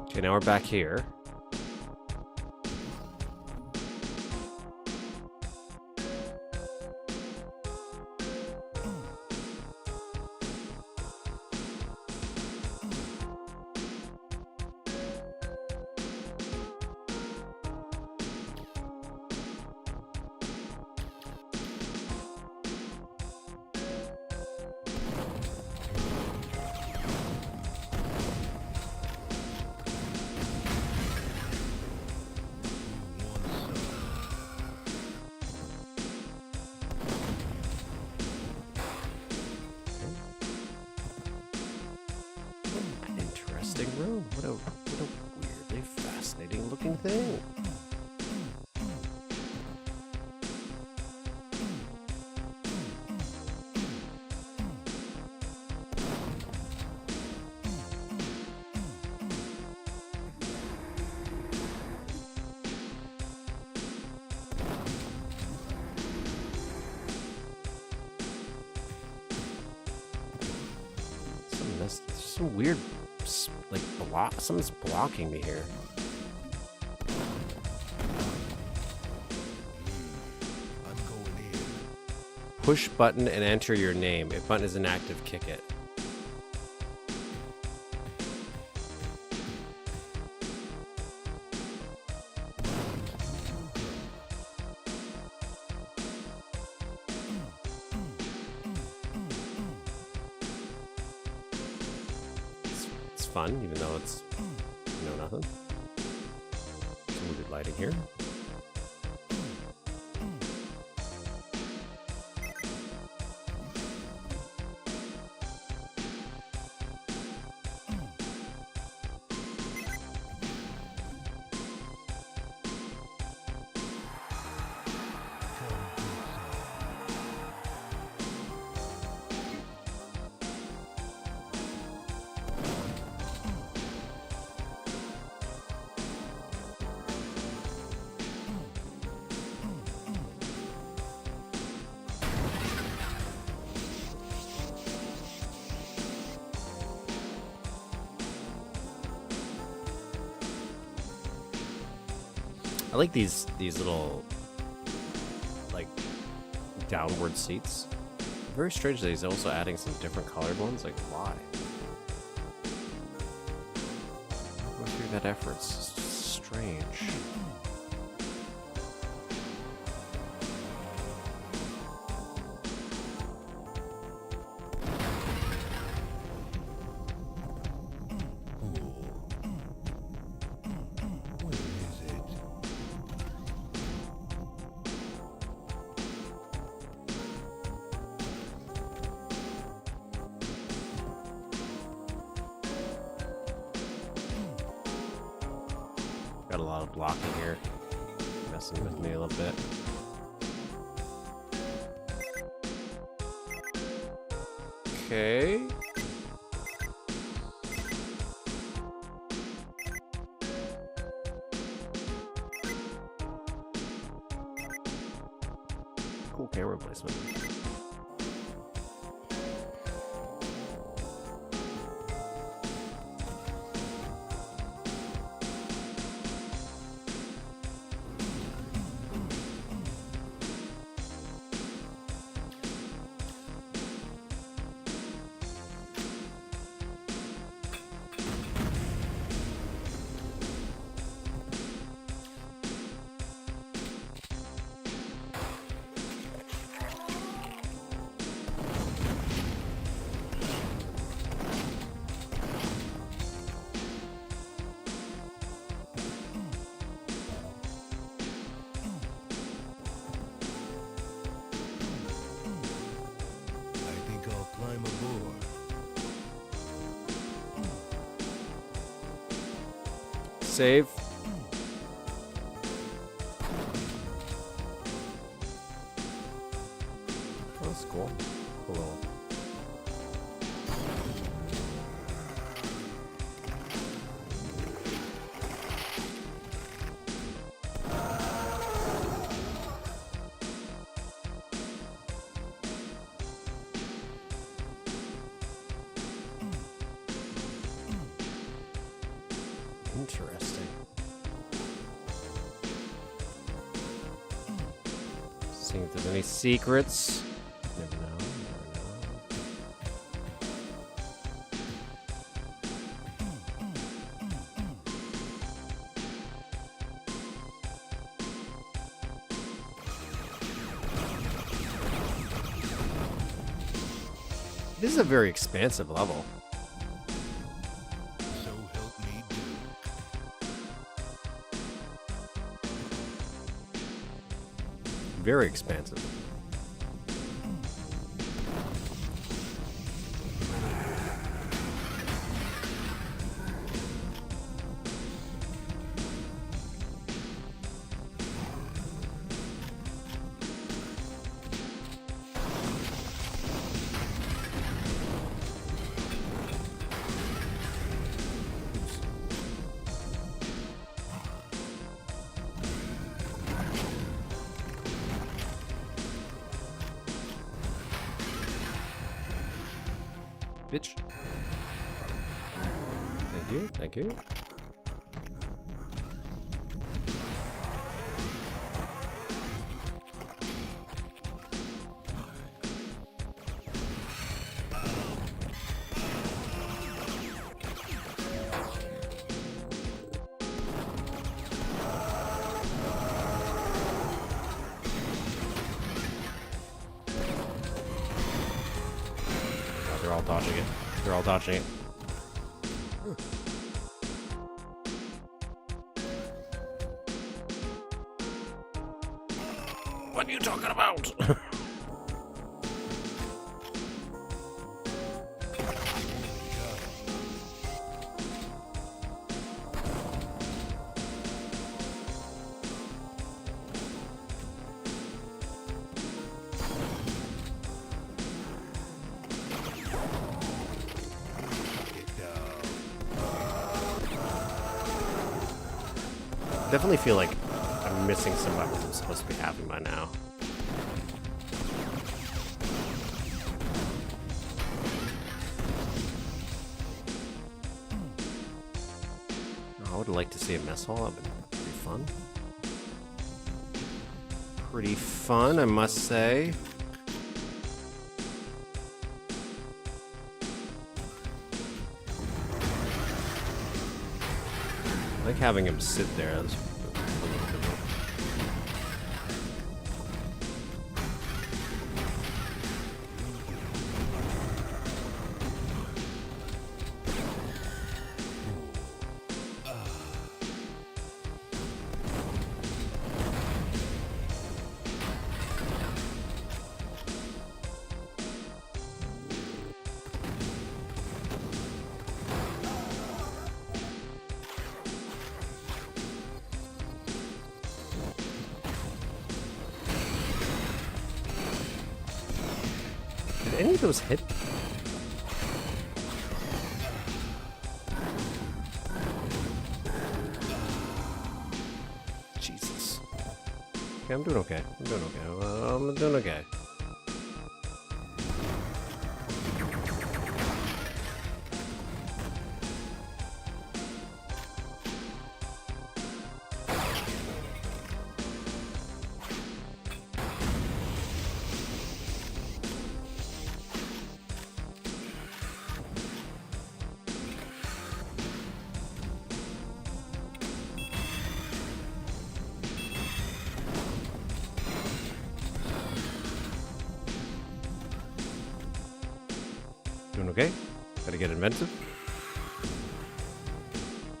Okay, now we're back here. Room. What a weirdly fascinating looking thing. Some weird, like, something's blocking me here. Push button and enter your name. If button is inactive, kick it. It's fun, even though it's, you know, nothing. Some weird lighting here. I like these little, like, downward seats. Very strange that he's also adding some different colored ones. Like, why? Go through that effort. It's strange. Got a lot of blocking here, messing with me a little bit. Okay. Cool camera placement. I think I'll climb aboard. Save. Oh, that's cool. Cool. Interesting. Seeing if there's any secrets. Never know. Never know. This is a very expansive level. So help me Duke. Very expansive. Bitch. Thank you, thank you. all dodging it. They're all dodging it. What are you talking about? Definitely feel like I'm missing some weapons I'm supposed to be having by now. I would like to see a mess hall. That'd be pretty fun. Pretty fun, I must say. I like having him sit there. That's a little bit more. Did any of those hit? Jesus. Okay, I'm doing okay. I'm doing okay. I'm doing okay. Doing okay? Gotta get inventive.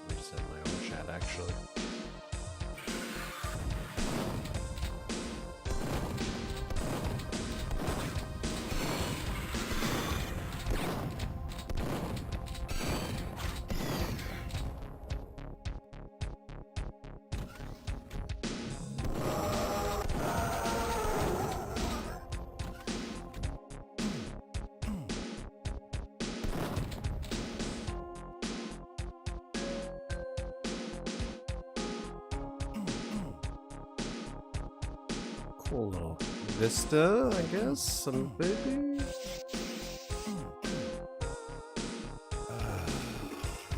Reset my own chat, actually. Cool little vista, I guess. Some baby.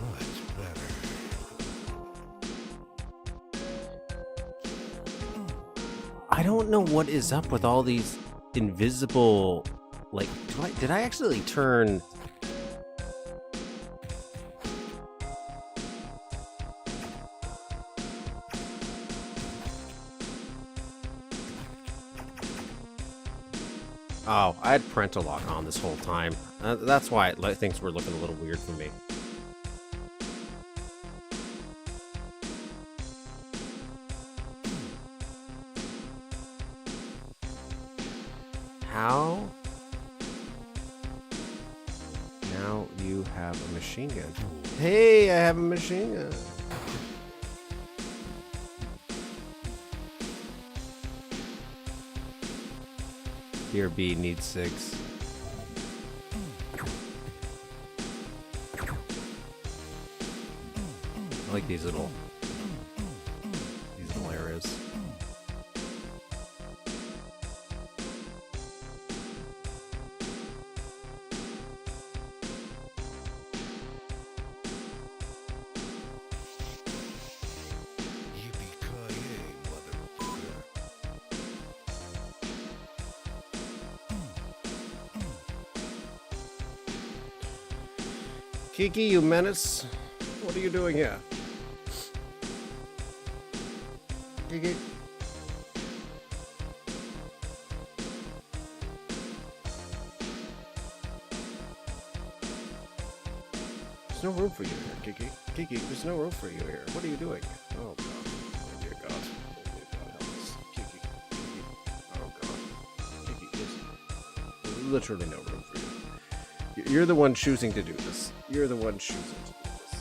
Much better. I don't know what is up with all these invisible. Like, did I actually turn? Oh, I had parental lock on this whole time. That's why things were looking a little weird for me. How? Now you have a machine gun. Hey, I have a machine gun. Dear B needs 6. I like these little areas. Yippee-ki-yay, motherfucker. Kiki, you menace! What are you doing here? Kiki. no room for you here, Kiki. Kiki, there's no room for you here. What are you doing? Oh, God. Oh, dear God. Oh, dear God, help us. Kiki. Kiki. Oh, God. Kiki, there's literally no room for you. You're the one choosing to do this. You're the one choosing to do this.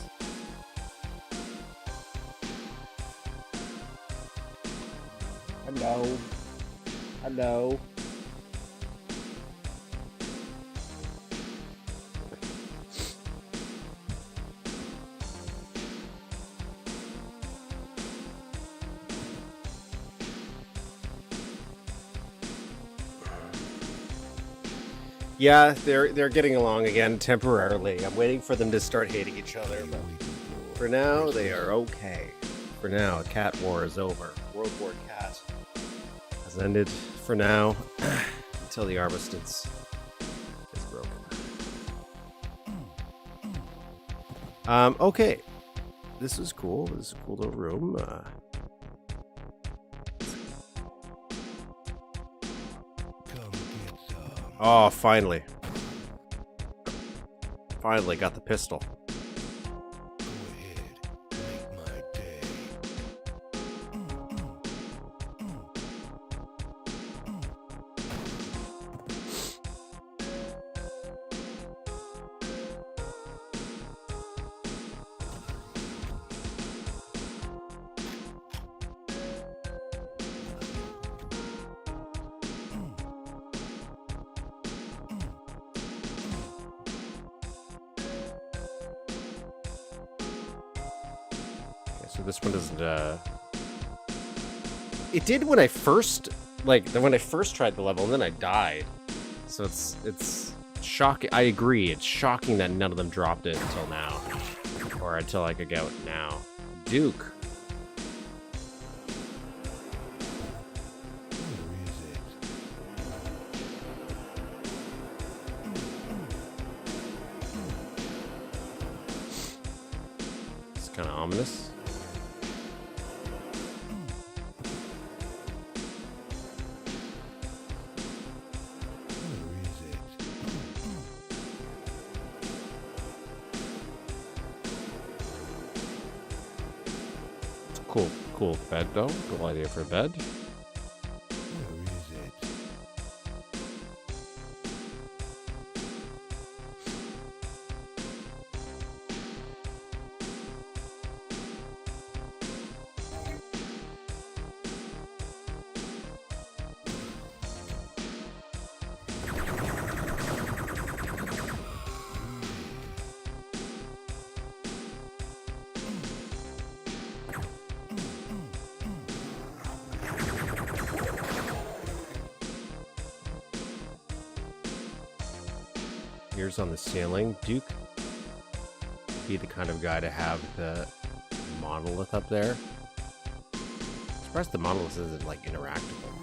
Hello. Hello. Yeah, they're getting along again temporarily. I'm waiting for them to start hating each other, but for now they are okay. For now, cat war is over. World War Cat has ended for now until the armistice is broken. Okay. This is cool. This is a cool little room. Come get some. Oh, finally. Finally got the pistol. Go ahead. Make my day. So this one doesn't, It did when I first, when I first tried the level, and then I died. So it's shocking. I agree, it's shocking that none of them dropped it until now. Or until I could get it now. Duke. Where is it? It's kind of ominous. Where is it? Cool bed though. Cool idea for a bed. Where is it? Ears on the ceiling. Duke would be the kind of guy to have the monolith up there. I'm surprised the monolith isn't like interactable.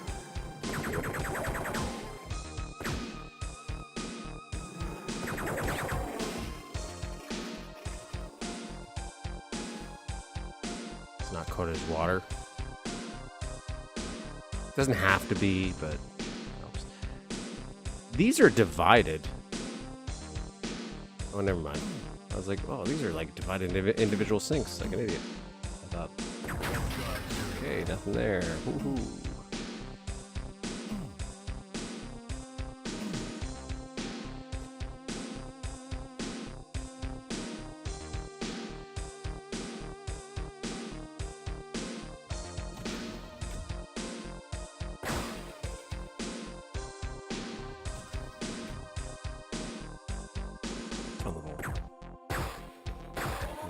It's not coated as water. Doesn't have to be, but helps. These are divided. Oh, never mind. I was like, oh, these are like divided individual sinks, like an idiot. I thought, okay, nothing there. Woohoo.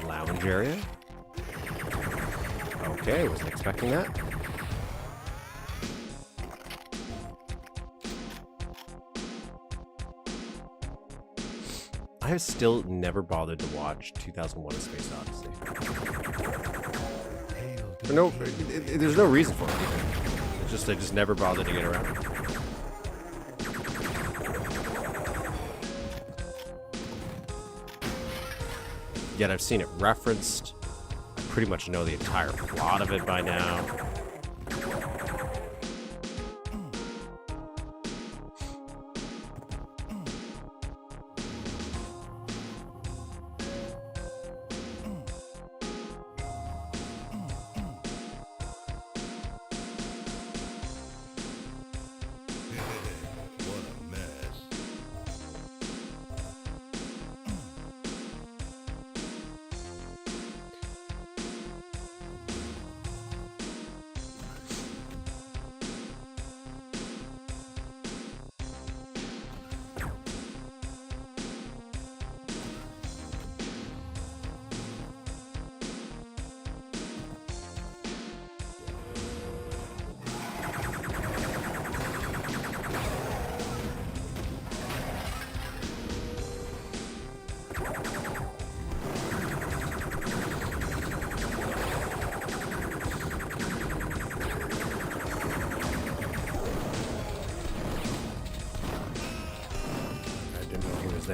Lounge area. Okay, wasn't expecting that. I have still never bothered to watch 2001: A Space Odyssey. For no, there's no reason for it. It's just I just never bothered to get around to it. Yet I've seen it referenced. I pretty much know the entire plot of it by now.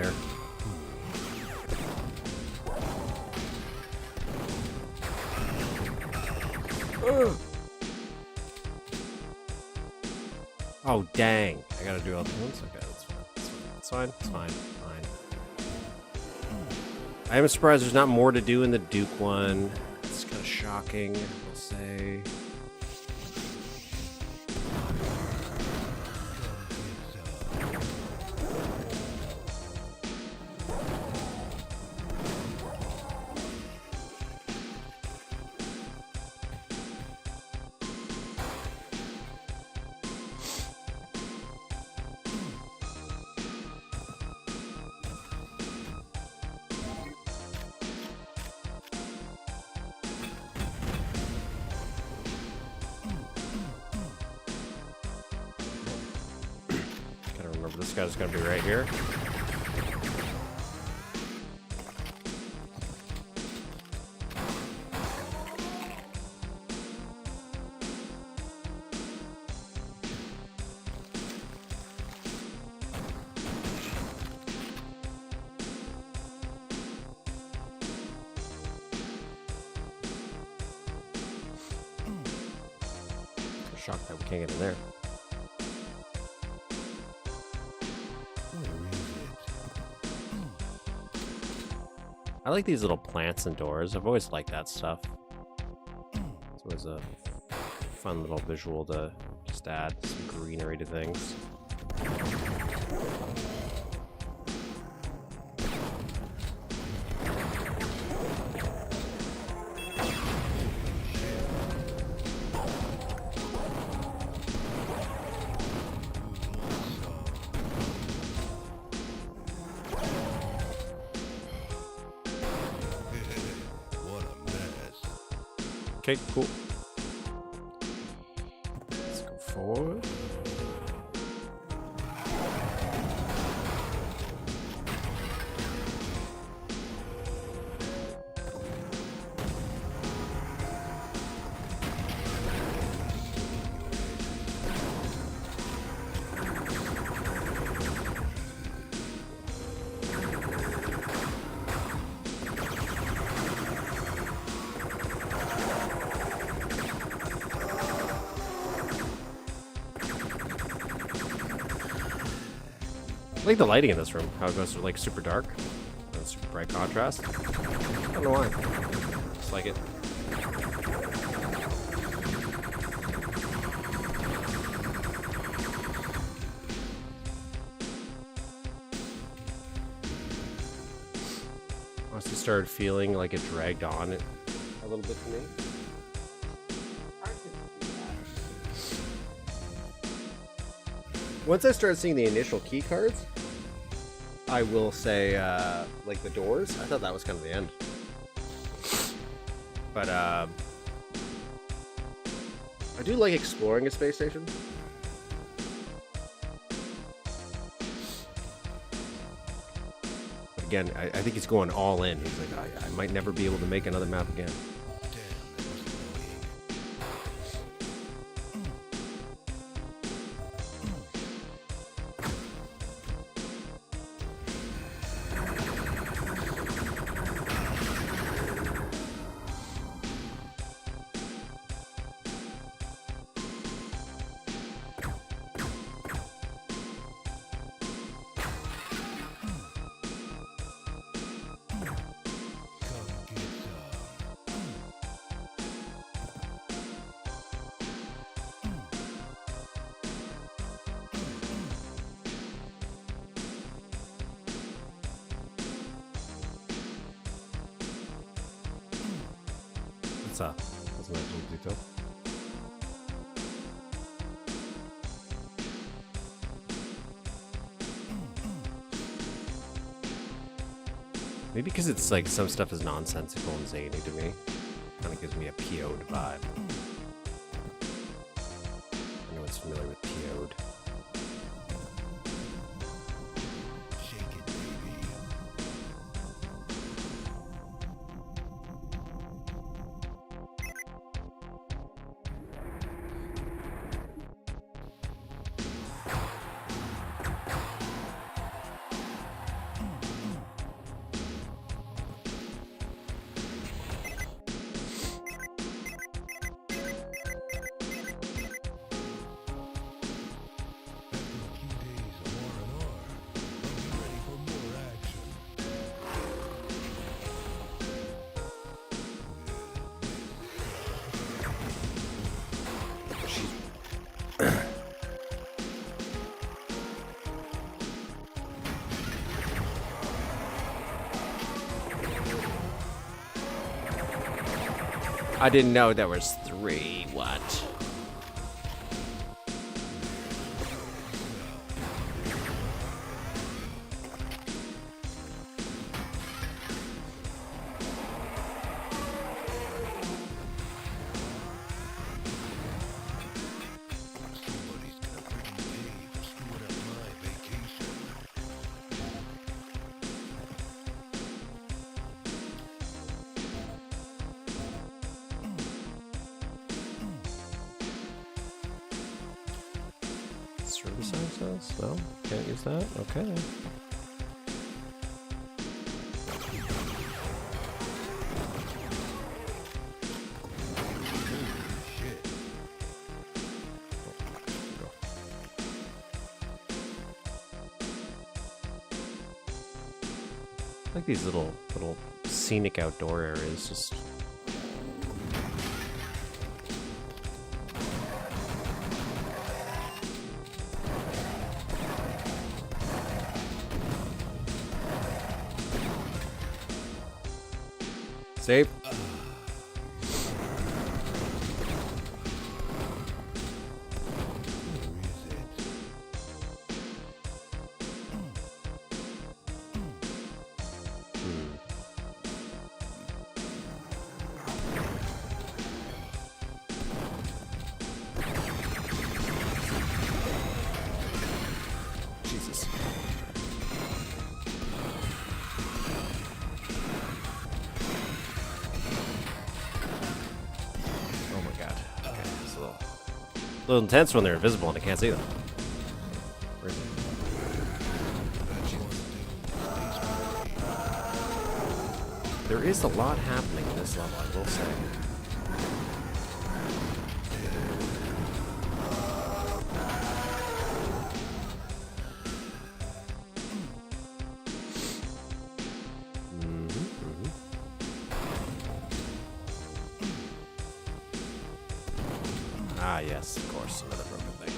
there. Ugh. Oh, dang. I gotta do all the ones? Okay, that's fine. It's fine. It's fine. It's fine. I am surprised there's not more to do in the Duke one. It's kind of shocking, I'll say. Remember, this guy's gonna be right here. I'm shocked that we can't get in there. I like these little plants and doors. I've always liked that stuff. It's always a fun little visual to just add some greenery to things. Okay, cool. Let's go forward. I like the lighting in this room, how it goes like super dark and super bright contrast. I don't know why. Just like it. Honestly started feeling like it dragged on it a little bit for me. Once I started seeing the initial key cards, I will say, like the doors, I thought that was kind of the end. But, I do like exploring a space station. But again, I think he's going all in. He's like, I might never be able to make another map again. That's a nice little detail. Maybe because it's like some stuff is nonsensical and zany to me. Kind of gives me a PO'd vibe. Anyone's familiar with PO'd? I didn't know there was 3. What? Somebody's gonna freaking pay for screwing up my vacation. Service access? No, can't use that. Okay. Shit. I like these little scenic outdoor areas. Just Save. Jesus. Oh my god. Okay, it's a little intense when they're invisible and I can't see them. Where is it? There is a lot happening in this level, I will say. Ah, yes, of course, another broken thing.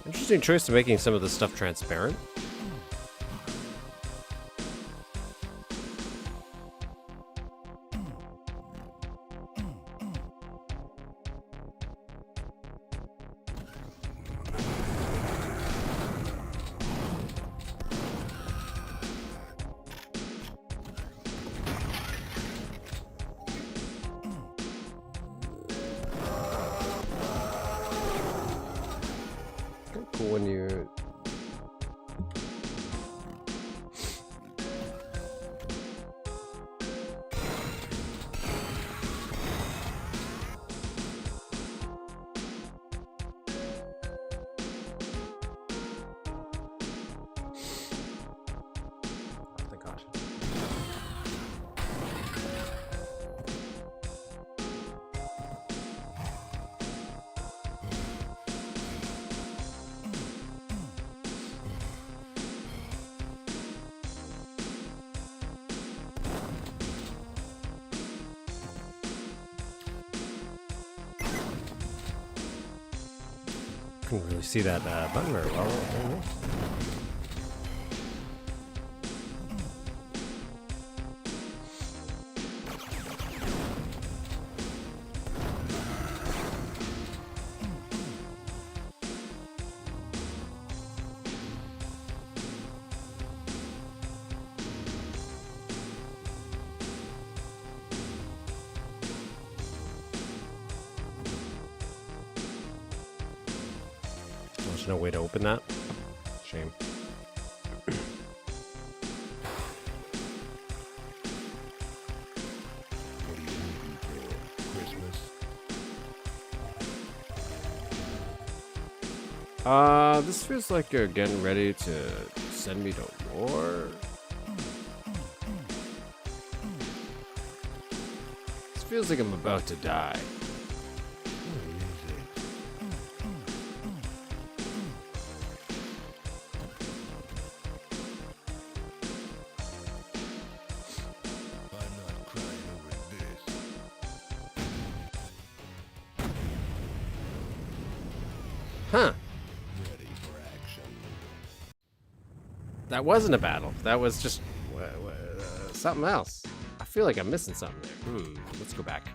Interesting choice to making some of this stuff transparent. Cool when you thank God. Couldn't really see that button very well. I don't know. There's no way to open that. Shame. What are you waiting for? Christmas? This feels like you're getting ready to send me to war. This feels like I'm about to die. Where is it? I'm not crying over this. Huh. Ready for action. That wasn't a battle. That was just something else. I feel like I'm missing something there. Let's go back.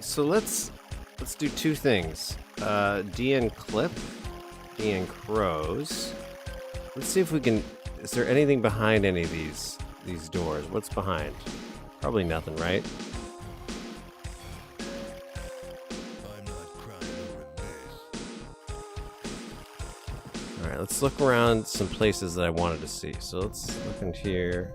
So let's do two things. DN clip, DN crows. Let's see if we can. Is there anything behind any of these doors? What's behind? Probably nothing, right? I'm not crying over this. All right, let's look around some places that I wanted to see. So let's look in here.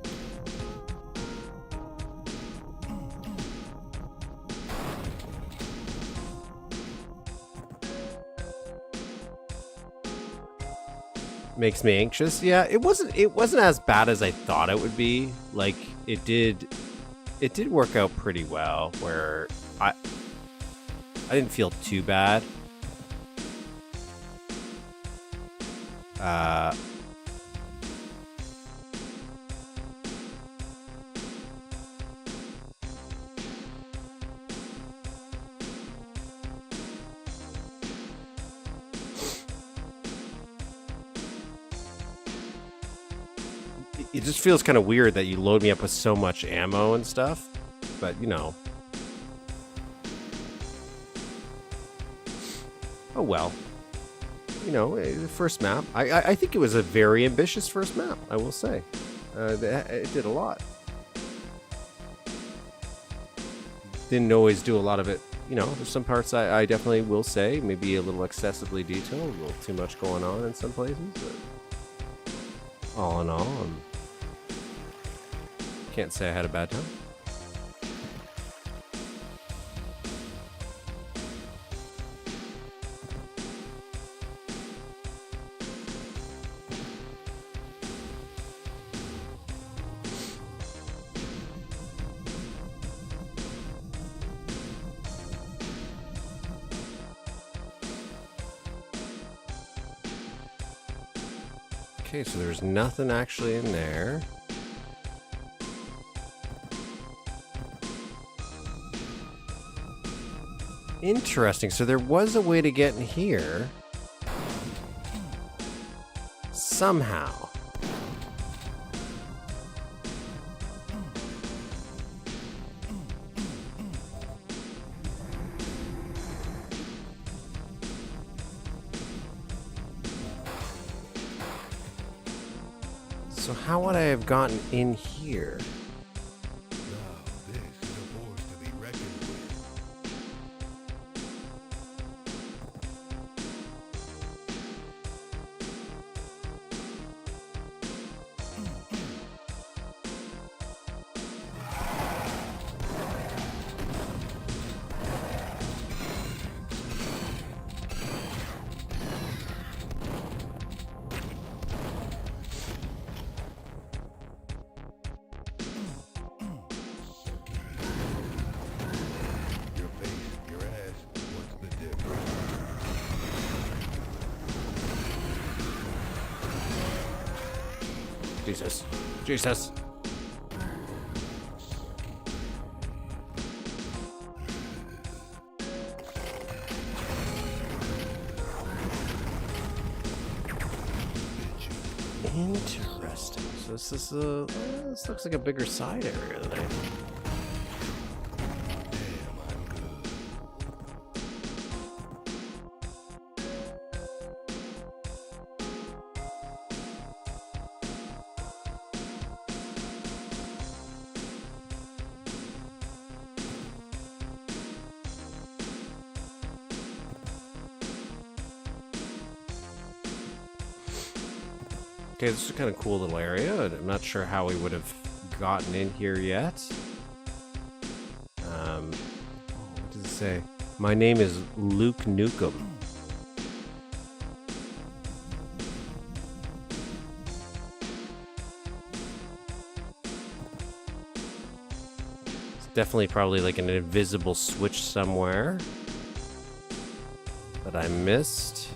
Makes me anxious. Yeah, it wasn't as bad as I thought it would be. Like it did work out pretty well where I didn't feel too bad. It just feels kind of weird that you load me up with so much ammo and stuff, but you know. Oh well. You know, the first map. I think it was a very ambitious first map, I will say. It did a lot. Didn't always do a lot of it. You know, there's some parts I definitely will say, maybe a little excessively detailed, a little too much going on in some places, but all in all, can't say I had a bad time. Okay, so there's nothing actually in there. Interesting. So there was a way to get in here. Somehow. So how would I have gotten in here? Now, this is a force to be reckoned with. Your face, your ass, what's the difference? Jesus. Jesus. Interesting. So this is this looks like a bigger side area than I Damn, I'm good. Okay, this is a kind of cool little area. I'm not sure how we would have gotten in here yet. What does it say? My name is Duke Nukem. It's definitely probably like an invisible switch somewhere that I missed.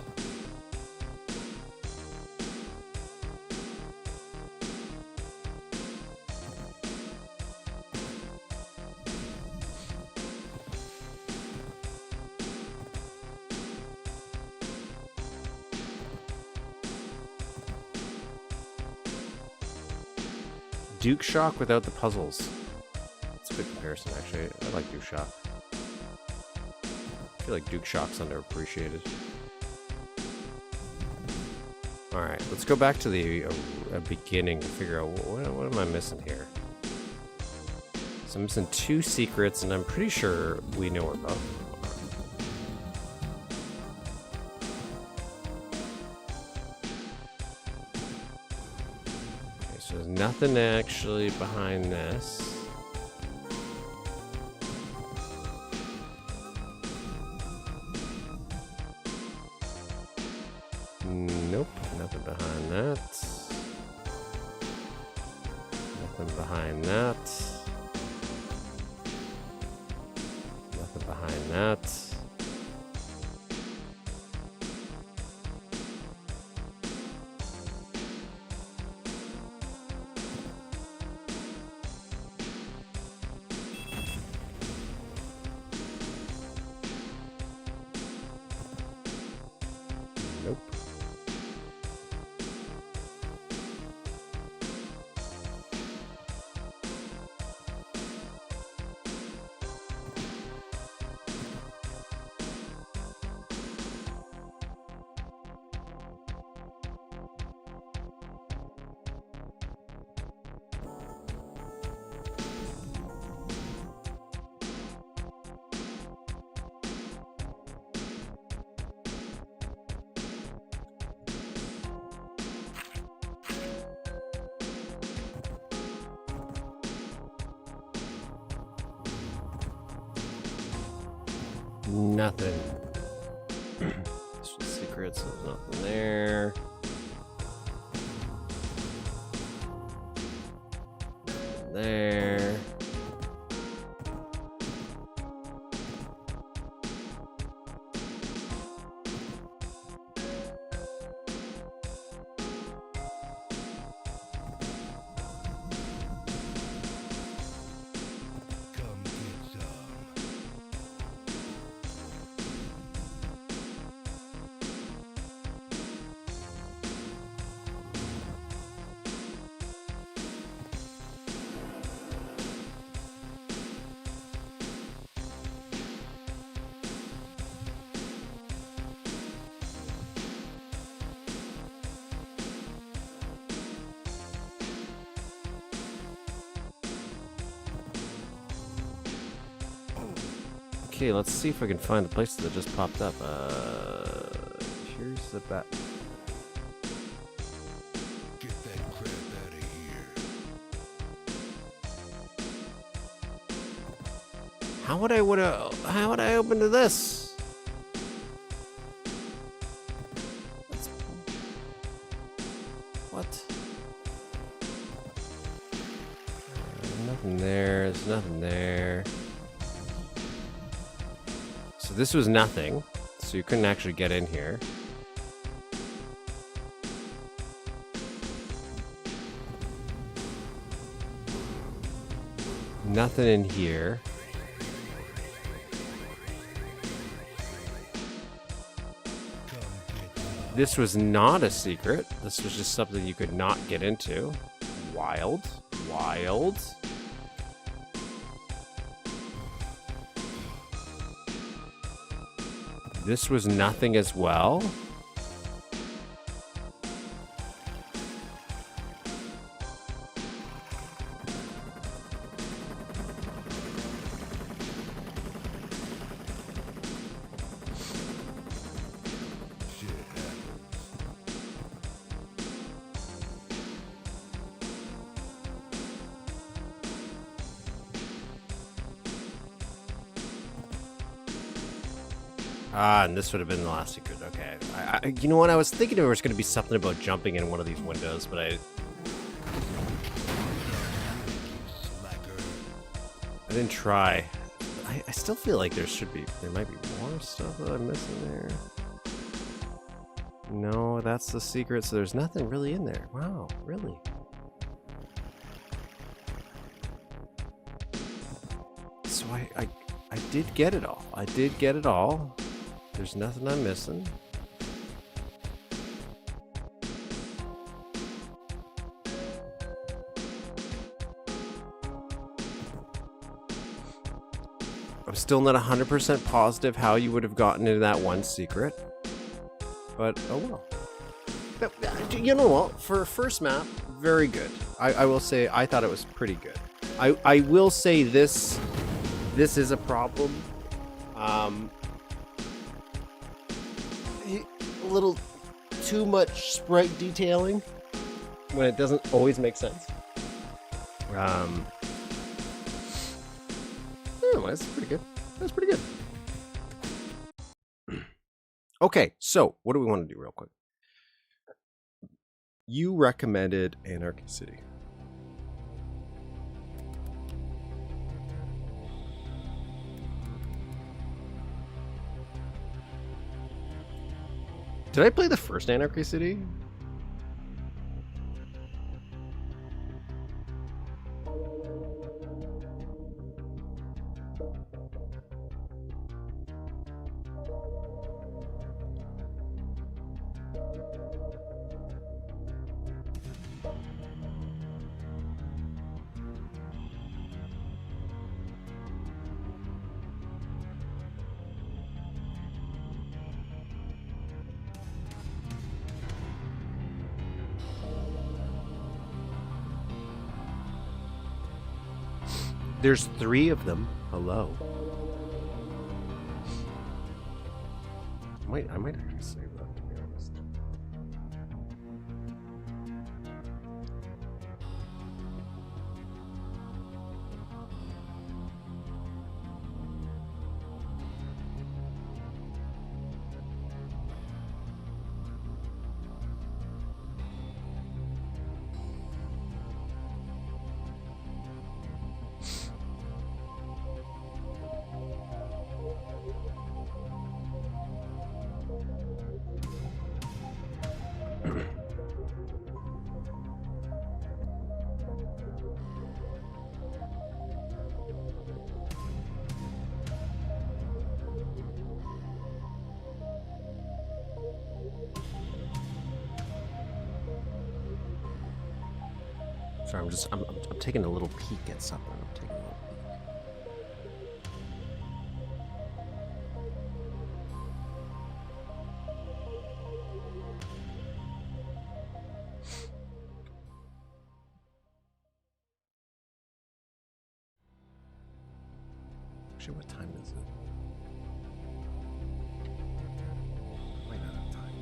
Duke Shock without the puzzles. That's a good comparison, actually. I like Duke Shock. I feel like Duke Shock's underappreciated. Alright, let's go back to the beginning to figure out what am I missing here. So I'm missing 2 secrets, and I'm pretty sure we know where both of them are. Okay, so there's nothing actually behind this. Nope, nothing behind that. Nothing behind that. Nothing behind that. Nope. Nothing. This was secrets, there's nothing there. Nothing there. Come get some. Okay, let's see if I can find the places that just popped up. Here's the bat. Get that crap out of here. How would I open to this? What? Nothing there. There's nothing there. So this was nothing. So you couldn't actually get in here. Nothing in here. This was not a secret. This was just something you could not get into. Wild. Wild. This was nothing as well. Shit happens. Ah, and this would have been the last secret. Okay. You know what? I was thinking there was going to be something about jumping in one of these windows, but I Slacker. didn't try. I still feel like there might be more stuff that I'm missing there. No, that's the secret, so there's nothing really in there. Wow, really? So I did get it all. I did get it all. There's nothing I'm missing. still not 100% positive how you would have gotten into that one secret. But, oh well. But, you know what? For a first map, very good. I will say I thought it was pretty good. I will say this is a problem. A little too much sprite detailing when it doesn't always make sense. Oh, that's pretty good. That's pretty good. Okay, so what do we want to do real quick? You recommended Anarchy City. Did I play the first Anarchy City? There's 3 of them. Hello. I might actually save that, to be honest. Sorry, I'm taking a little peek at something. I'm taking a little peek. Actually, what time is it? Might not have time.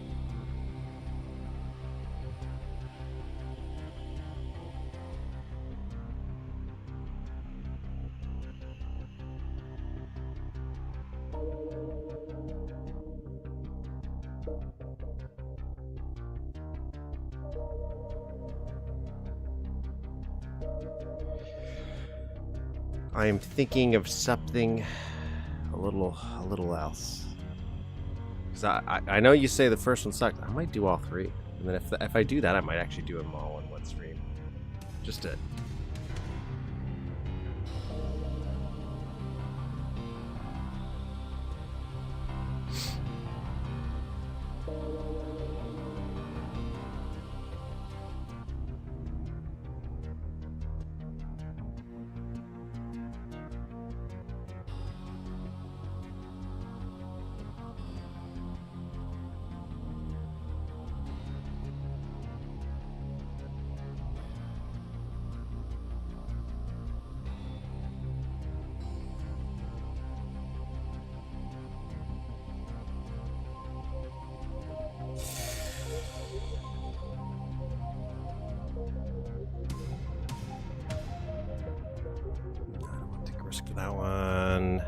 I am thinking of something a little else. Because I know you say the first one sucked. I might do all 3. And then if I do that, I might actually do them all in one stream. Just to... For that one.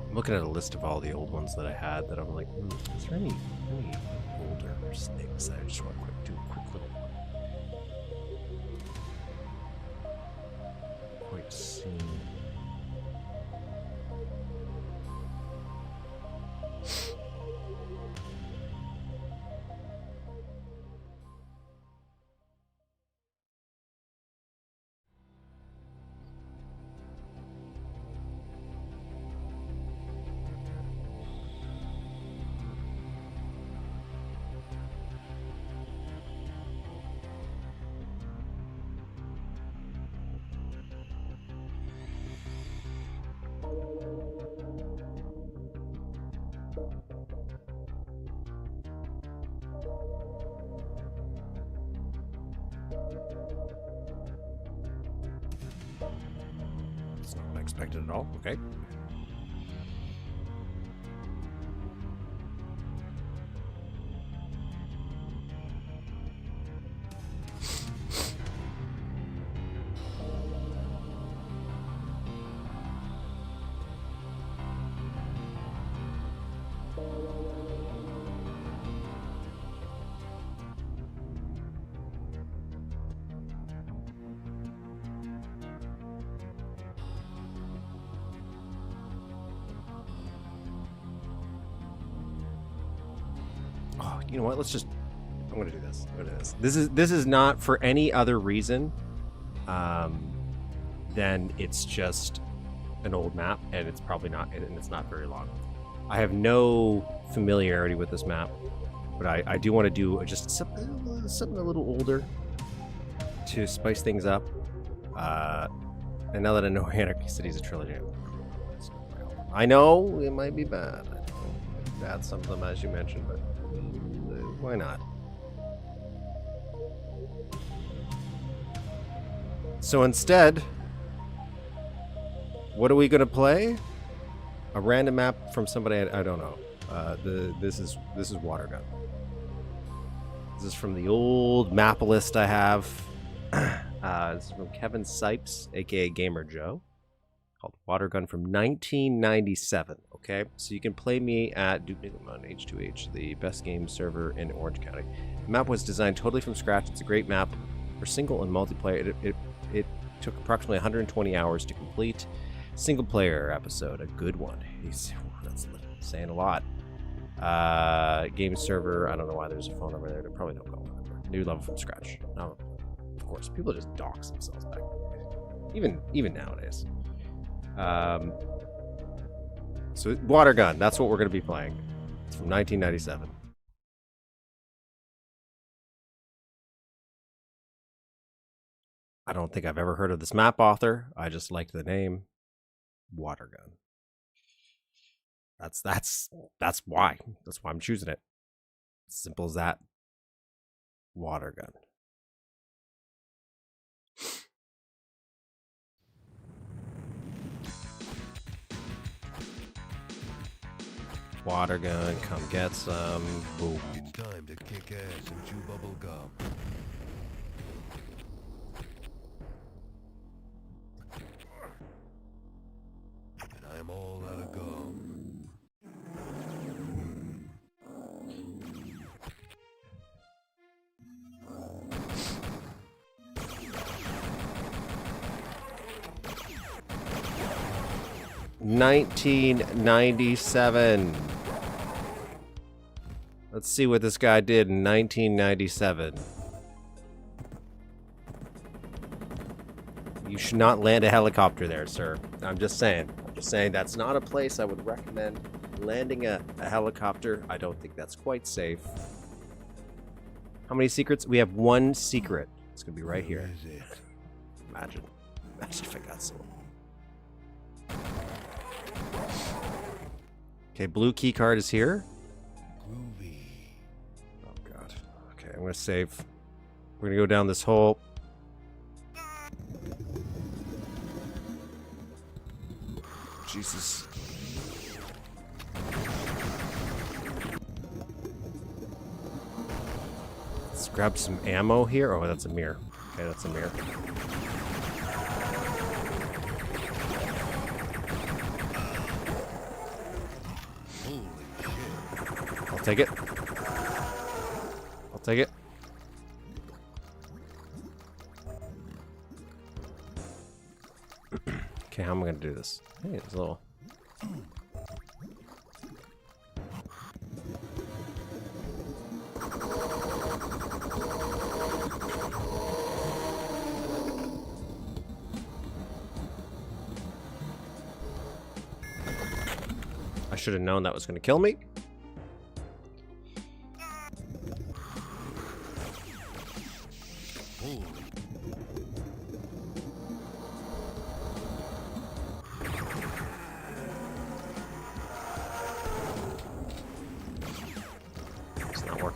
I'm looking at a list of all the old ones that I had that I'm like, is there any older things that I just want to do a quick little quick scene. It's not what I expected at all. Okay. Oh, you know what? I'm gonna do this. I'm gonna do this. This is not for any other reason than it's just an old map, and it's probably not, and it's not very long. I have no familiarity with this map, but I do want to do just something a little older to spice things up. And now that I know Anarchy City is a trilogy, I know it might be bad. Bad, some of them, as you mentioned, but why not? So instead, what are we going to play? A random map from somebody I don't know. This is Watergun. This is from the old map list I have. This is from Kevin Sipes, aka Gamerjoe, called Watergun from 1997. Okay, so you can play me at Duke Nukem on H2H, the best game server in Orange County. The map was designed totally from scratch. It's a great map for single and multiplayer. It took approximately 120 hours to complete. Single player episode, a good one. That's saying a lot. Game server, I don't know why there's a phone number there. They probably don't go. New level from scratch. Now, of course, people just dox themselves back. Even nowadays. So Watergun, that's what we're going to be playing. It's from 1997. I don't think I've ever heard of this map author. I just liked the name. Watergun. That's why. That's why I'm choosing it. Simple as that. Watergun. Watergun, come get some. Boom. It's time to kick ass and chew bubble gum. And I'm all out of gum. 1997. Let's see what this guy did in 1997. You should not land a helicopter there, sir. I'm just saying. That's not a place I would recommend landing a helicopter. I don't think that's quite safe. How many secrets? We have one secret. It's going to be right here. Where is it? Imagine if I got some. Okay, blue key card is here. Groovy. Oh god. Okay, I'm gonna save. We're gonna go down this hole. Jesus. Let's grab some ammo here. Oh, that's a mirror. Okay, that's a mirror. I'll take it. I'll take it. Okay, how am I gonna do this? Hey, it's a little. I should have known that was gonna kill me.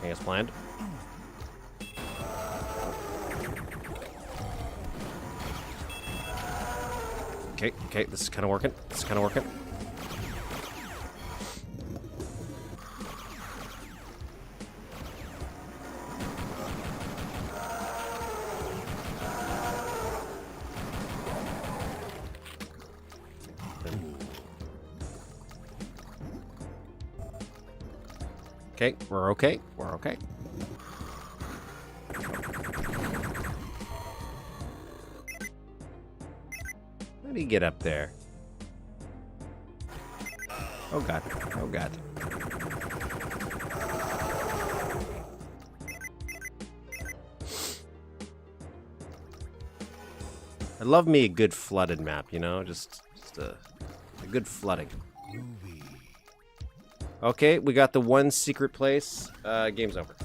everything as planned. Okay, this is kind of working. Okay, we're okay. How do you get up there? Oh god. I love me a good flooded map, you know? Just a good flooding. Movie. Okay, we got the one secret place. Game's over.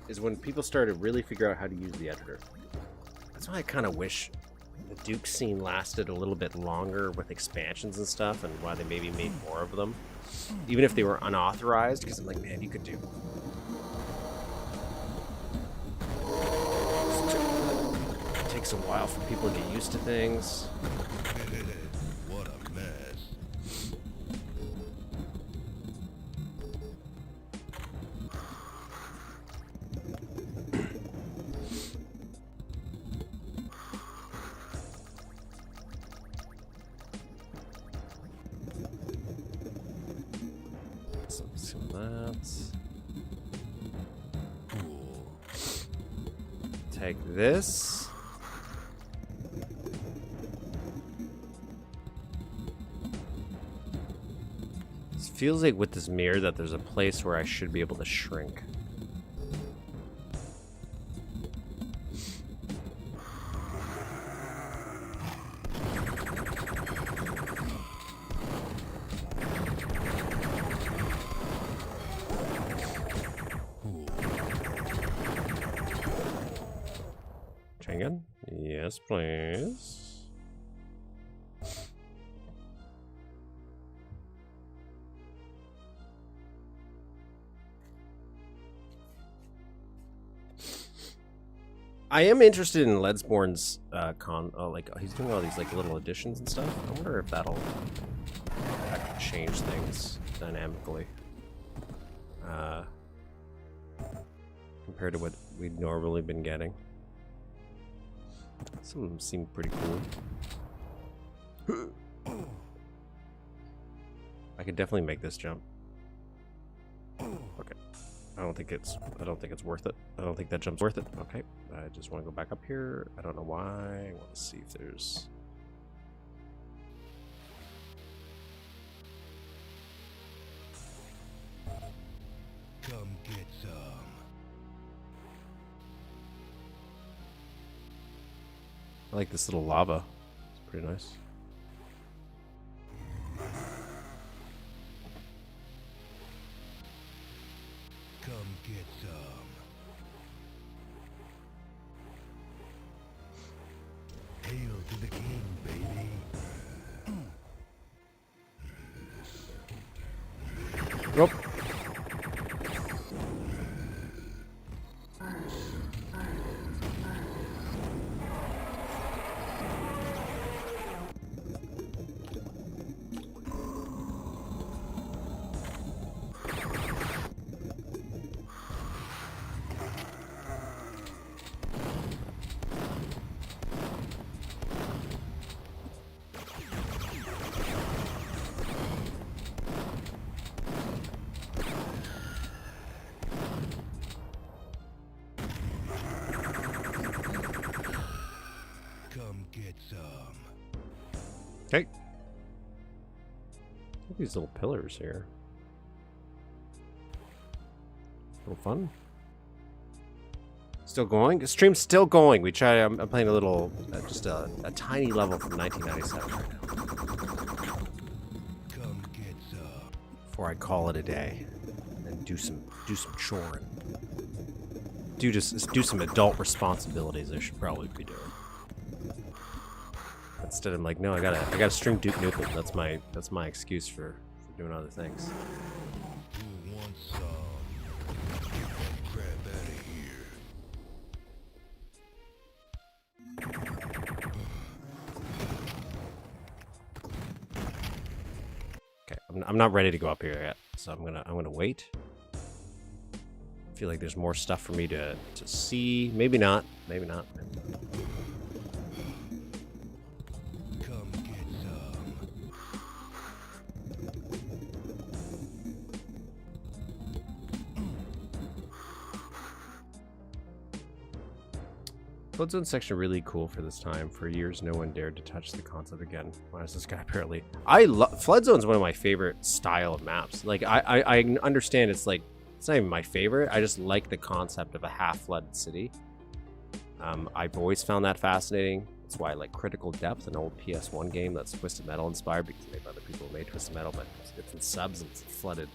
Is when people started really figure out how to use the editor. That's why I kind of wish the Duke scene lasted a little bit longer with expansions and stuff, and why they maybe made more of them, even if they were unauthorized. Because I'm like, man, you could do. It takes a while for people to get used to things. What a mess. Some of that. Cool. Take this. It feels like with this mirror that there's a place where I should be able to shrink. Again? Yes, please. I am interested in Ledsborn's like he's doing all these like little additions and stuff. I wonder if that could change things dynamically compared to what we've normally been getting. Some of them seem pretty cool. I could definitely make this jump. Okay. I don't think it's worth it. I don't think that jump's worth it. Okay. I just want to go back up here. I don't know why. I want to see if there's Come get some. I like this little lava. It's pretty nice. Come get some. Hail to the king, baby. Nope. Come get some. Okay. Look at these little pillars here. A little fun. Still going? The stream's still going. I'm playing a little, just a tiny level from 1997 right now. Come get some. Before I call it a day and do some choring. Do some adult responsibilities I should probably be doing. Instead, I'm like, no, I gotta stream Duke Nukem. That's my excuse for doing other things. Who wants some? Get that crap out of here. Okay, I'm not ready to go up here yet, so I'm gonna wait. I feel like there's more stuff for me to see. Maybe not. Maybe not. Come get some. Flood zone section really cool for this time. For years, no one dared to touch the concept again. Why is this guy apparently? I love flood zone's one of my favorite style of maps. Like I understand it's like it's not even my favorite. I just like the concept of a half-flooded city. I've always found that fascinating. That's why I like Critical Depth, an old PS1 game that's Twisted Metal inspired because maybe other people made Twisted Metal, but it's in subs and it's flooded.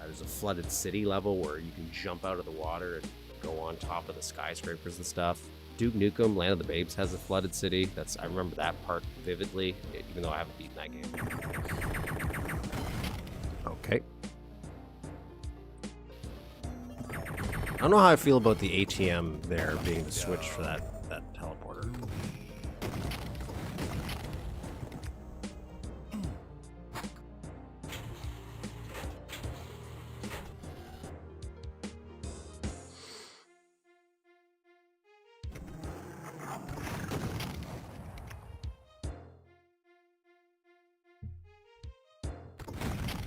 There's a flooded city level where you can jump out of the water and go on top of the skyscrapers and stuff. Duke Nukem, Land of the Babes has a flooded city. I remember that part vividly, even though I haven't beaten that game. Okay. I don't know how I feel about the ATM there being the switch for that teleporter.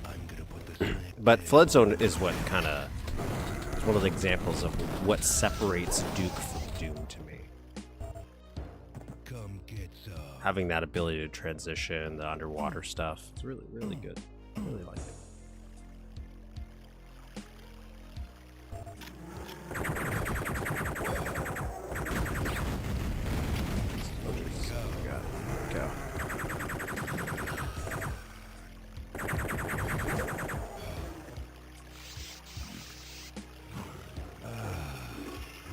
I'm gonna put the snake But Flood Zone is what kind of one of the examples of what separates Duke from Doom to me. Come get some. Having that ability to transition, the underwater stuff, it's really, really good. I really like it. Go.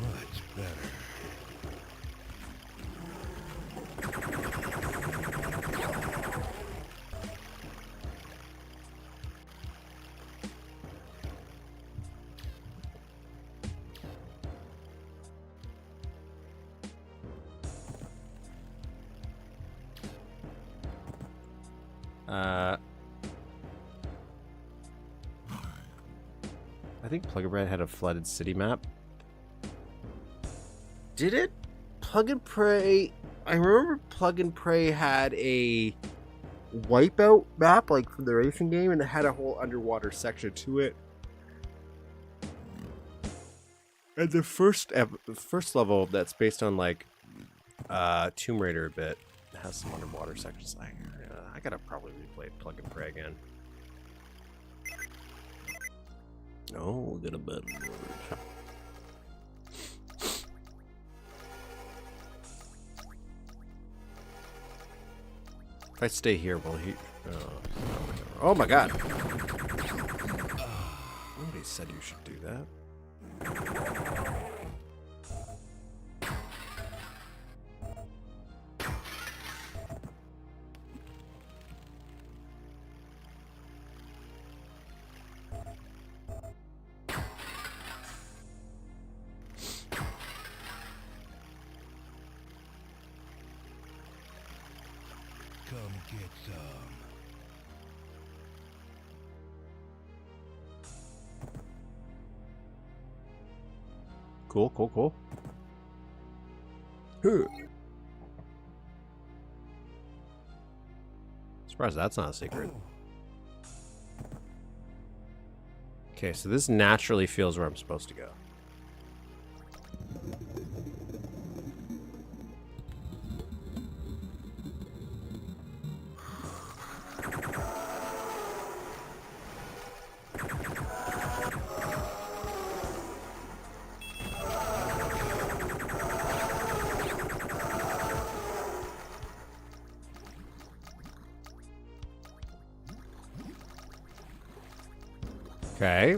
Much better. I think Plug and Pray had a flooded city map. Did it? Plug and Pray. I remember Plug and Pray had a wipeout map, like from the racing game, and it had a whole underwater section to it. And the first level that's based on like Tomb Raider a bit has some underwater sections. I gotta probably replay Plug and Pray again. Oh, we'll get a bit. If I stay here, will he? Oh my God! Nobody said you should do that. Come get some. Cool. Huh. Surprised that's not a secret. Okay, so this naturally feels where I'm supposed to go. Okay.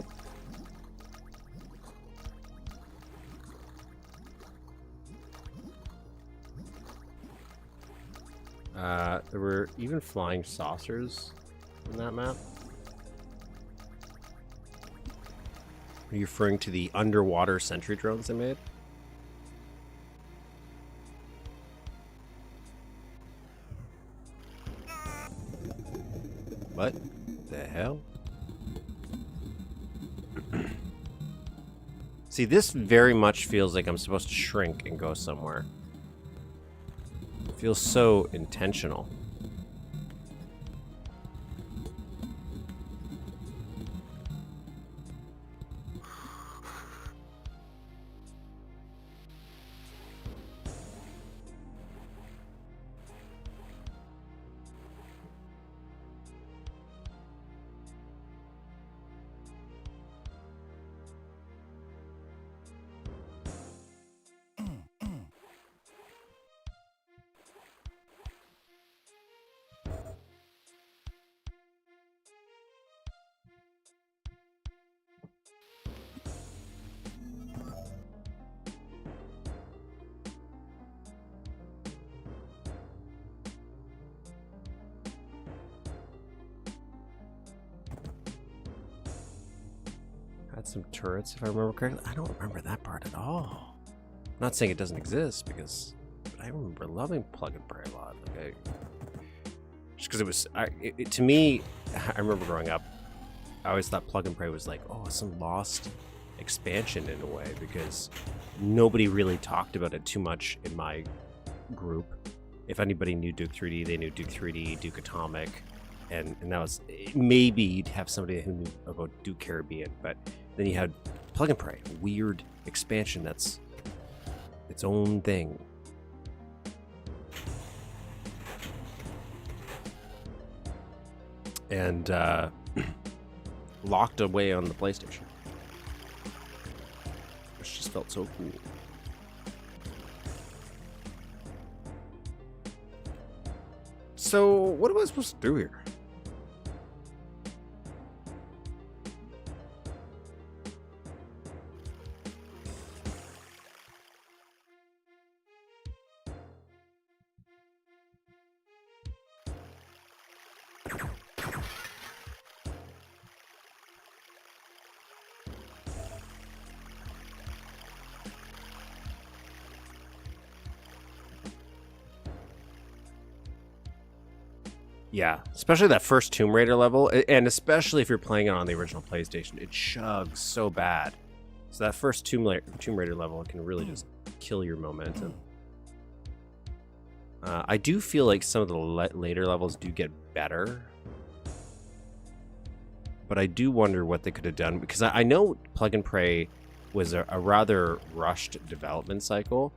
There were even flying saucers in that map. Are you referring to the underwater sentry drones they made? What the hell? See, this very much feels like I'm supposed to shrink and go somewhere. It feels so intentional. Had some turrets, if I remember correctly. I don't remember that part at all. I'm not saying it doesn't exist, because I remember loving Plug and Pray a lot. Like just because it was, to me, I remember growing up, I always thought Plug and Pray was like, oh, some lost expansion in a way, because nobody really talked about it too much in my group. If anybody knew Duke 3D, they knew Duke 3D, Duke Atomic, and that was, maybe you'd have somebody who knew about Duke Caribbean, but then you had Plug and Pray, weird expansion that's its own thing. And locked away on the PlayStation, which just felt so cool. So, what am I supposed to do here? Yeah, especially that first Tomb Raider level, and especially if you're playing it on the original PlayStation, it chugs so bad. So that first Tomb Raider level can really just kill your momentum. I do feel like some of the later levels do get better, but I do wonder what they could have done, because I know Plug and Pray was a rather rushed development cycle.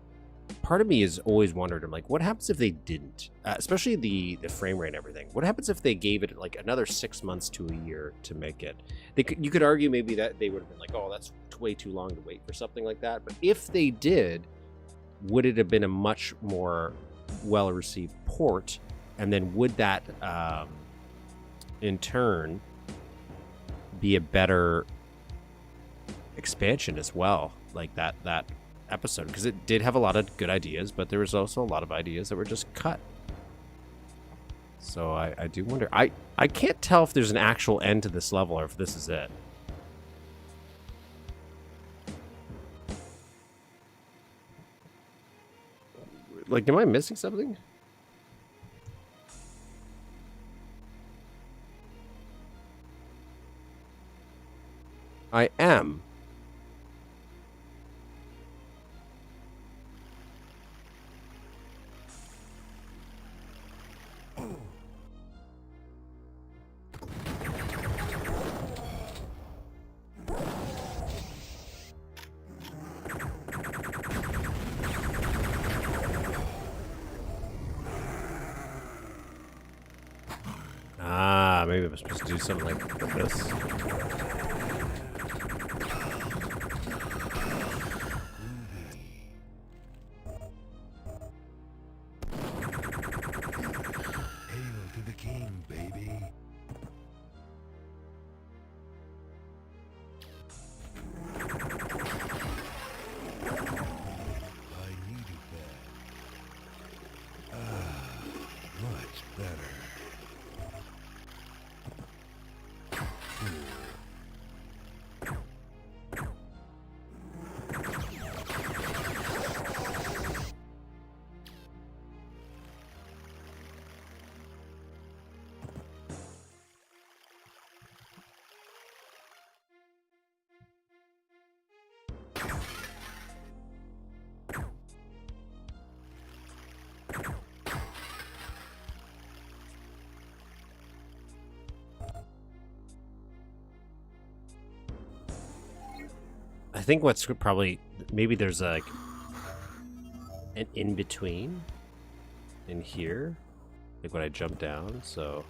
Part of me has always wondered, I'm like, what happens if they didn't? Especially the frame rate and everything. What happens if they gave it like another 6 months to a year to make it? You could argue maybe that they would have been like, oh, that's way too long to wait for something like that. But if they did, would it have been a much more well-received port? And then would that, in turn, be a better expansion as well? Like that episode, because it did have a lot of good ideas, but there was also a lot of ideas that were just cut. So I do wonder. I can't tell if there's an actual end to this level or if this is it. Like, am I missing something? I am. Maybe I'm supposed to do something like this. Hail to the king, baby. I needed that. Ah, I think what's probably maybe there's like an in between in here, like when I jump down. So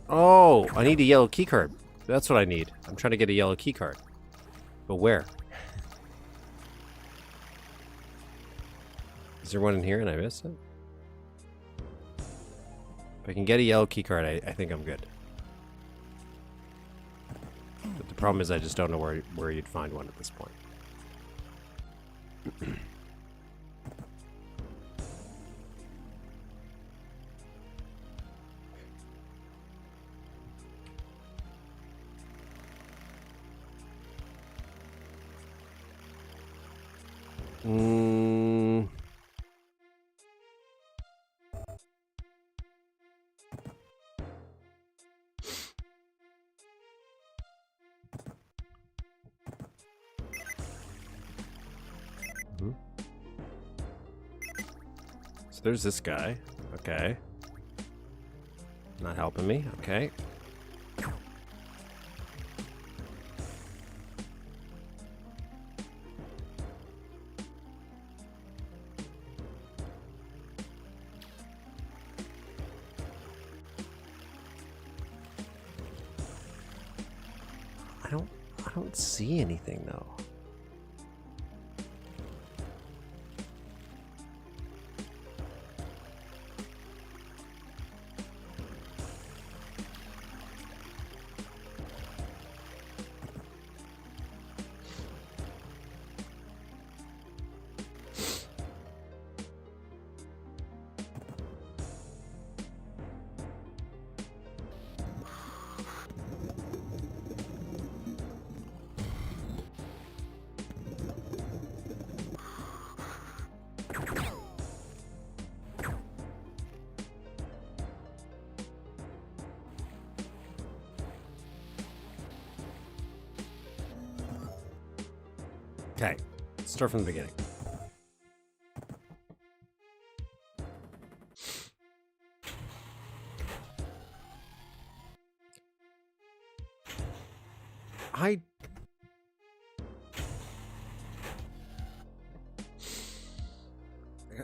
oh, I need a yellow key card. That's what I need. I'm trying to get a yellow key card. But where? Is there one in here and I missed it? If I can get a yellow key card, I think I'm good. But the problem is I just don't know where you'd find one at this point. So there's this guy. Okay. Not helping me. Okay. I don't see anything though. Okay, let's start from the beginning.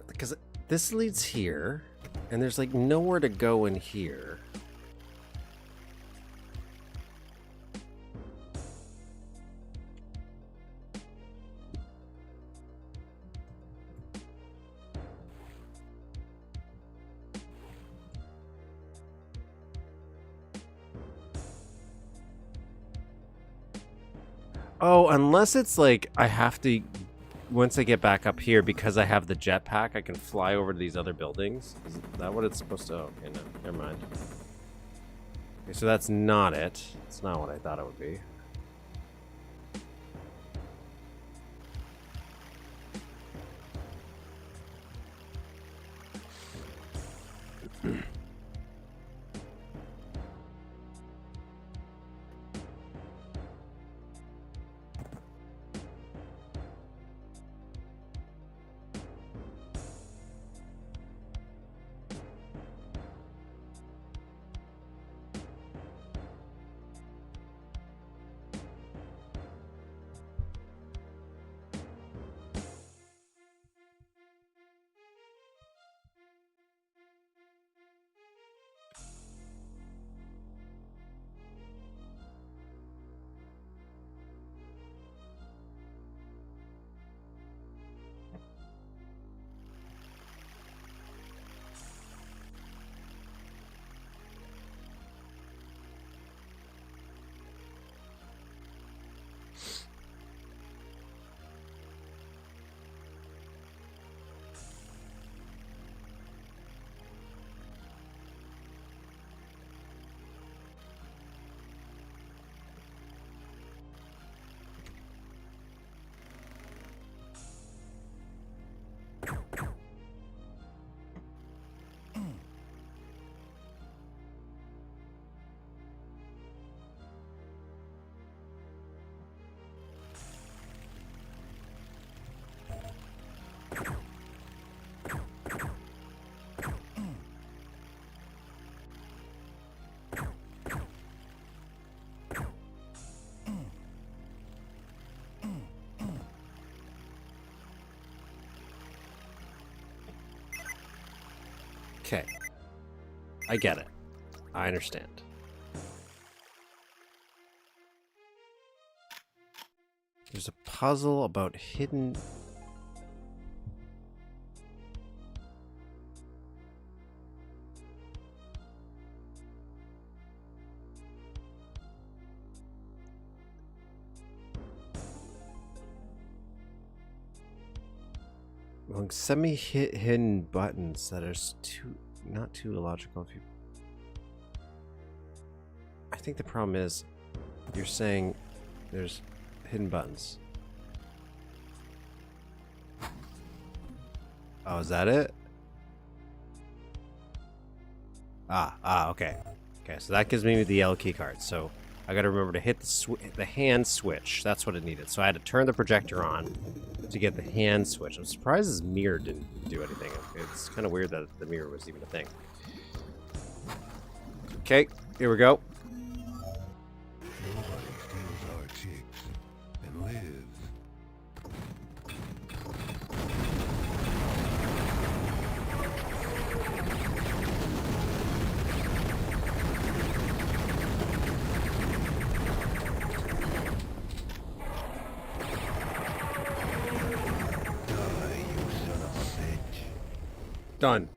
Because this leads here, and there's like nowhere to go in here. Oh, unless it's like I have to, once I get back up here, because I have the jetpack, I can fly over to these other buildings. Is that what it's supposed to? Oh, okay, no, never mind. Okay, so that's not it. It's not what I thought it would be. Okay. I get it. I understand. There's a puzzle about hidden... among semi-hidden buttons that are not too illogical. If you... I think the problem is you're saying there's hidden buttons. Oh, is that it? Okay. Okay, so that gives me the yellow key card. So I got to remember to hit the hand switch. That's what it needed. So I had to turn the projector on to get the hand switch. I'm surprised this mirror didn't do anything. It's kind of weird that the mirror was even a thing. Okay, here we go. Nobody steals our chicks and lives. Die, you son of a bitch. Done.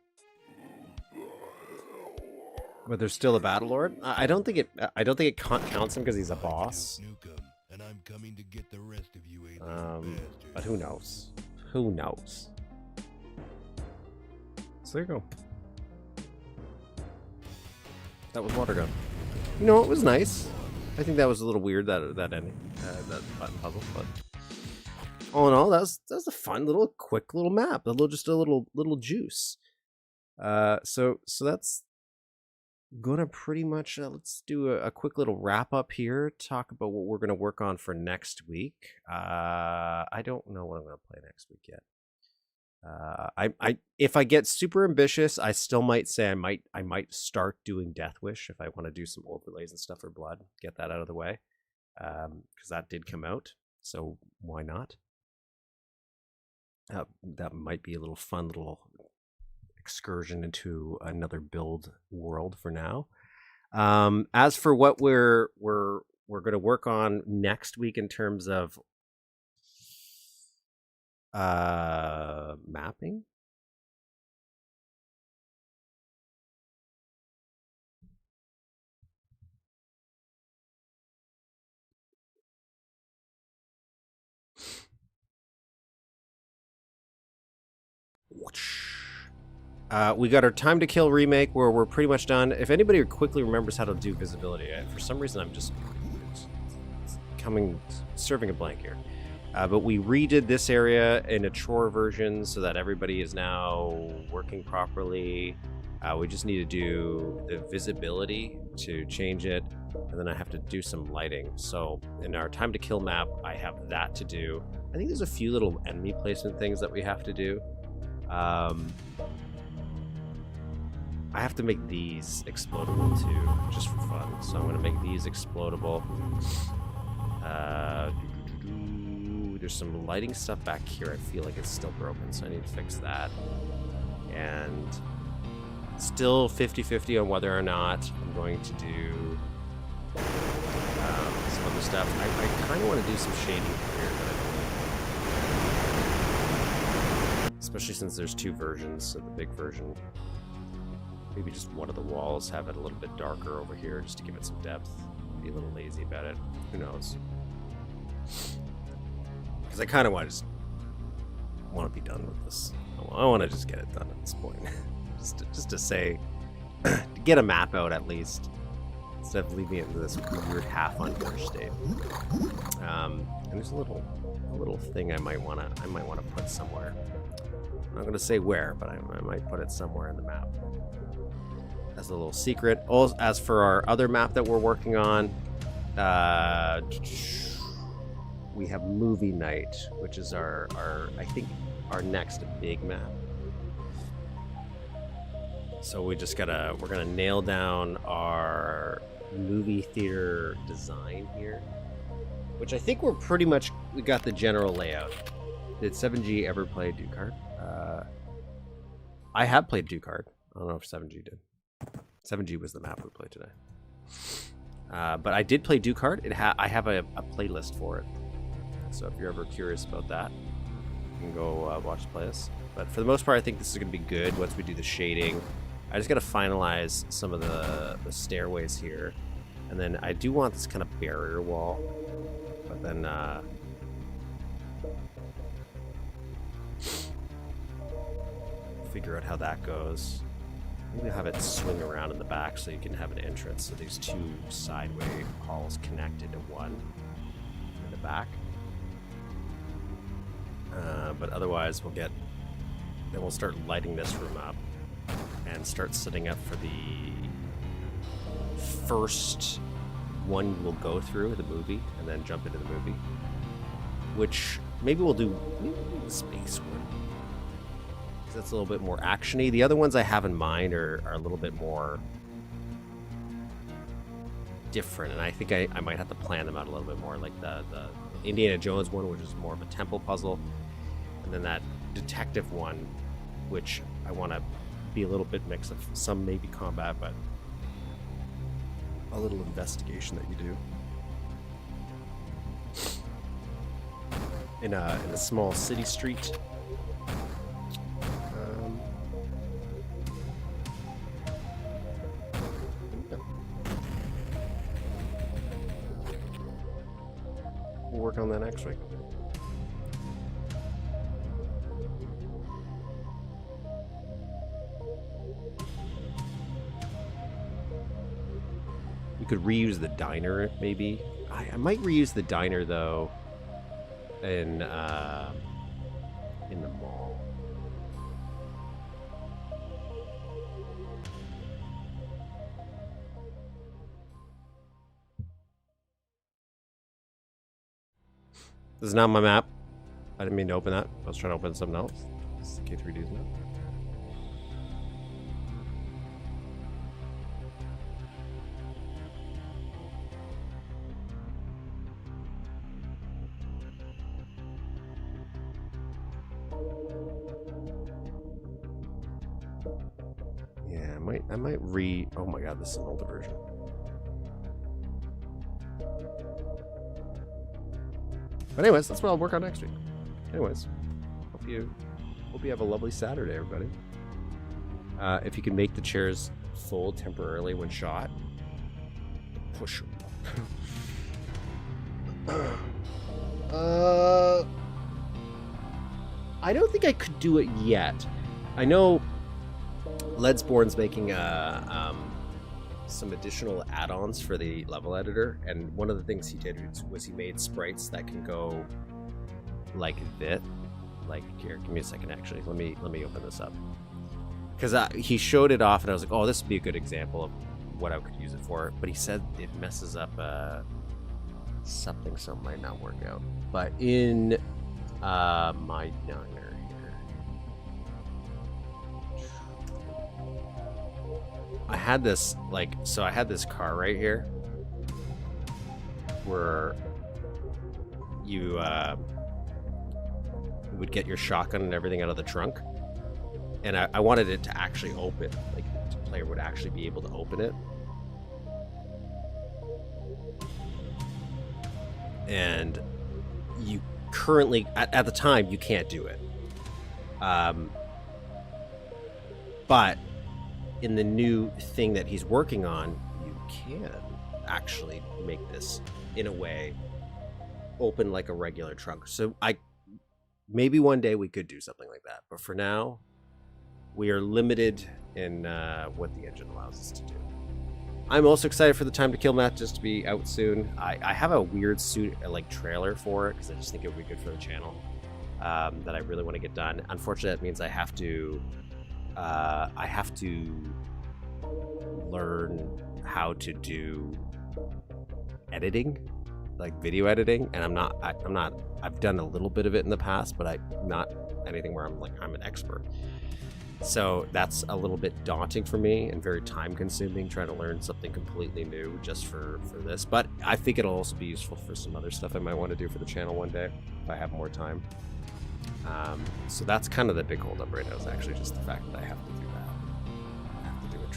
But there's still a battle lord. I don't think it. I don't think it counts him because he's a boss. Duke Nukem, and I'm coming to get the rest of you alien bastards. But who knows? Who knows? So there you go. That was Watergun. You know, it was nice. I think that was a little weird that ending, that button puzzle, but all in all, that was a fun little, quick little map. Just a little juice. So that's gonna pretty much let's do a quick little wrap up here. Talk about what we're gonna work on for next week. I don't know what I'm gonna play next week yet. If I get super ambitious, I still might say I might start doing Death Wish if I want to do some overlays and stuff for Blood. Get that out of the way, because that did come out. So why not? That might be a little fun little excursion into another build world for now. As for what we're going to work on next week in terms of mapping. We got our Time to Kill remake where we're pretty much done. If anybody quickly remembers how to do visibility, for some reason I'm just serving a blank here. But we redid this area in a chore version so that everybody is now working properly. We just need to do the visibility to change it, and then I have to do some lighting. So in our Time to Kill map, I have that to do. I think there's a few little enemy placement things that we have to do. I have to make these explodable too, just for fun. So I'm going to make these explodable. There's some lighting stuff back here. I feel like it's still broken, so I need to fix that. And still 50-50 on whether or not I'm going to do some other stuff. I kind of want to do some shading here, but I don't. Especially since there's two versions of the big version. Maybe just one of the walls, have it a little bit darker over here just to give it some depth. Be a little lazy about it. Who knows? Because I kind of want to be done with this. I want to just get it done at this point. just to say, to get a map out at least, instead of leaving it in this weird half-unfinished state. And there's a little thing I might want to put somewhere. I'm not going to say where, but I might put it somewhere in the map as a little secret. As for our other map that we're working on, we have movie night, which is our I think our next big map. So we're gonna nail down our movie theater design here, which I think we got the general layout. Did 7G ever play Duke Card? I have played Duke Card I don't know if 7G did. 7G was the map we played today. But I did play Duke Hard. I have a playlist for it. So if you're ever curious about that, you can go watch the playlist. But for the most part, I think this is going to be good once we do the shading. I just got to finalize some of the stairways here. And then I do want this kind of barrier wall. But then... figure out how that goes. Maybe have it swing around in the back so you can have an entrance. So these two sideway halls connect into one in the back. But otherwise, then we'll start lighting this room up and start setting up for the first one we'll go through, the movie, and then jump into the movie. Which maybe we'll do the space one. Because that's a little bit more action-y. The other ones I have in mind are a little bit more different, and I think I might have to plan them out a little bit more. Like the Indiana Jones one, which is more of a temple puzzle, and then that detective one, which I want to be a little bit mix of some maybe combat, but a little investigation that you do in a small city street. We'll work on that next week. You could reuse the diner, maybe. I might reuse the diner though in the mall. This is not my map. I didn't mean to open that. I was trying to open something else. This is K3D's map. Yeah, I might oh my god, this is an older version. But anyways, that's what I'll work on next week. Anyways, hope you have a lovely Saturday, everybody. If you can make the chairs fold temporarily when shot, push them. I don't think I could do it yet. I know Ledsborn's making some additional add-ons for the level editor, and one of the things he did was he made sprites that can go like this. Like, here, give me a second. Actually, let me open this up, because he showed it off, and I was like, oh, this would be a good example of what I could use it for. But he said it messes up something, so it might not work out. But in my diner here, I had this I had this car right here where you would get your shotgun and everything out of the trunk, and I wanted it to actually open, like the player would actually be able to open it. And you currently, at the time, you can't do it. But in the new thing that he's working on, you can actually make this, in a way, open like a regular trunk. So maybe one day we could do something like that. But for now, we are limited in what the engine allows us to do. I'm also excited for the Time to Kill match just to be out soon. I have a weird trailer for it because I just think it would be good for the channel that I really want to get done. Unfortunately, that means I have to learn how to do editing, like video editing, and I've done a little bit of it in the past, but I'm not anything where I'm an expert. So that's a little bit daunting for me and very time consuming, trying to learn something completely new just for this. But I think it'll also be useful for some other stuff I might want to do for the channel one day if I have more time. So that's kind of the big holdup right now, is actually just the fact that I have to do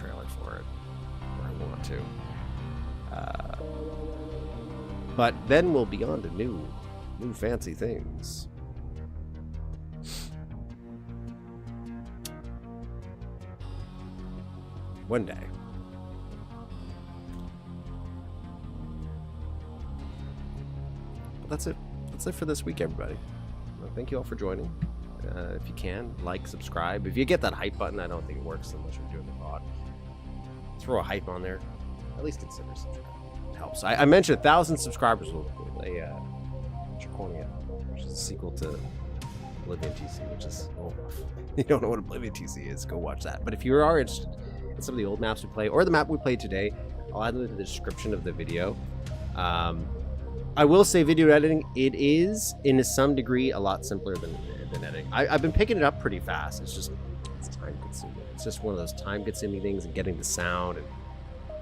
trailer for it, or I want to. But then we'll be on to new fancy things. One day. But that's it. That's it for this week, everybody. Well, thank you all for joining. If you can, like, subscribe. If you get that hype button, I don't think it works unless you're doing the VOD. Throw a hype on there. At least consider subscribing. It helps. I mentioned 1,000 subscribers will play Draconia, which is a sequel to Oblivion TC, which is... Oh, you don't know what Oblivion TC is, go watch that. But if you are interested in some of the old maps we play, or the map we played today, I'll add them to the description of the video. I will say video editing, it is, in some degree, a lot simpler than editing. I've been picking it up pretty fast. It's time consuming. It's just one of those time consuming things, and getting the sound and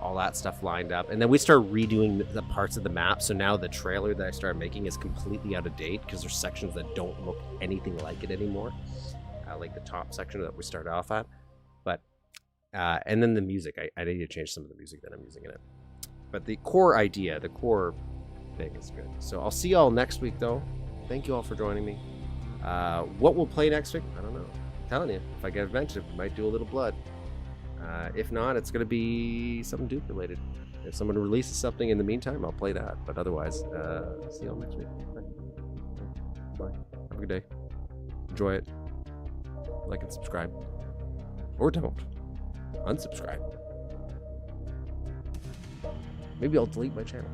all that stuff lined up. And then we start redoing the parts of the map. So now the trailer that I started making is completely out of date because there's sections that don't look anything like it anymore. Like the top section that we started off at. But, and then the music, I need to change some of the music that I'm using in it. But the core idea, the core thing is good. So I'll see y'all next week though. Thank you all for joining me. What we'll play next week, I don't know. I'm telling you, if I get adventure, we might do a little blood. If not, it's going to be something Duke related. If someone releases something in the meantime, I'll play that. But otherwise, see y'all next week. Bye. Have a good day. Enjoy it. Like and subscribe. Or don't. Unsubscribe. Maybe I'll delete my channel.